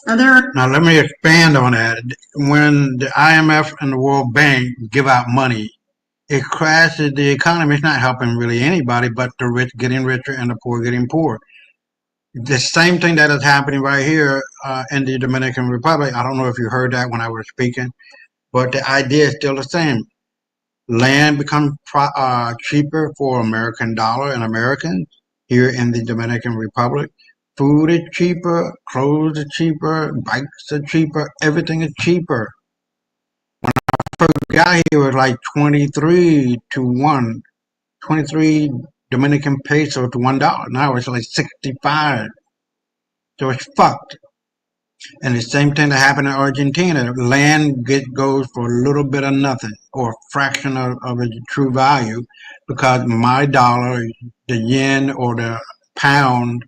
Now let me expand on that. When the IMF and the World Bank give out money, it crashes the economy. It's not helping really anybody but the rich getting richer and the poor getting poorer. The same thing that is happening right here in the Dominican Republic. I don't know if you heard that when I was speaking, but the idea is still the same. Land becomes cheaper for American dollar and Americans here in the Dominican Republic. Food is cheaper, clothes are cheaper, bikes are cheaper, everything is cheaper. When I first got here, it was like 23 to 1, 23 Dominican pesos to $1. Now it's like 65. So it's fucked. And the same thing that happened in Argentina. Land goes for a little bit of nothing, or a fraction of its true value, because my dollar, the yen or the pound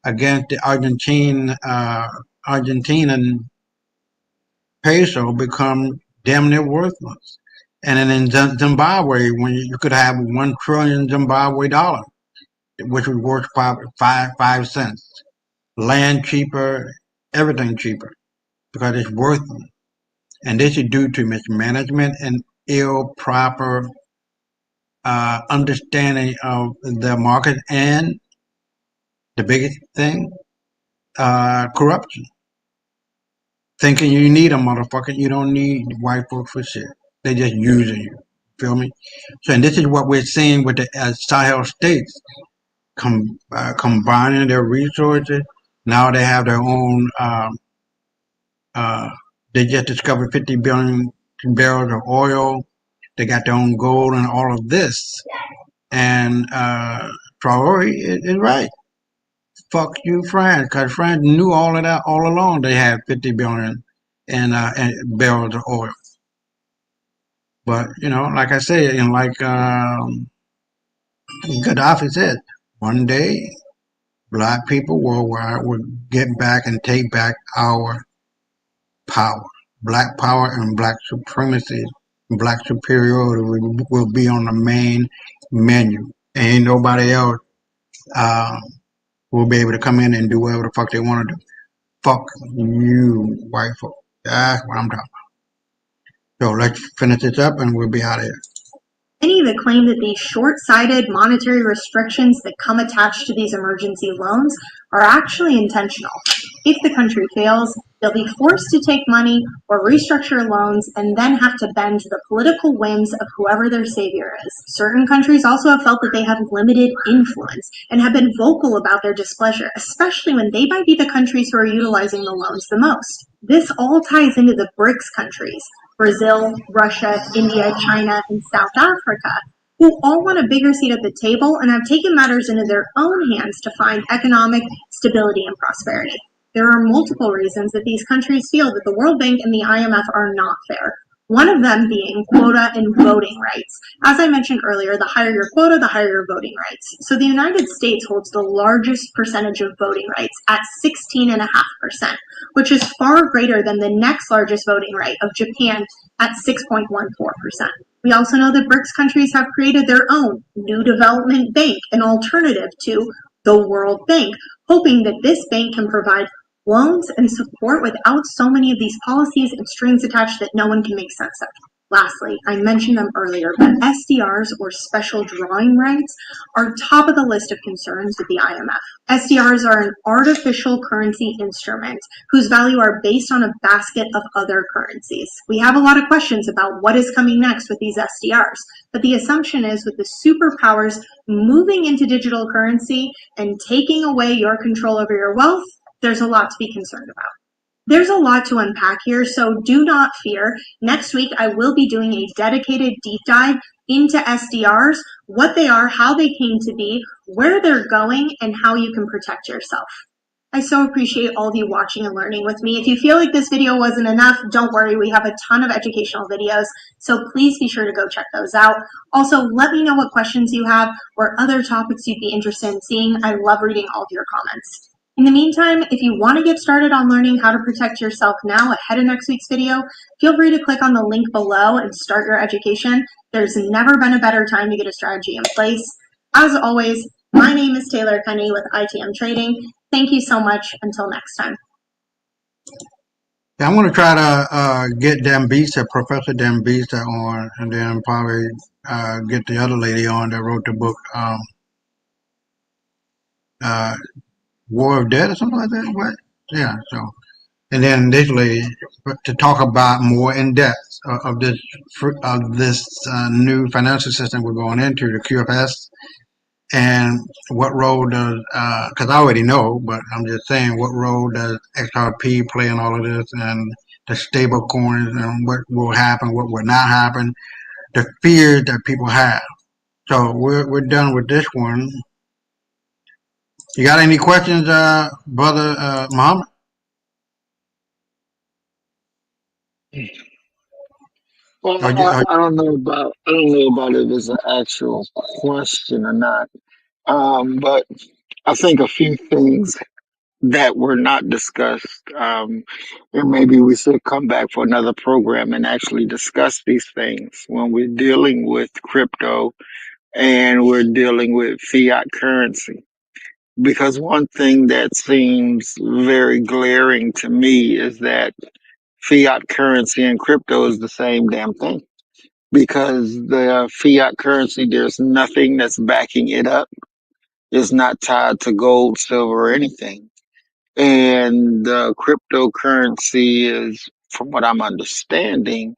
against the Argentinian peso become damn near worthless. And then in Zimbabwe, when you could have 1 trillion Zimbabwe dollar, which was worth 5 cents. Land cheaper, everything cheaper, because it's worthless. And this is due to mismanagement and proper understanding of the market, and the biggest thing, corruption. Thinking you need a motherfucker, you don't need white folks for shit. They just using you. Feel me? So, and this is what we're seeing with the Sahel states combining their resources. Now they have their own. They just discovered 50 billion barrels of oil. They got their own gold and all of this. And Traore is right. Fuck you, France, because France knew all of that all along. They had 50 billion in barrels of oil. But, you know, like I said, and like Gaddafi said, one day black people worldwide will get back and take back our power. Black power and black supremacy, black superiority will be on the main menu. Ain't nobody else will be able to come in and do whatever the fuck they want to do. Fuck you, white folk. That's what I'm talking about. So let's finish this up and we'll be out of here. Many that claim that these short-sighted monetary restrictions that come attached to these emergency loans are actually intentional. If the country fails, they'll be forced to take money or restructure loans and then have to bend to the political whims of whoever their savior is. Certain countries also have felt that they have limited influence and have been vocal about their displeasure, especially when they might be the countries who are utilizing the loans the most. This all ties into the BRICS countries, Brazil, Russia, India, China, and South Africa, who all want a bigger seat at the table and have taken matters into their own hands to find economic stability and prosperity. There are multiple reasons that these countries feel that the World Bank and the IMF are not fair. One of them being quota and voting rights. As I mentioned earlier, the higher your quota, the higher your voting rights. So the United States holds the largest percentage of voting rights at 16.5%, which is far greater than the next largest voting right of Japan at 6.14%. We also know that BRICS countries have created their own new development bank, an alternative to the World Bank, hoping that this bank can provide loans and support without so many of these policies and strings attached that no one can make sense of. Lastly, I mentioned them earlier, but SDRs, or special drawing rights, are top of the list of concerns with the IMF. SDRs are an artificial currency instrument whose value are based on a basket of other currencies. We have a lot of questions about what is coming next with these SDRs, but the assumption is with the superpowers moving into digital currency and taking away your control over your wealth, there's a lot to be concerned about. There's a lot to unpack here, so do not fear. Next week, I will be doing a dedicated deep dive into SDRs, what they are, how they came to be, where they're going, and how you can protect yourself. I so appreciate all of you watching and learning with me. If you feel like this video wasn't enough, don't worry, we have a ton of educational videos, so please be sure to go check those out. Also, let me know what questions you have or other topics you'd be interested in seeing. I love reading all of your comments. In the meantime, if you want to get started on learning how to protect yourself now ahead of next week's video, feel free to click on the link below and start your education. There's never been a better time to get a strategy in place. As always, my name is Taylor Kenny with ITM Trading. Thank you so much. Until next time. Yeah, I'm going to try to get Dambisa, Professor Dambisa on, and then probably get the other lady on that wrote the book, War of Dead or something like that. What? Yeah. So, and then this lady to talk about more in depth of this new financial system we're going into, the QFS, and what role does because I already know, but I'm just saying, what role does XRP play in all of this, and the stable coins, and what will happen, what will not happen, the fears that people have. So we're done with this one. You got any questions, brother Muhammad? Well, I don't know about if it's an actual question or not. But I think a few things that were not discussed, and maybe we should come back for another program and actually discuss these things when we're dealing with crypto and we're dealing with fiat currency. Because one thing that seems very glaring to me is that fiat currency and crypto is the same damn thing. Because the fiat currency, there's nothing that's backing it up. It's not tied to gold, silver, or anything. And the cryptocurrency is, from what I'm understanding,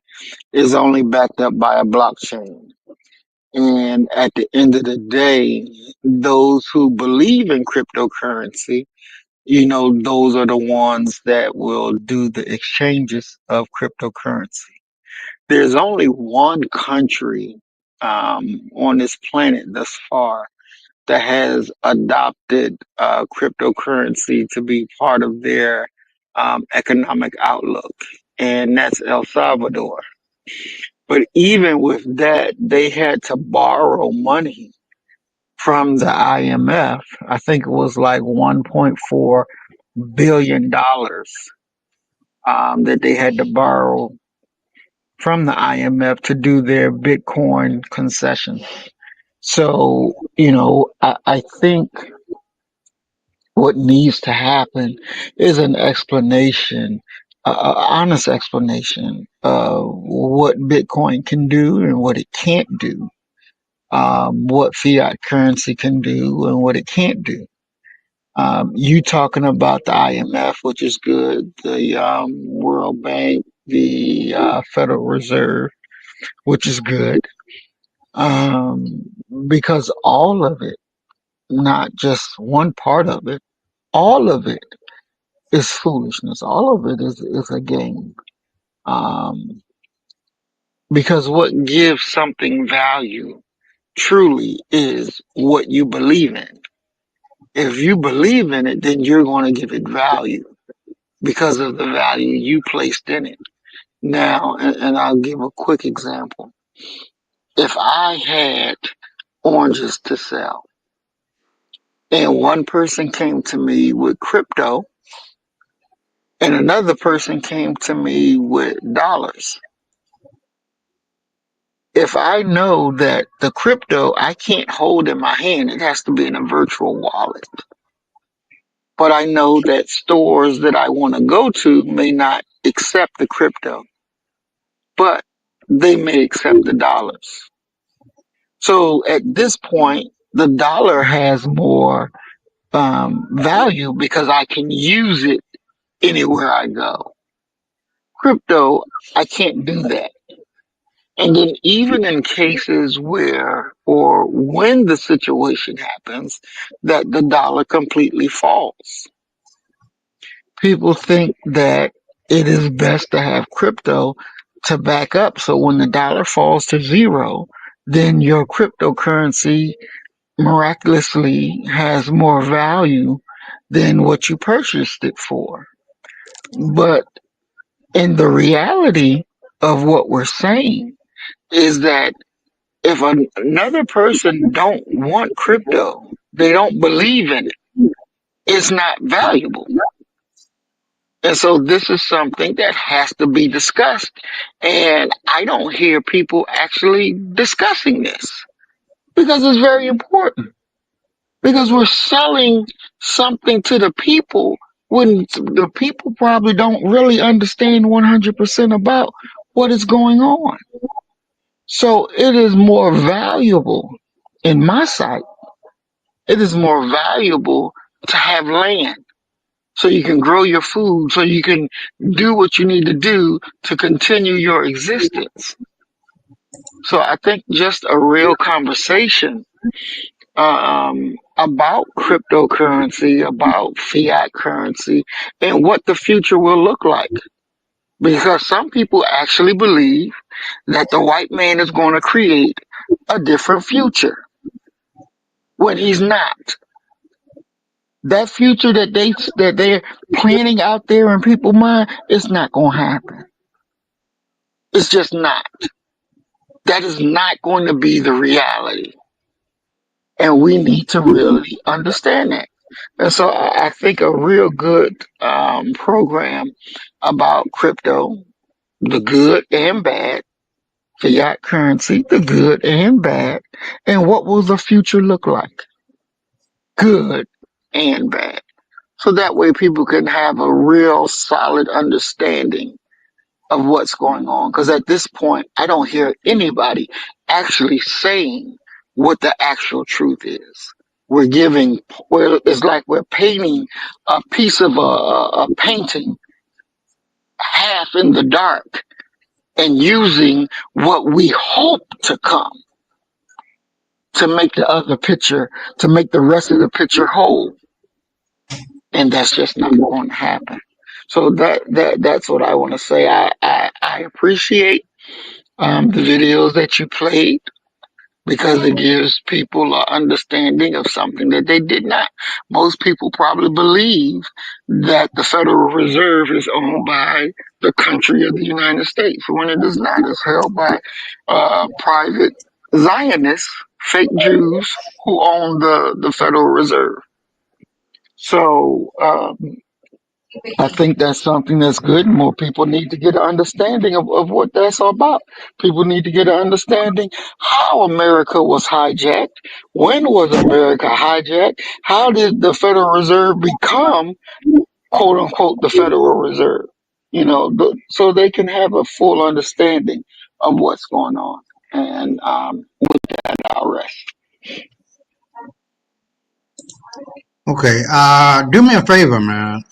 is only backed up by a blockchain. And at the end of the day, those who believe in cryptocurrency, those are the ones that will do the exchanges of cryptocurrency. There's only one country on this planet thus far that has adopted cryptocurrency to be part of their economic outlook, and that's El Salvador. But even with that, they had to borrow money from the IMF. I think it was like $1.4 billion that they had to borrow from the IMF to do their Bitcoin concession. So, I think what needs to happen is an explanation, an honest explanation of what Bitcoin can do and what it can't do, what fiat currency can do and what it can't do. You talking about the IMF, which is good, the World Bank, the Federal Reserve, which is good, because all of it, not just one part of it, all of it is foolishness. All of it is a game. Because what gives something value truly is what you believe in. If you believe in it, then you're going to give it value because of the value you placed in it. Now, and I'll give a quick example. If I had oranges to sell and one person came to me with crypto and another person came to me with dollars, if I know that the crypto I can't hold in my hand, it has to be in a virtual wallet. But I know that stores that I want to go to may not accept the crypto, but they may accept the dollars. So at this point, the dollar has more value because I can use it anywhere I go. Crypto, I can't do that. And then even in cases where or when the situation happens that the dollar completely falls, people think that it is best to have crypto to back up. So when the dollar falls to zero, then your cryptocurrency miraculously has more value than what you purchased it for. But in the reality of what we're saying is that if another person don't want crypto, they don't believe in it, it's not valuable. And so this is something that has to be discussed. And I don't hear people actually discussing this because it's very important. Because we're selling something to the people when the people probably don't really understand 100% about what is going on. So it is more valuable in my sight. It is more valuable to have land so you can grow your food, so you can do what you need to do to continue your existence. So I think just a real conversation about cryptocurrency, about fiat currency, and what the future will look like. Because some people actually believe that the white man is going to create a different future when he's not. That future that they're planning out there in people's mind, it's not going to happen. It's just not. That is not going to be the reality. And we need to really understand that. And so I think a real good program about crypto, the good and bad, fiat currency, the good and bad, and what will the future look like? Good and bad. So that way people can have a real solid understanding of what's going on. Because at this point, I don't hear anybody actually saying what the actual truth is. We're giving, well, it's like we're painting a piece of a painting half in the dark and using what we hope to come to make the other picture, to make the rest of the picture whole. And that's just not going to happen. So that's what I want to say. I appreciate the videos that you played because it gives people an understanding of something that they did not. Most people probably believe that the Federal Reserve is owned by the country of the United States when it is not. It's held by private Zionists, fake Jews who own the Federal Reserve. So I think that's something that's good. More people need to get an understanding of what that's all about. People need to get an understanding how America was hijacked. When was America hijacked? How did the Federal Reserve become, quote unquote, the Federal Reserve? You know, so they can have a full understanding of what's going on. And with that, I'll rest. Okay, do me a favor, man.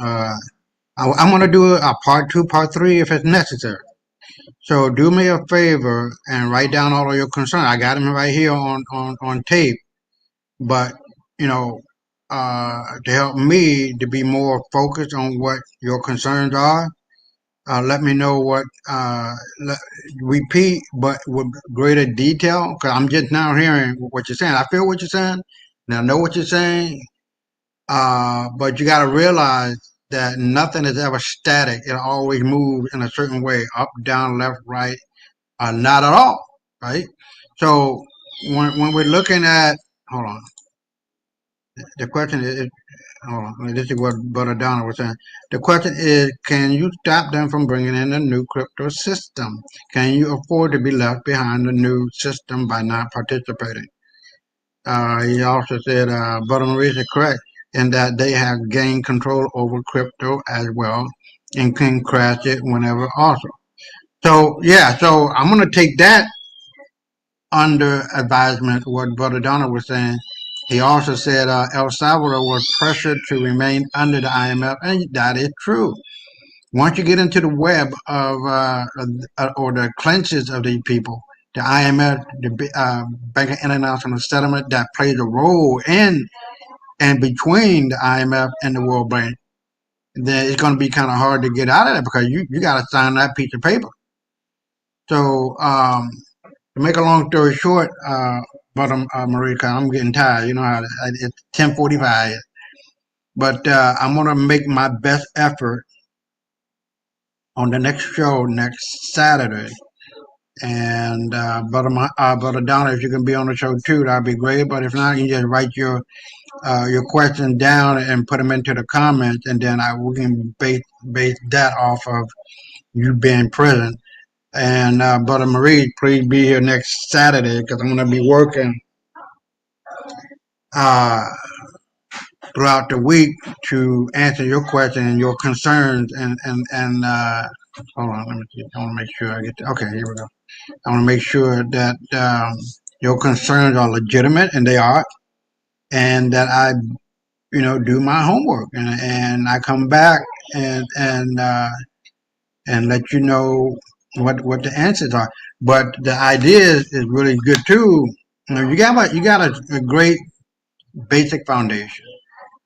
I'm gonna do a part 2, part 3 if it's necessary. So do me a favor and write down all of your concerns. I got them right here on tape. But you know, to help me to be more focused on what your concerns are, let me know what. Repeat, but with greater detail, because I'm just now hearing what you're saying. I feel what you're saying, and I know what you're saying. But you got to realize that nothing is ever static. It always moves in a certain way, up, down, left, right, not at all, right? So when we're looking at, hold on, the question is, hold on, this is what Brother Donald was saying. The question is, can you stop them from bringing in a new crypto system? Can you afford to be left behind the new system by not participating? He also said, Brother Maurice is correct in that they have gained control over crypto as well and can crash it whenever also. So, yeah, so I'm going to take that under advisement, what Brother Donald was saying. He also said El Salvador was pressured to remain under the IMF, and that is true. Once you get into the web of or the clenches of these people, the IMF, the Bank of International Settlement, that plays a role in and between the IMF and the World Bank, then it's going to be kind of hard to get out of that because you got to sign that piece of paper. So to make a long story short, Brother Marika, I'm getting tired. You know how it's 10:45, but I'm going to make my best effort on the next show next Saturday. And Brother Donna, if you can be on the show too, that'd be great. But if not, you just write your questions down and put them into the comments, and then we can base that off of you being present. And Brother Marie, please be here next Saturday because I'm going to be working throughout the week to answer your questions and your concerns. And hold on, let me see. I want to make sure I get okay. Here we go. I want to make sure that your concerns are legitimate, and they are, and that I, do my homework and I come back and let you know what the answers are. But the idea is really good too. You got a great basic foundation,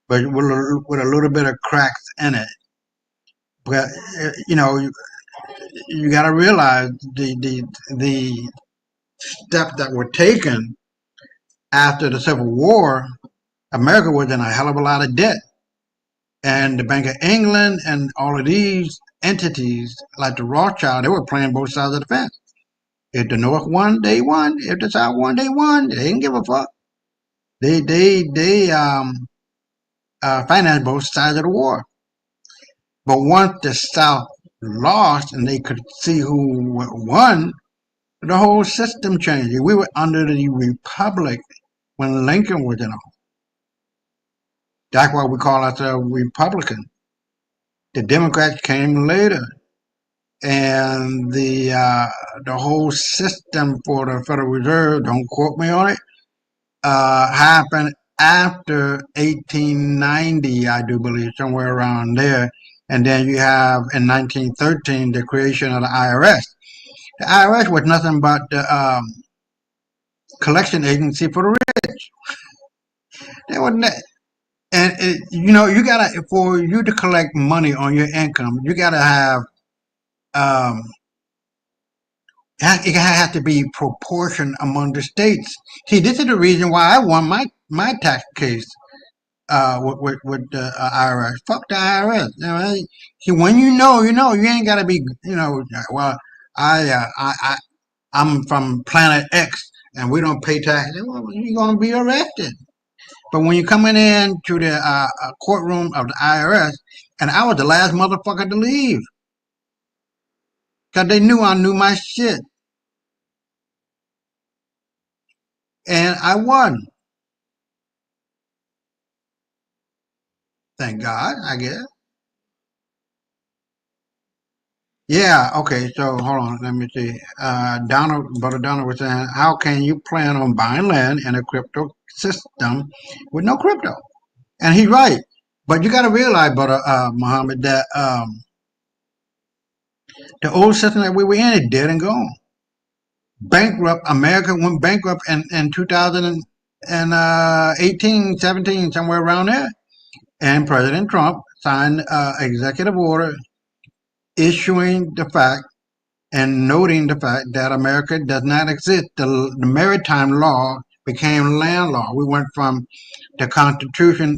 but with a little bit of cracks in it. But you got to realize the steps that were taken after the Civil War. America was in a hell of a lot of debt, and the Bank of England and all of these entities like the Rothschild, they were playing both sides of the fence. If the North won, they won. If the South won, they won. They didn't give a fuck. They financed both sides of the war. But once the South lost and they could see who won, the whole system changed. We were under the Republic when Lincoln was in office. That's why we call ourselves Republican. The Democrats came later, and the whole system for the Federal Reserve, don't quote me on it, happened after 1890, I do believe, somewhere around there. And then you have in 1913 the creation of the IRS. The IRS was nothing but the collection agency for the rich. They wasn't that. And you gotta, for you to collect money on your income, you gotta have it has to be proportion among the states. See, this is the reason why I won my tax case with the IRS. Fuck the IRS. See, when you know, you ain't gotta be, well, I'm from planet X and we don't pay taxes. Well, you're gonna be arrested. But when you're coming in to the courtroom of the IRS, and I was the last motherfucker to leave, because they knew I knew my shit. And I won. Thank God, I guess. Yeah, okay, so hold on, let me see. Brother Donald was saying, how can you plan on buying land in a crypto system with no crypto? And he's right. But you got to realize, Brother Muhammad, that the old system that we were in is dead and gone. Bankrupt, America went bankrupt in 2018, 17, somewhere around there. And President Trump signed executive order issuing the fact and noting the fact that America does not exist. The maritime law became land law. We went from the Constitution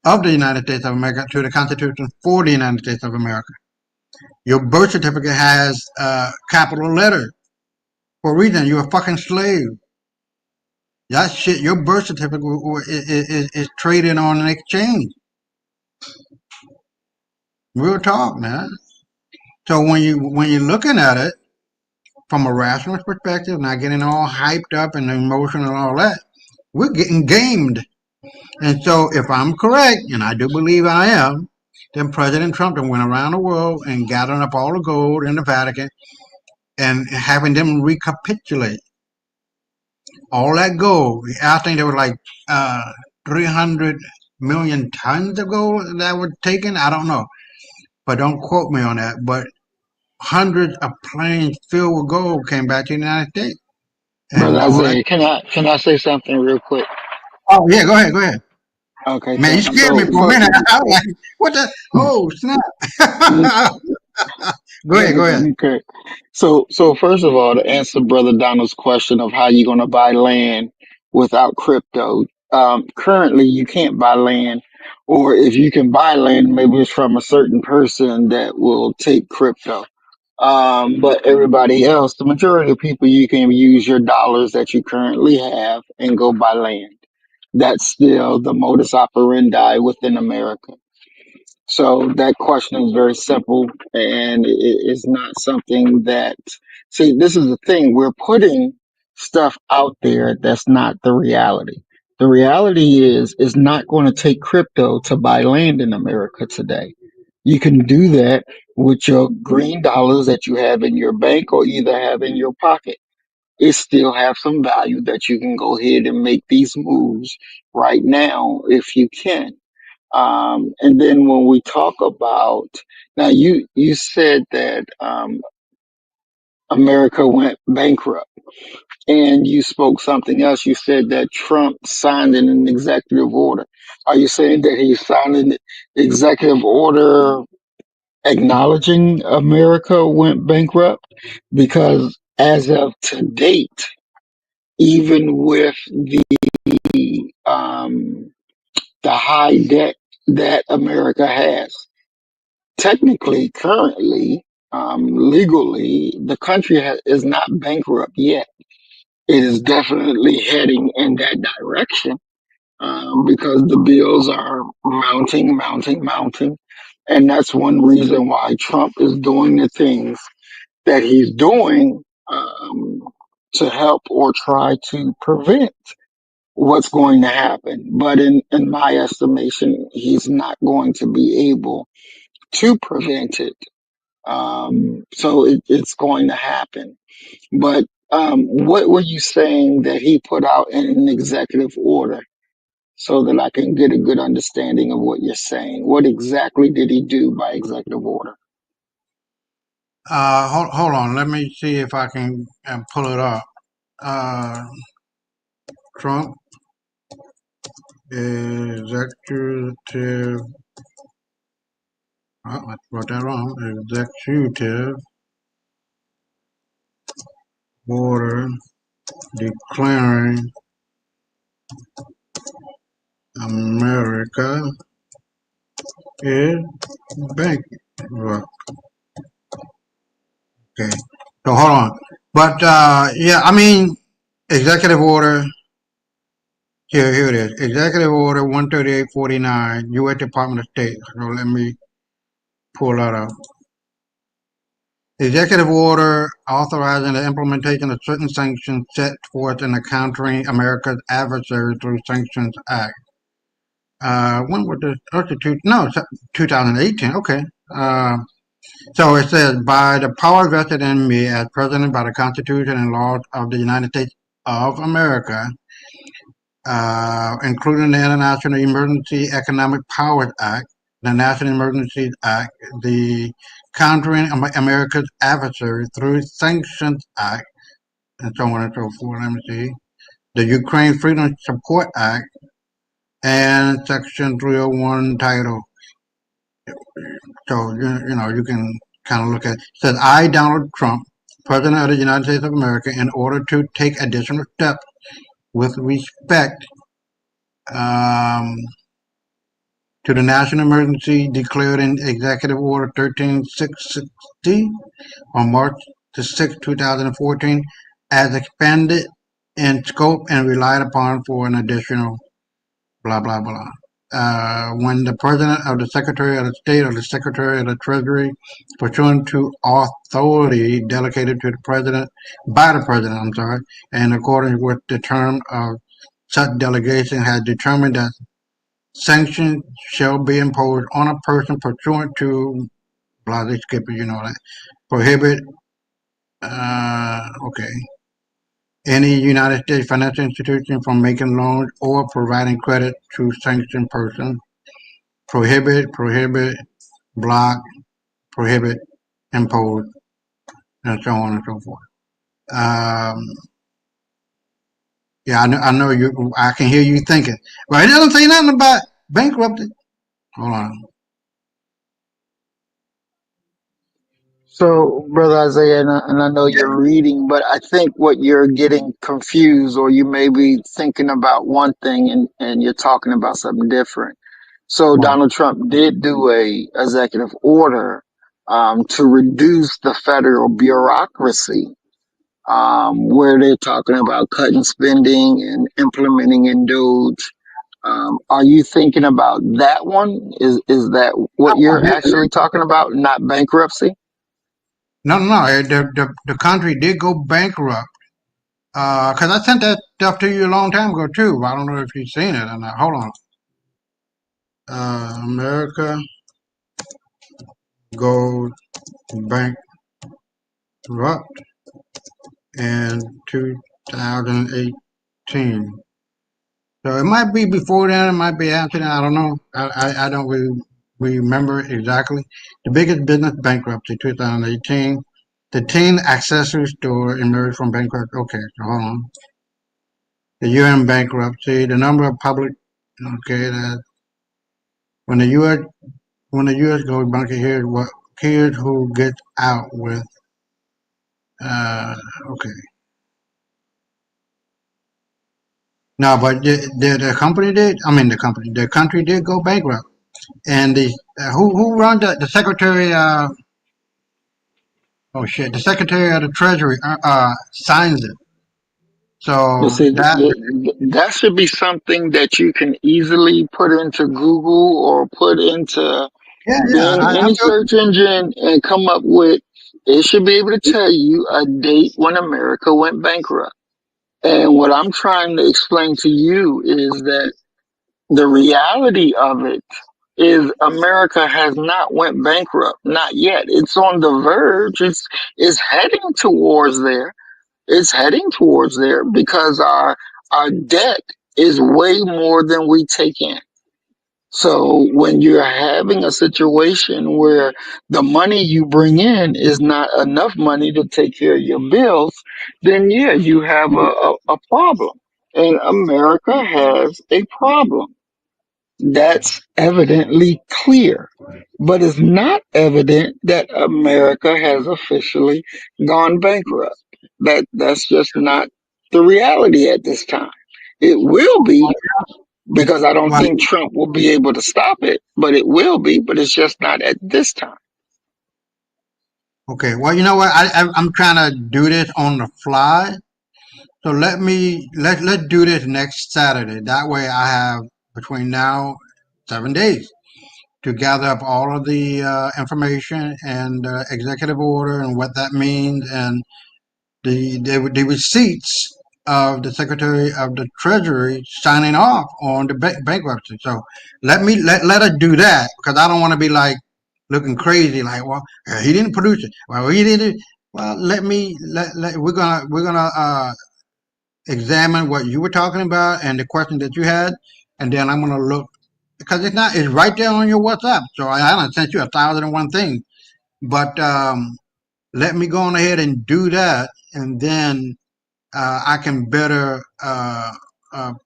of the United States of America to the Constitution for the United States of America. Your birth certificate has capital letters for a reason. You're a fucking slave. That shit, your birth certificate is traded on an exchange. Real talk, man. So when you're looking at it from a rationalist perspective, not getting all hyped up and emotional and all that, we're getting gamed. And so if I'm correct, and I do believe I am, then President Trump went around the world and gathering up all the gold in the Vatican and having them recapitulate all that gold. I think there was like 300 million tons of gold that were taken. I don't know, but don't quote me on that. But hundreds of planes filled with gold came back to the United States. And Brother Isaiah, can I say something real quick? Oh yeah, go ahead. Okay, man, you scared me for a minute. I was like, what the? Oh snap! Go ahead. Okay. So first of all, to answer Brother Donald's question of how you're gonna buy land without crypto, currently you can't buy land, or if you can buy land, maybe it's from a certain person that will take crypto. But everybody else, the majority of people, you can use your dollars that you currently have and go buy land. That's still the modus operandi within America. So that question is very simple, and it is not something that, see, this is the thing. We're putting stuff out there that's not the reality. The reality is, it's not going to take crypto to buy land in America today. You can do that with your green dollars that you have in your bank or either have in your pocket. It still have some value that you can go ahead and make these moves right now if you can. And then when we talk about, now you said that America went bankrupt, and you spoke something else. You said that Trump signed an executive order. Are you saying that he signed an executive order acknowledging America went bankrupt? Because as of to date, even with the high debt that America has, technically, currently, legally, the country is not bankrupt yet. It is definitely heading in that direction, because the bills are mounting. And that's one reason why Trump is doing the things that he's doing, to help or try to prevent what's going to happen. But in my estimation, he's not going to be able to prevent it. So it's going to happen. But what were you saying that he put out in an executive order, so that I can get a good understanding of what you're saying? What exactly did he do by executive order? Hold on. Let me see if I can pull it up. Trump executive. Oh, I wrote that wrong. Executive order declaring America is bankrupt. Okay. So hold on. But yeah, I mean, executive order. Here it is. Executive order 13849, U.S. Department of State. So let me pull that up. Executive order authorizing the implementation of certain sanctions set forth in the Countering America's Adversary Through Sanctions Act. When was this? 2018. Okay. So it says, by the power vested in me as president by the Constitution and laws of the United States of America, including the International Emergency Economic Powers Act, the National Emergencies Act, the Countering America's Adversary Through Sanctions Act, and so on and so forth. Let me see. The Ukraine Freedom Support Act, and Section 301 title. So, you can kind of look at it. It says, I, Donald Trump, President of the United States of America, in order to take additional steps with respect to the national emergency declared in Executive Order 13660 on March the 6th, 2014, as expanded in scope and relied upon for an additional blah, blah, blah. When the President or the Secretary of the State or the Secretary of the Treasury, pursuant to authority delegated to the President, by the President, in accordance with the term of such delegation, has determined that sanctions shall be imposed on a person pursuant to, blah, they skip it, you know that, prohibit, any United States financial institution from making loans or providing credit to sanctioned persons. Prohibit, block, prohibit, impose, and so on and so forth. Yeah, I know you. I can hear you thinking. Well, it doesn't say nothing about bankruptcy. Hold on. So, Brother Isaiah, and I know you're reading, but I think what you're getting confused, or you may be thinking about one thing and you're talking about something different. So Donald Trump did do a executive order to reduce the federal bureaucracy, where they're talking about cutting spending and implementing in DOGE. Are you thinking about that one? Is that what you're actually talking about, not bankruptcy? No. The country did go bankrupt. Because I sent that stuff to you a long time ago too. I don't know if you've seen it or not. Hold on. America goes bankrupt in 2018. So it might be before then, it might be after that. I don't know. I don't really remember exactly. The biggest business bankruptcy, 2018. The teen accessory store emerged from bankruptcy. Okay, so hold on. The UN bankruptcy, the number of public. Okay, that when the U.S. goes bankrupt, here's who gets out with. Okay. No, but the company did. I mean, the country did go bankrupt, and the who runs the secretary? The Secretary of the Treasury signs it. So You see, that should be something that you can easily put into Google or put into Bing, any search engine, and come up with. It should be able to tell you a date when America went bankrupt. And what I'm trying to explain to you is that the reality of it is America has not went bankrupt, not yet. It's on the verge. It's heading towards there. It's heading towards there because our debt is way more than we take in. So when you're having a situation where the money you bring in is not enough money to take care of your bills, then yeah, you have a problem. And America has a problem. That's evidently clear. But it's not evident that America has officially gone bankrupt. That's just not the reality at this time. It will be, because I don't think Trump will be able to stop it, but it will be, but it's just not at this time. Okay, well, you know what? I'm trying to do this on the fly. So let's do this next Saturday. That way I have between now 7 days to gather up all of the information and executive order and what that means and the receipts of the Secretary of the Treasury signing off on the bankruptcy. So let us do that, because I don't want to be like looking crazy, like, well, he didn't produce it. Well, he didn't. Well, we're gonna examine what you were talking about and the question that you had, and then I'm gonna look, because it's right there on your WhatsApp. So I haven't sent you 1,001 things, but let me go on ahead and do that, and then I can better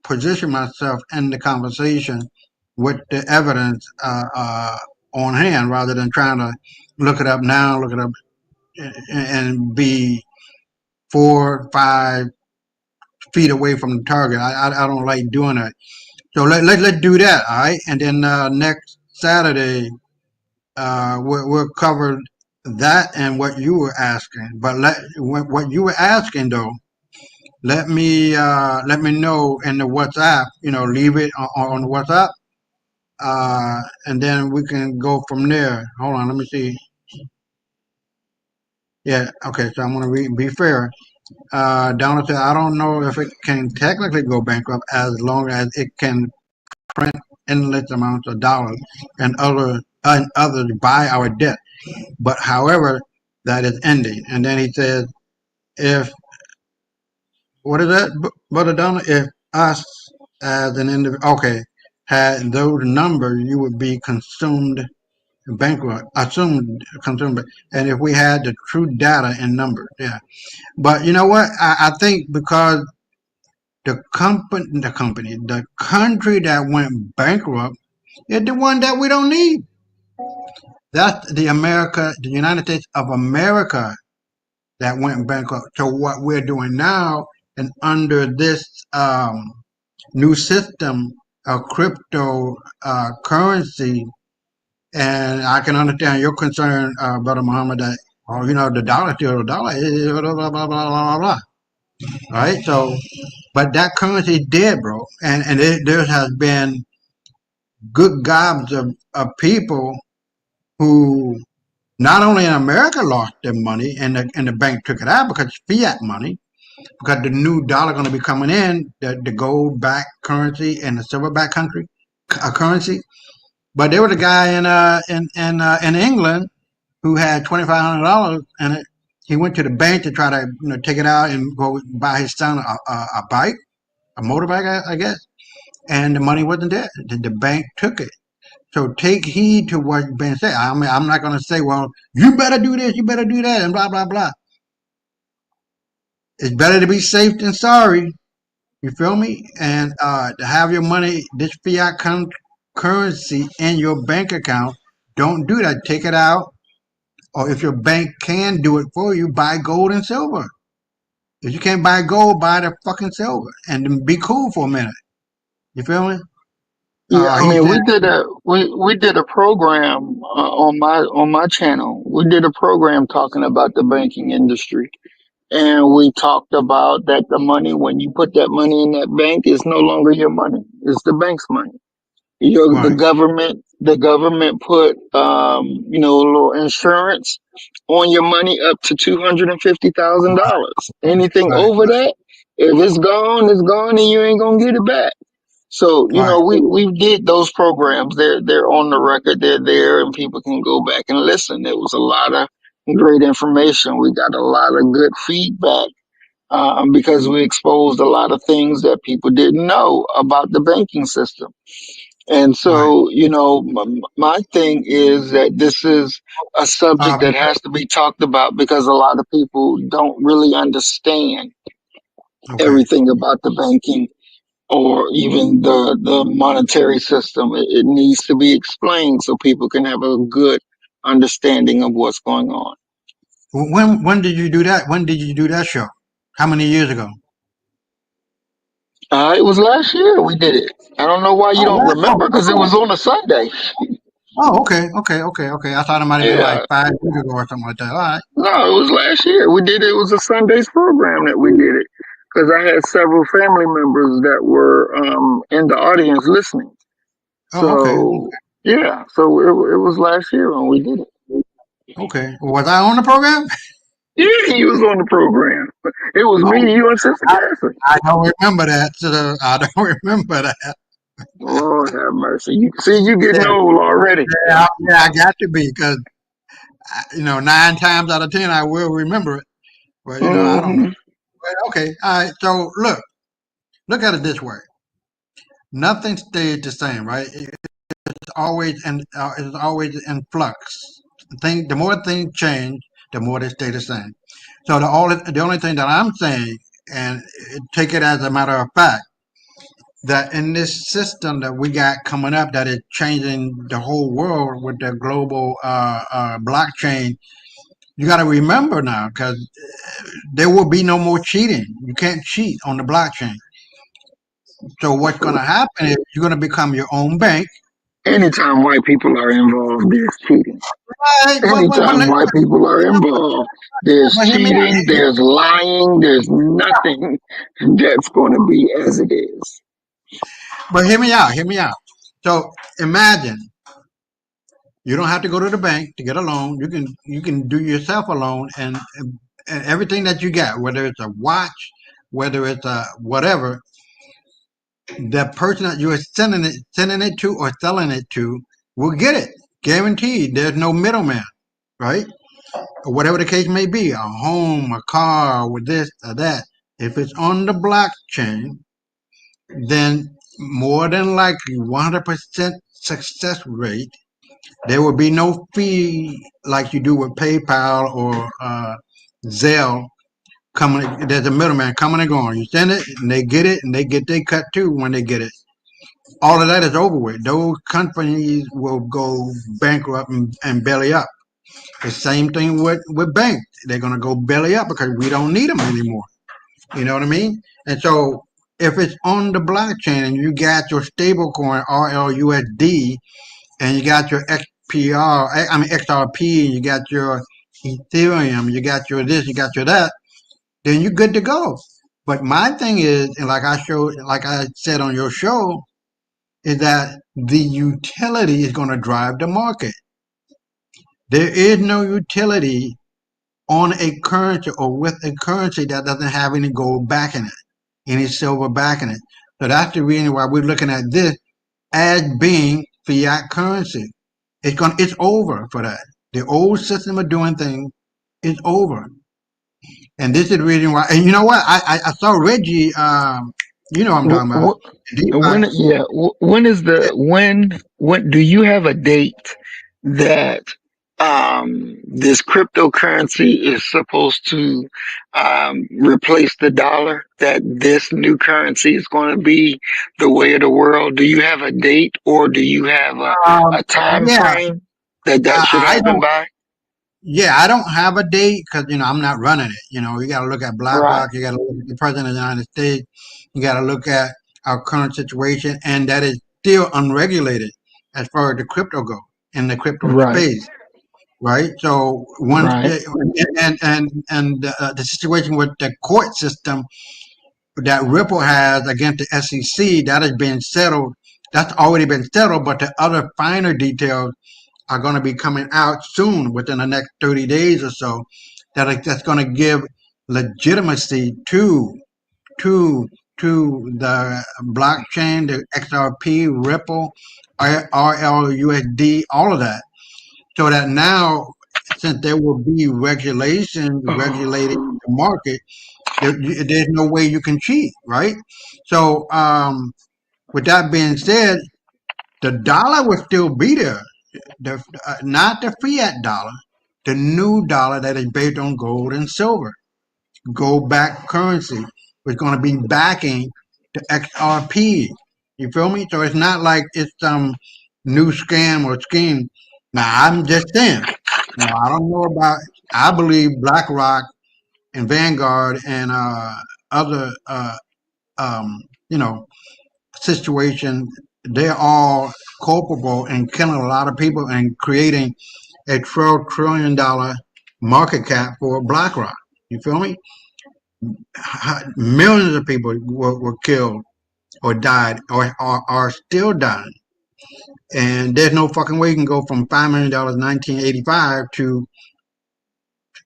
position myself in the conversation with the evidence on hand, rather than trying to look it up now, look it up, and be 4 or 5 feet away from the target. I don't like doing that. So let's do that, all right? And then next Saturday, we'll cover that and what you were asking. But what you were asking though, let me know in the WhatsApp. Leave it on the WhatsApp, and then we can go from there. Hold on, let me see. Yeah, okay. So I'm gonna be fair. Donald said, I don't know if it can technically go bankrupt as long as it can print endless amounts of dollars and others buy our debt. But however, that is ending. And then he says, if what is that, Brother Donald? If us as an individual, okay, had those numbers, you would be consumed bankrupt, assumed consumed. And if we had the true data and numbers, yeah. But you know what? I think because the country that went bankrupt is the one that we don't need. That's the United States of America that went bankrupt. So what we're doing now, and under this new system of crypto currency, and I can understand your concern, Brother Muhammad, that the dollar still the dollar, blah blah blah blah blah blah. All right, so but that currency is dead, bro, and there has been good gobs of people who not only in America lost their money and the bank took it out because it's fiat money, because the new dollar going to be coming in, the gold back currency and the silver back currency. But there was a guy in England who had $2,500 in it. He went to the bank to try to take it out and go buy his son a bike, a motorbike, I guess, and the money wasn't there. The bank took it. So take heed to what's being said. I mean, I'm not going to say, well, you better do this, you better do that, and blah blah blah. It's better to be safe than sorry. You feel me? And to have your money, this fiat currency in your bank account, don't do that. Take it out. Or if your bank can do it for you, buy gold and silver. If you can't buy gold, buy the fucking silver and then be cool for a minute. You feel me? Yeah, I mean, we did a program on my channel. We did a program talking about the banking industry, and we talked about that the money, when you put that money in that bank, is no longer your money; it's the bank's money. The government put a little insurance on your money up to $250,000. Anything over that, if it's gone, it's gone, and you ain't gonna get it back. So we did those programs. They're on the record. They're there, and people can go back and listen. There was a lot of great information. We got a lot of good feedback because we exposed a lot of things that people didn't know about the banking system. And so, my thing is that this is a subject that has to be talked about because a lot of people don't really understand everything about the banking or even the monetary system. It needs to be explained so people can have a good understanding of what's going on. When did you do that? When did you do that show? How many years ago? It was last year we did it. I don't know why you don't remember because it was on a Sunday. Oh, okay. I thought it might have been like 5 years ago or something like that. All right. No, it was last year. We did it. It was a Sunday's program that we did it because I had several family members that were in the audience listening. So yeah, so it was last year when we did it. Okay. Was I on the program? Yeah, he was on the program. It was me, you, and Sister Catherine. I don't remember that. I don't remember that. Lord have mercy. You getting old already. Yeah, I got to be because 9 times out of 10 I will remember it. But I don't know. But okay, all right. So look at it this way. Nothing stayed the same, right? It's always in flux. The more things change, the more they stay the same. So the only thing that I'm saying, and take it as a matter of fact, that in this system that we got coming up that is changing the whole world with the global blockchain, you got to remember now, because there will be no more cheating. You can't cheat on the blockchain. So what's going to happen is you're going to become your own bank. Anytime white people are involved, there's cheating. Right, Anytime white people are involved, there's cheating, there's lying, there's nothing that's going to be as it is. But hear me out. So imagine you don't have to go to the bank to get a loan. You can do yourself a loan, and everything that you got, whether it's a watch, whether it's a whatever, the person that you are sending it to or selling it to will get it, guaranteed. There's no middleman, right? Or whatever the case may be, a home, a car, with this or that. If it's on the blockchain, then more than likely 100% success rate. There will be no fee like you do with PayPal or Zelle. There's a middleman coming and going. You send it, and they get it, and they get their cut too when they get it. All of that is over with. Those companies will go bankrupt and belly up. The same thing with banks. They're going to go belly up because we don't need them anymore. You know what I mean? And so if it's on the blockchain and you got your stable coin, RLUSD, and you got your XRP, and you got your Ethereum, you got your this, you got your that, then you're good to go. But my thing is, and like I said on your show, is that the utility is going to drive the market. There is no utility on a currency or with a currency that doesn't have any gold backing it, any silver backing it. So that's the reason why we're looking at this as being fiat currency. It's over for that. The old system of doing things is over. And this is the reason why. And you know what? I saw Reggie. You know what I'm talking about. When do you have a date that this cryptocurrency is supposed to replace the dollar, that this new currency is going to be the way of the world? Do you have a date, or do you have a time frame that should happen by? Yeah, I don't have a date because I'm not running it. You got to look at BlackRock, you got to look at the president of the United States, you got to look at our current situation, and that is still unregulated as far as the crypto go in the crypto space, right? So once the situation with the court system that Ripple has against the SEC, that has been settled. That's already been settled, but the other finer details are going to be coming out soon, within the next 30 days or so, that's going to give legitimacy to the blockchain, the XRP, Ripple, RLUSD, all of that. So that now, since there will be regulations regulating the market, there's no way you can cheat, right? So with that being said, the dollar will still be there. Not the fiat dollar, the new dollar that is based on gold and silver. Gold backed currency is going to be backing the XRP. You feel me? So it's not like it's some new scam or scheme. Now, I'm just saying, I don't know about, I believe BlackRock and Vanguard and other, situation, they're all culpable in killing a lot of people and creating a $12 trillion market cap for BlackRock. You feel me? Millions of people were killed or died or are still dying. And there's no fucking way you can go from $5 million in 1985 to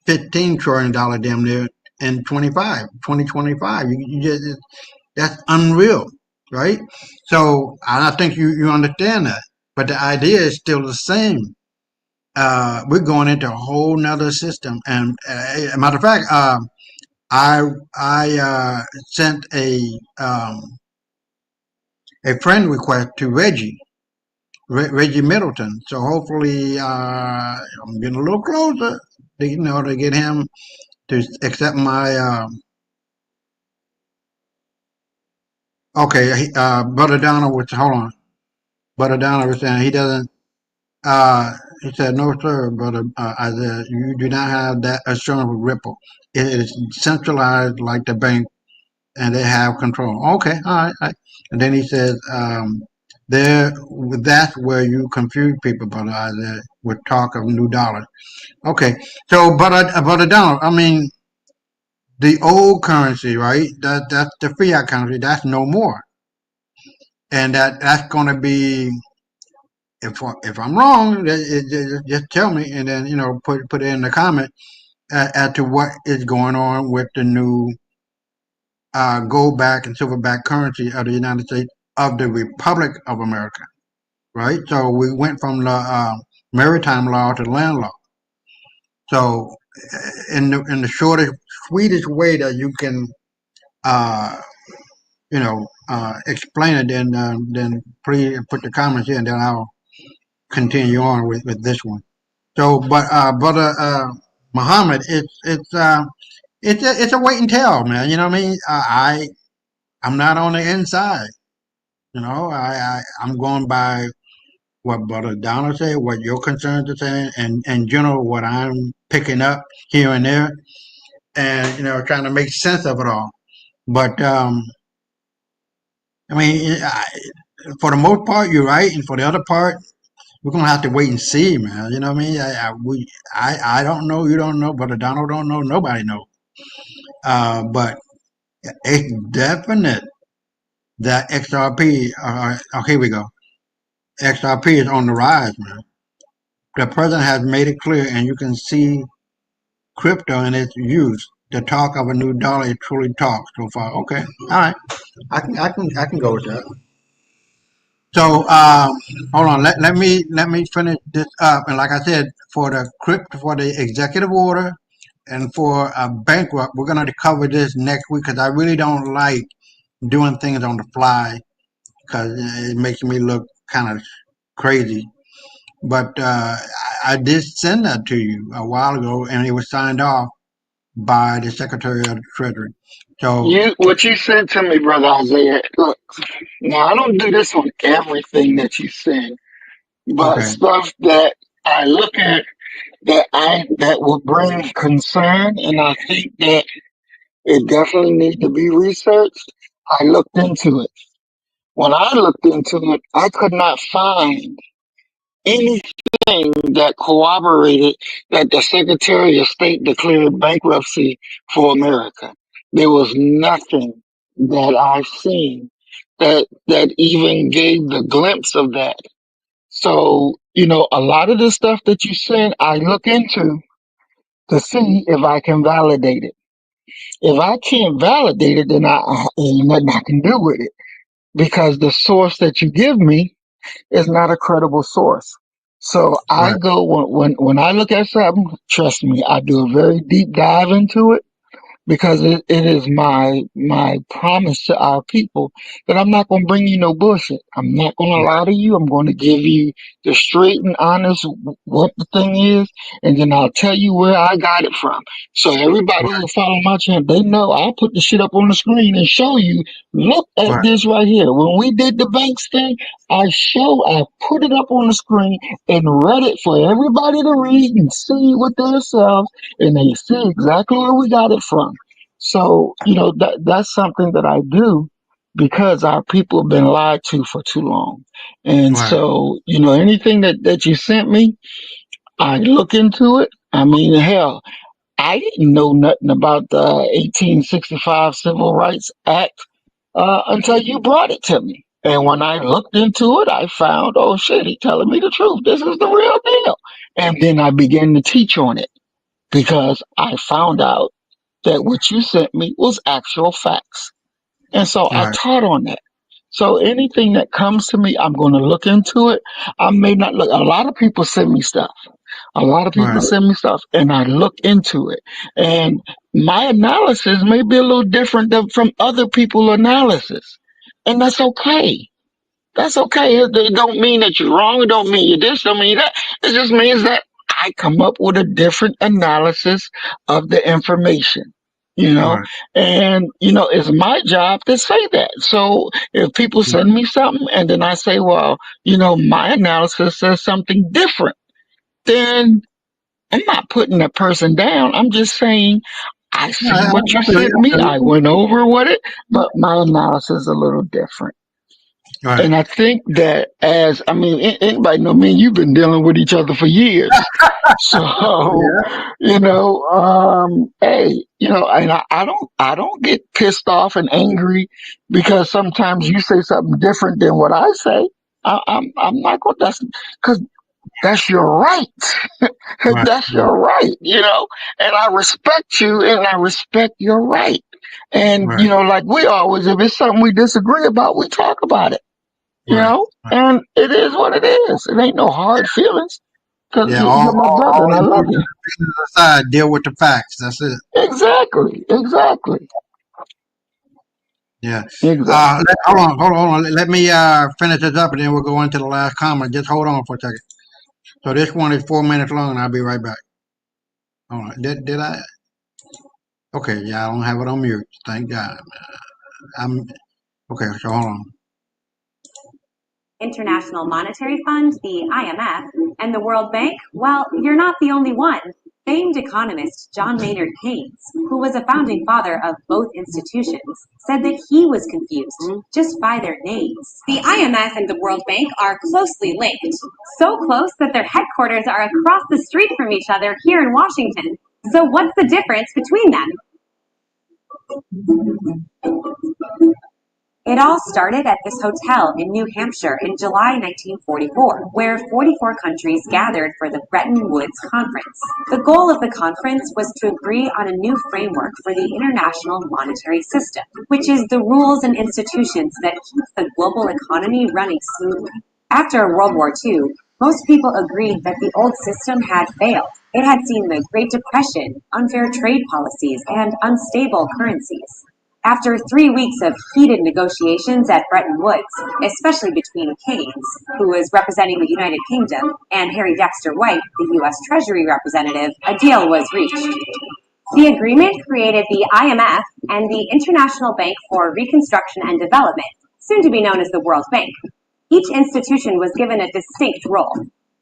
$15 trillion damn near in 2025. You just, that's unreal, right? So I think you understand that. But the idea is still the same. We're going into a whole nother system. And matter of fact, I sent a friend request to Reggie Middleton. So hopefully, I'm getting a little closer, to get him to accept my. Okay, Brother Donald was, hold on. Brother Donald was saying he doesn't. He said, "No, sir, brother Isaiah. You do not have that assurance with Ripple. It is centralized like the bank, and they have control. Okay, all right. And then he says, there, that's where you confuse people, Brother Isaiah, with talk of new dollars. Okay, so Brother Donald, I mean, the old currency, right? That's the fiat currency. That's no more, and that's going to be. If I'm wrong, just tell me, and then put it in the comment as to what is going on with the new gold-backed and silver-backed currency of the United States of the Republic of America, right? So we went from the maritime law to land law. So in the shortest, sweetest way that you can, explain it, then please put the comments here, and then I'll continue on with this one. So, but Brother Muhammad, it's a wait and tell, man. You know what I mean? I'm not on the inside. I'm going by what Brother Donald said, what your concerns are saying, and in general what I'm picking up here and there, and trying to make sense of it all. But I mean, for the most part, you're right, and for the other part, we're gonna have to wait and see, man. You know what I mean? I don't know, you don't know, Brother Donald don't know, nobody knows. But it's definite that XRP. Here we go. XRP is on the rise, man. The president has made it clear, and you can see crypto in its use. The talk of a new dollar is truly talk so far. Okay, all right, I can go with that. So hold on, let me finish this up. And like I said, for the executive order and for bankrupt, we're gonna cover this next week because I really don't like doing things on the fly because it makes me look kind of crazy. But I did send that to you a while ago, and it was signed off by the Secretary of the Treasury. So what you sent to me, Brother Isaiah. Look, now I don't do this on everything that you send, but stuff that I look at that will bring concern, and I think that it definitely needs to be researched. I looked into it. When I looked into it, I could not find anything that corroborated that the Secretary of State declared bankruptcy for America. There was nothing that I've seen that even gave the glimpse of that. So, a lot of the stuff that you send, I look into to see if I can validate it. If I can't validate it, then ain't nothing I can do with it because the source that you give me is not a credible source. So I go when I look at something, trust me, I do a very deep dive into it because it is my promise to our people that I'm not going to bring you no bullshit. I'm not going to lie to you. I'm going to give you the straight and honest what the thing is, and then I'll tell you where I got it from. So everybody who follow my channel, they know I'll put the shit up on the screen and show you. Look at this right here. When we did the banks thing, I put it up on the screen and read it for everybody to read and see with themselves, and they see exactly where we got it from. So, that's something that I do because our people have been lied to for too long. And so, anything that you sent me, I look into it. I mean, hell, I didn't know nothing about the 1865 Civil Rights Act until you brought it to me. And when I looked into it, I found, oh shit, he's telling me the truth. This is the real deal. And then I began to teach on it because I found out that what you sent me was actual facts. And so I taught on that. So anything that comes to me, I'm going to look into it. I may not look. A lot of people send me stuff. And I look into it. And my analysis may be a little different from other people's analysis. And that's okay. That's okay. It don't mean that you're wrong. It don't mean you're this. Don't mean that. It just means that I come up with a different analysis of the information. And it's my job to say that. So if people send me something and then I say, well, my analysis says something different, then I'm not putting that person down. I'm just saying I see what you sent me. I went over with it, but my analysis is a little different. Right. And I think that anybody know me and you've been dealing with each other for years. So, hey, and I don't get pissed off and angry because sometimes you say something different than what I say. I'm not going to, because that's your right. Right. That's your right, and I respect you and I respect your right. And, Right. like we always, if it's something we disagree about, we talk about it, and it is what it is. It ain't no hard feelings because Yeah, you're my brother and I love you. Aside, deal with the facts. That's it. Exactly. Yeah. Exactly. Hold on. Let me finish this up, and then we'll go into the last comment. Just hold on for a second. So this one is 4 minutes long, and I'll be right back. All right. Did I? Okay. Yeah, I don't have it on mute. Thank God. Okay. So hold on. International Monetary Fund, the IMF, and the World Bank, well, you're not the only one. Famed economist John Maynard Keynes, who was a founding father of both institutions, said that he was confused just by their names. The IMF and the World Bank are closely linked, so close that their headquarters are across the street from each other here in Washington. So what's the difference between them? It all started at this hotel in New Hampshire in July 1944, where 44 countries gathered for the Bretton Woods Conference. The goal of the conference was to agree on a new framework for the international monetary system, which is the rules and institutions that keep the global economy running smoothly. After World War II, most people agreed that the old system had failed. It had seen the Great Depression, unfair trade policies, and unstable currencies. After 3 weeks of heated negotiations at Bretton Woods, especially between Keynes, who was representing the United Kingdom, and Harry Dexter White, the U.S. Treasury representative, a deal was reached. The agreement created the IMF and the International Bank for Reconstruction and Development, soon to be known as the World Bank. Each institution was given a distinct role.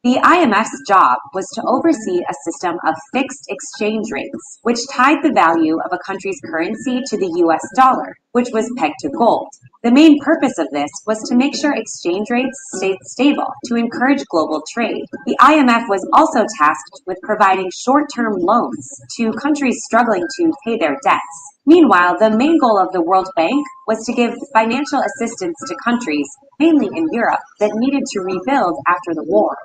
The IMF's job was to oversee a system of fixed exchange rates, which tied the value of a country's currency to the US dollar, which was pegged to gold. The main purpose of this was to make sure exchange rates stayed stable to encourage global trade. The IMF was also tasked with providing short-term loans to countries struggling to pay their debts. Meanwhile, the main goal of the World Bank was to give financial assistance to countries, mainly in Europe, that needed to rebuild after the war.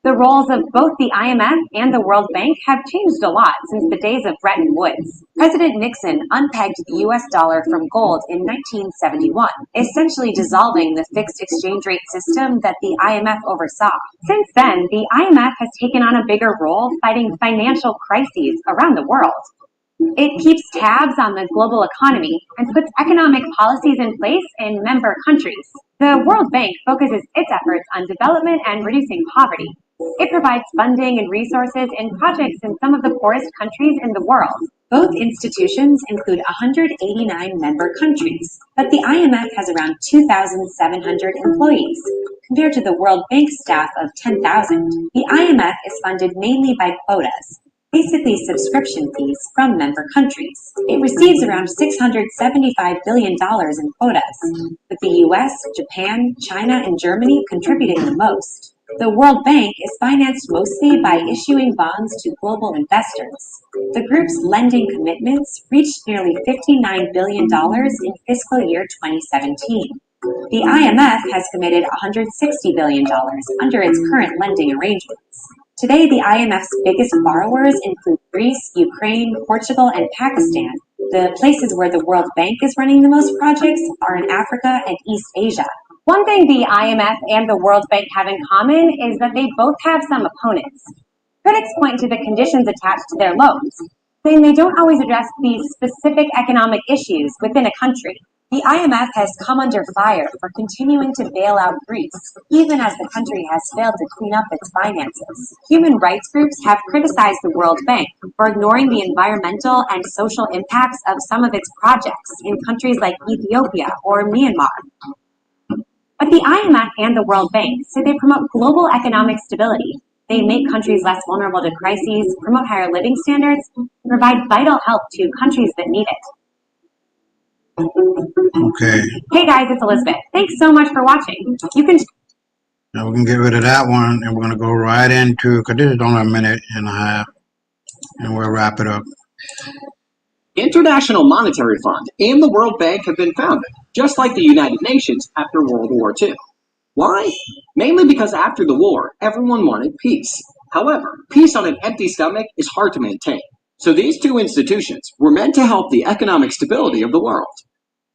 The roles of both the IMF and the World Bank have changed a lot since the days of Bretton Woods. President Nixon unpegged the US dollar from gold in 1971, essentially dissolving the fixed exchange rate system that the IMF oversaw. Since then, the IMF has taken on a bigger role fighting financial crises around the world. It keeps tabs on the global economy and puts economic policies in place in member countries. The World Bank focuses its efforts on development and reducing poverty. It provides funding and resources in projects in some of the poorest countries in the world. Both institutions include 189 member countries, but the IMF has around 2,700 employees, compared to the World Bank staff of 10,000. The IMF is funded mainly by quotas, basically subscription fees from member countries. It receives around $675 billion in quotas, with the US, Japan, China, and Germany contributing the most. The World Bank is financed mostly by issuing bonds to global investors. The group's lending commitments reached nearly $59 billion in fiscal year 2017. The IMF has committed $160 billion under its current lending arrangements. Today, the IMF's biggest borrowers include Greece, Ukraine, Portugal, and Pakistan. The places where the World Bank is running the most projects are in Africa and East Asia. One thing the IMF and the World Bank have in common is that they both have some opponents. Critics point to the conditions attached to their loans, saying they don't always address the specific economic issues within a country. The IMF has come under fire for continuing to bail out Greece, even as the country has failed to clean up its finances. Human rights groups have criticized the World Bank for ignoring the environmental and social impacts of some of its projects in countries like Ethiopia or Myanmar. But the IMF and the World Bank say they promote global economic stability. They make countries less vulnerable to crises, promote higher living standards, and provide vital help to countries that need it. Okay. Hey guys, it's Elizabeth. Thanks so much for watching. You can. Now we can get rid of that one, and we're going to go right into, because this is only a minute and a half, and we'll wrap it up. International Monetary Fund and the World Bank have been founded, just like the United Nations after World War II. Why? Mainly because after the war, everyone wanted peace. However, peace on an empty stomach is hard to maintain. So these two institutions were meant to help the economic stability of the world.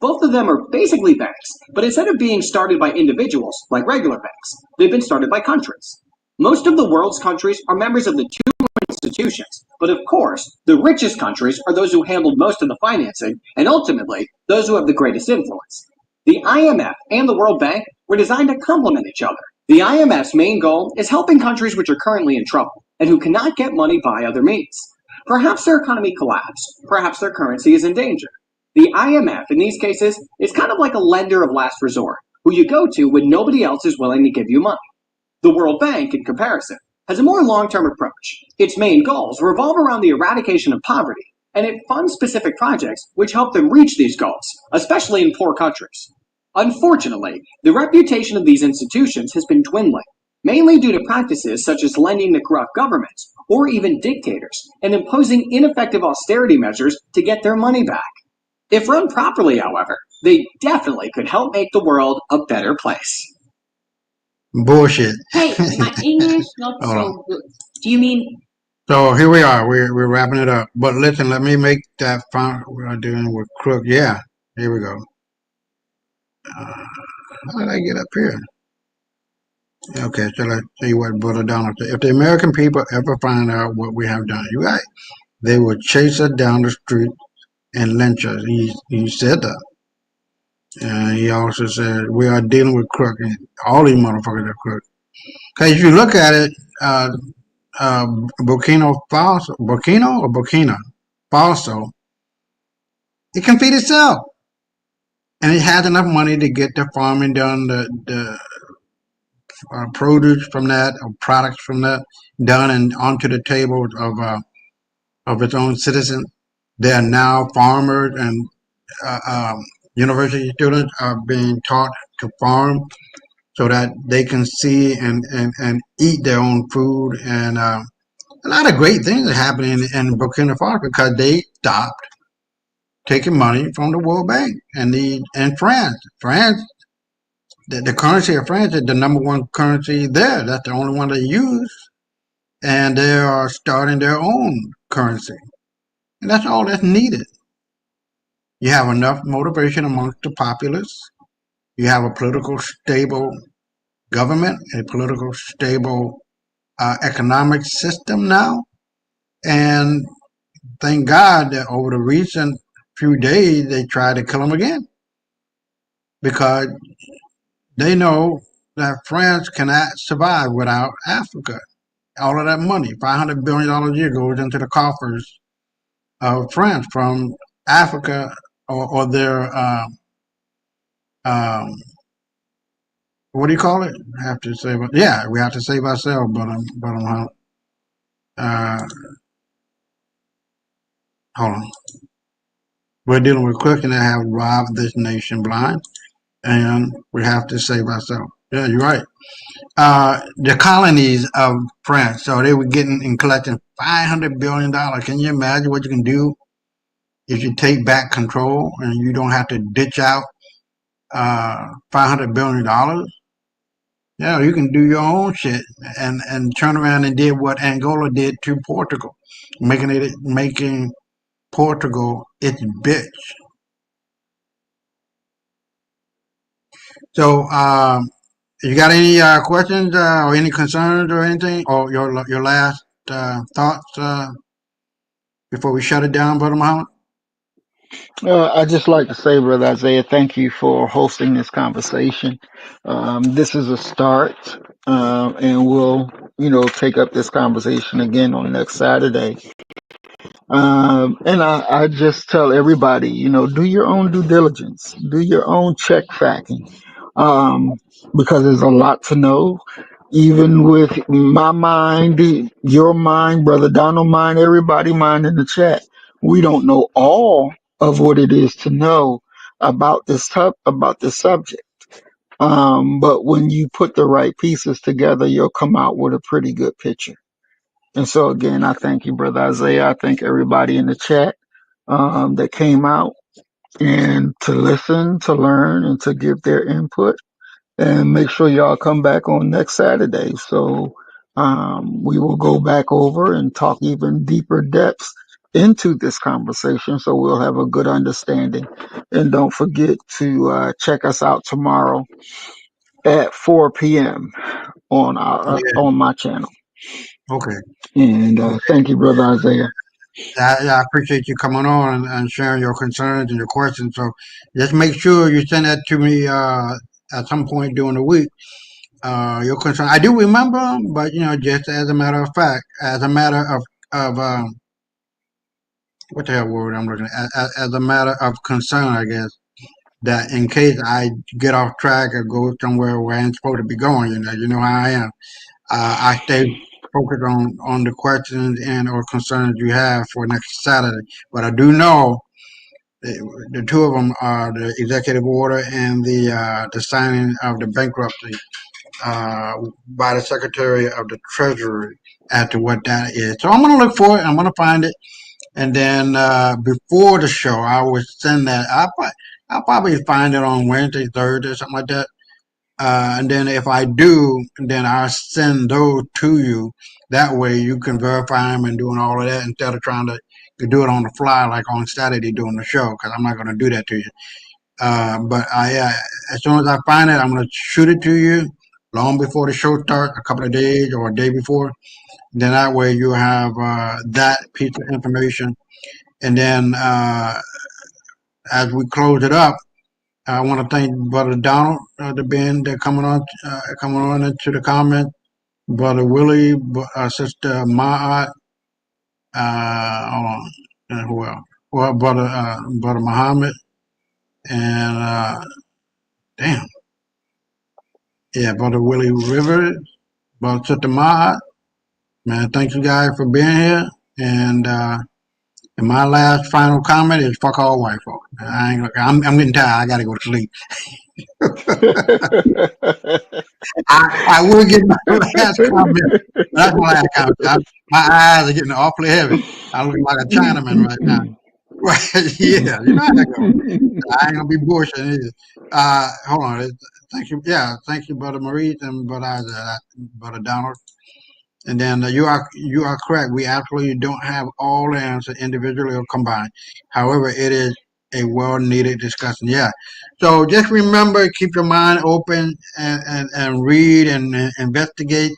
Both of them are basically banks, but instead of being started by individuals like regular banks, they've been started by countries. Most of the world's countries are members of the two institutions, but of course, the richest countries are those who handled most of the financing, and ultimately, those who have the greatest influence. The IMF and the World Bank were designed to complement each other. The IMF's main goal is helping countries which are currently in trouble, and who cannot get money by other means. Perhaps their economy collapsed, perhaps their currency is in danger. The IMF, in these cases, is kind of like a lender of last resort, who you go to when nobody else is willing to give you money. The World Bank, in comparison, has a more long-term approach. Its main goals revolve around the eradication of poverty, and it funds specific projects which help them reach these goals, especially in poor countries. Unfortunately, the reputation of these institutions has been dwindling, mainly due to practices such as lending to corrupt governments, or even dictators, and imposing ineffective austerity measures to get their money back. If run properly, however, they definitely could help make the world a better place. Bullshit. Hey, my English not Hold on. so good. Do you mean? So here we are. We're wrapping it up. But listen, let me make that final. We're doing with Crook. Yeah, here we go. How did I get up here? Okay, so let's see what Brother Donald said. If the American people ever find out what we have done, you're right, they will chase us down the street and lynch us. He said that. And he also said we are dealing with crook, and all these motherfuckers are crook. Because if you look at it, Burkina Faso, it can feed itself, and it has enough money to get the farming done, the produce from that, or products from that done, and onto the table of its own citizens. They are now farmers, and university students are being taught to farm so that they can see and eat their own food. And a lot of great things are happening in Burkina Faso because they stopped taking money from the World Bank and France. The currency of France is the #1 currency there. That's the only one they use. And they are starting their own currency. And that's all that's needed. You have enough motivation amongst the populace. You have a political stable government, a political stable economic system now. And thank God that over the recent few days, they tried to kill them again. Because they know that France cannot survive without Africa. All of that money, $500 billion a year, goes into the coffers of France from Africa or their, what do you call it? Have to save, yeah, we have to save ourselves, but hold on. We're dealing with crook, and they have robbed this nation blind, and we have to save ourselves. Yeah, you're right. The colonies of France, so they were getting and collecting $500 billion. Can you imagine what you can do if you take back control and you don't have to ditch out $500 billion? Yeah, you can do your own shit and turn around and did what Angola did to Portugal, making Portugal its bitch. So, you got any questions or any concerns or anything, or your last thoughts before we shut it down, Brother Muhammad? I'd just like to say, Brother Isaiah, thank you for hosting this conversation. This is a start, and we'll, take up this conversation again on next Saturday. And I just tell everybody, do your own due diligence, do your own check facting, because there's a lot to know. even with my mind, your mind, Brother Donald mind, everybody mind in the chat, we don't know all of what it is to know about about this subject. But when you put the right pieces together, you'll come out with a pretty good picture. And so again, I thank you, Brother Isaiah. I thank everybody in the chat that came out and to listen, to learn, and to give their input. And make sure y'all come back on next Saturday. So we will go back over and talk even deeper depths into this conversation so we'll have a good understanding. And don't forget to check us out tomorrow at 4 p.m. on our Yeah. on my channel. Okay. And thank you, Brother Isaiah. I appreciate you coming on and sharing your concerns and your questions. So just make sure you send that to me at some point during the week. Your concern, I do remember 'em, but just as a matter of fact, as a matter of what the hell word I'm looking at, as a matter of concern, I guess, that in case I get off track or go somewhere where I ain't supposed to be going, you know how I am. I stay focused on the questions and or concerns you have for next Saturday. But I do know the two of them are the executive order and the signing of the bankruptcy by the Secretary of the Treasury as to what that is. So I'm going to look for it. I'm going to find it. And then before the show, I would send that. I'll probably find it on Wednesday, Thursday, something like that. And then if I do, then I'll send those to you. That way you can verify them and doing all of that instead of trying to do it on the fly like on Saturday doing the show, because I'm not going to do that to you. But as soon as I find it, I'm going to shoot it to you long before the show starts, a couple of days or a day before. Then that way you have that piece of information. And then as we close it up, I want to thank Brother Donald, the Ben, that coming on into the comment. Brother Willie, Sister Ma'at, hold on, and who else? Well, Brother Muhammad, and damn, yeah, Brother Willie Rivers, Brother Sister Ma'at. Man, thank you guys for being here. And my last final comment is fuck all white folks. I'm getting tired. I gotta go to sleep. I will get my last comment. That's my last comment. My eyes are getting awfully heavy. I look like a Chinaman right now. Yeah, you know how that goes. I ain't gonna be bullshitting either. Hold on. Thank you. Yeah, thank you, Brother Maurice and Brother Donald. And then you are correct. We absolutely don't have all the answers individually or combined. However, it is a well-needed discussion. Yeah. So just remember, keep your mind open and read and investigate.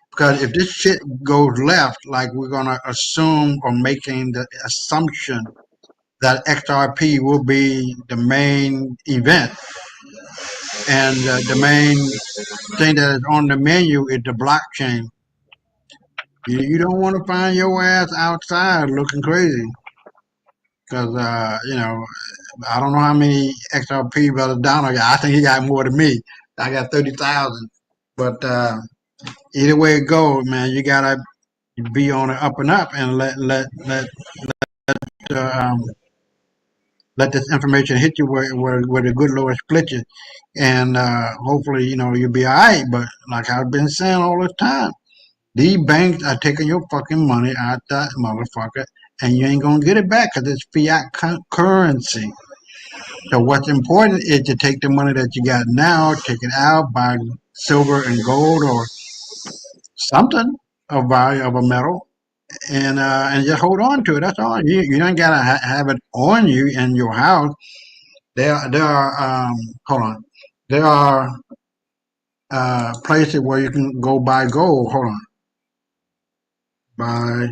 Because if this shit goes left, like we're gonna assume or making the assumption that XRP will be the main event, and the main thing that is on the menu is the blockchain. You don't want to find your ass outside looking crazy, because I don't know how many XRP Brother Donald got. I think he got more than me. I got 30,000. But either way it goes, man, you gotta be on the up and up and let this information hit you where the good Lord split you, and hopefully you'll be all right. But like I've been saying all the time, these banks are taking your fucking money out that motherfucker, and you ain't gonna get it back because it's fiat currency. So what's important is to take the money that you got now, take it out, buy silver and gold or something of value of a metal, and just hold on to it. That's all. You don't gotta have it on you in your house. There are hold on. There are places where you can go buy gold. Hold on. Buy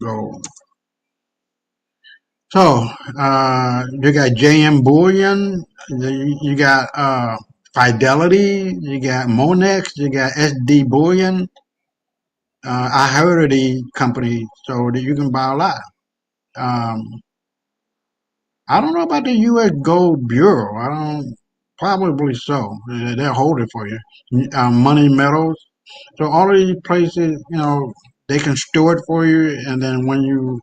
gold. So you got JM Bullion, you got Fidelity, you got Monex, you got SD Bullion. I heard of the company, so that you can buy a lot. I don't know about the U.S. Gold Bureau. I don't. Probably so. They'll hold it for you. Money Metals. So all of these places, they can store it for you, and then when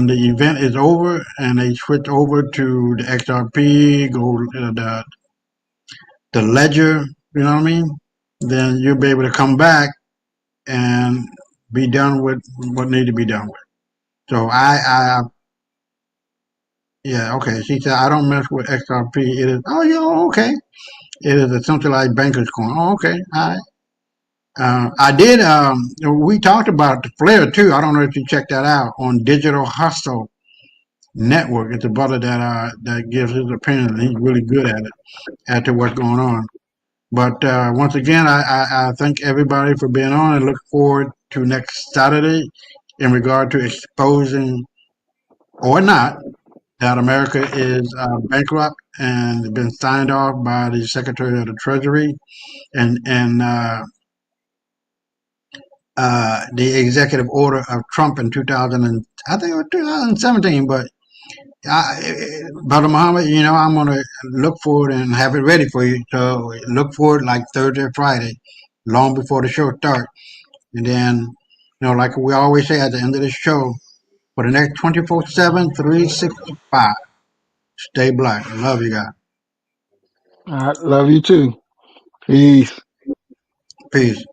the event is over and they switch over to the XRP, go the ledger, you know what I mean? Then you'll be able to come back and be done with what needs to be done with. So yeah, okay. She said, I don't mess with XRP. It is, oh, yeah, okay. It is a centralized banker's coin. Oh, okay. All right. I did, we talked about the Flare too. I don't know if you checked that out on Digital Hustle Network. It's a brother that gives his opinion. He's really good at it, as to what's going on. But once again, I thank everybody for being on and look forward to next Saturday in regard to exposing or not that America is bankrupt and been signed off by the Secretary of the Treasury and the executive order of Trump in 2017. But Brother Muhammad, I'm going to look forward and have it ready for you. So look forward like Thursday or Friday, long before the show starts. And then, like we always say at the end of the show, for the next 24/7, 365, stay black. Love you guys. All right, love you too. Peace. Peace.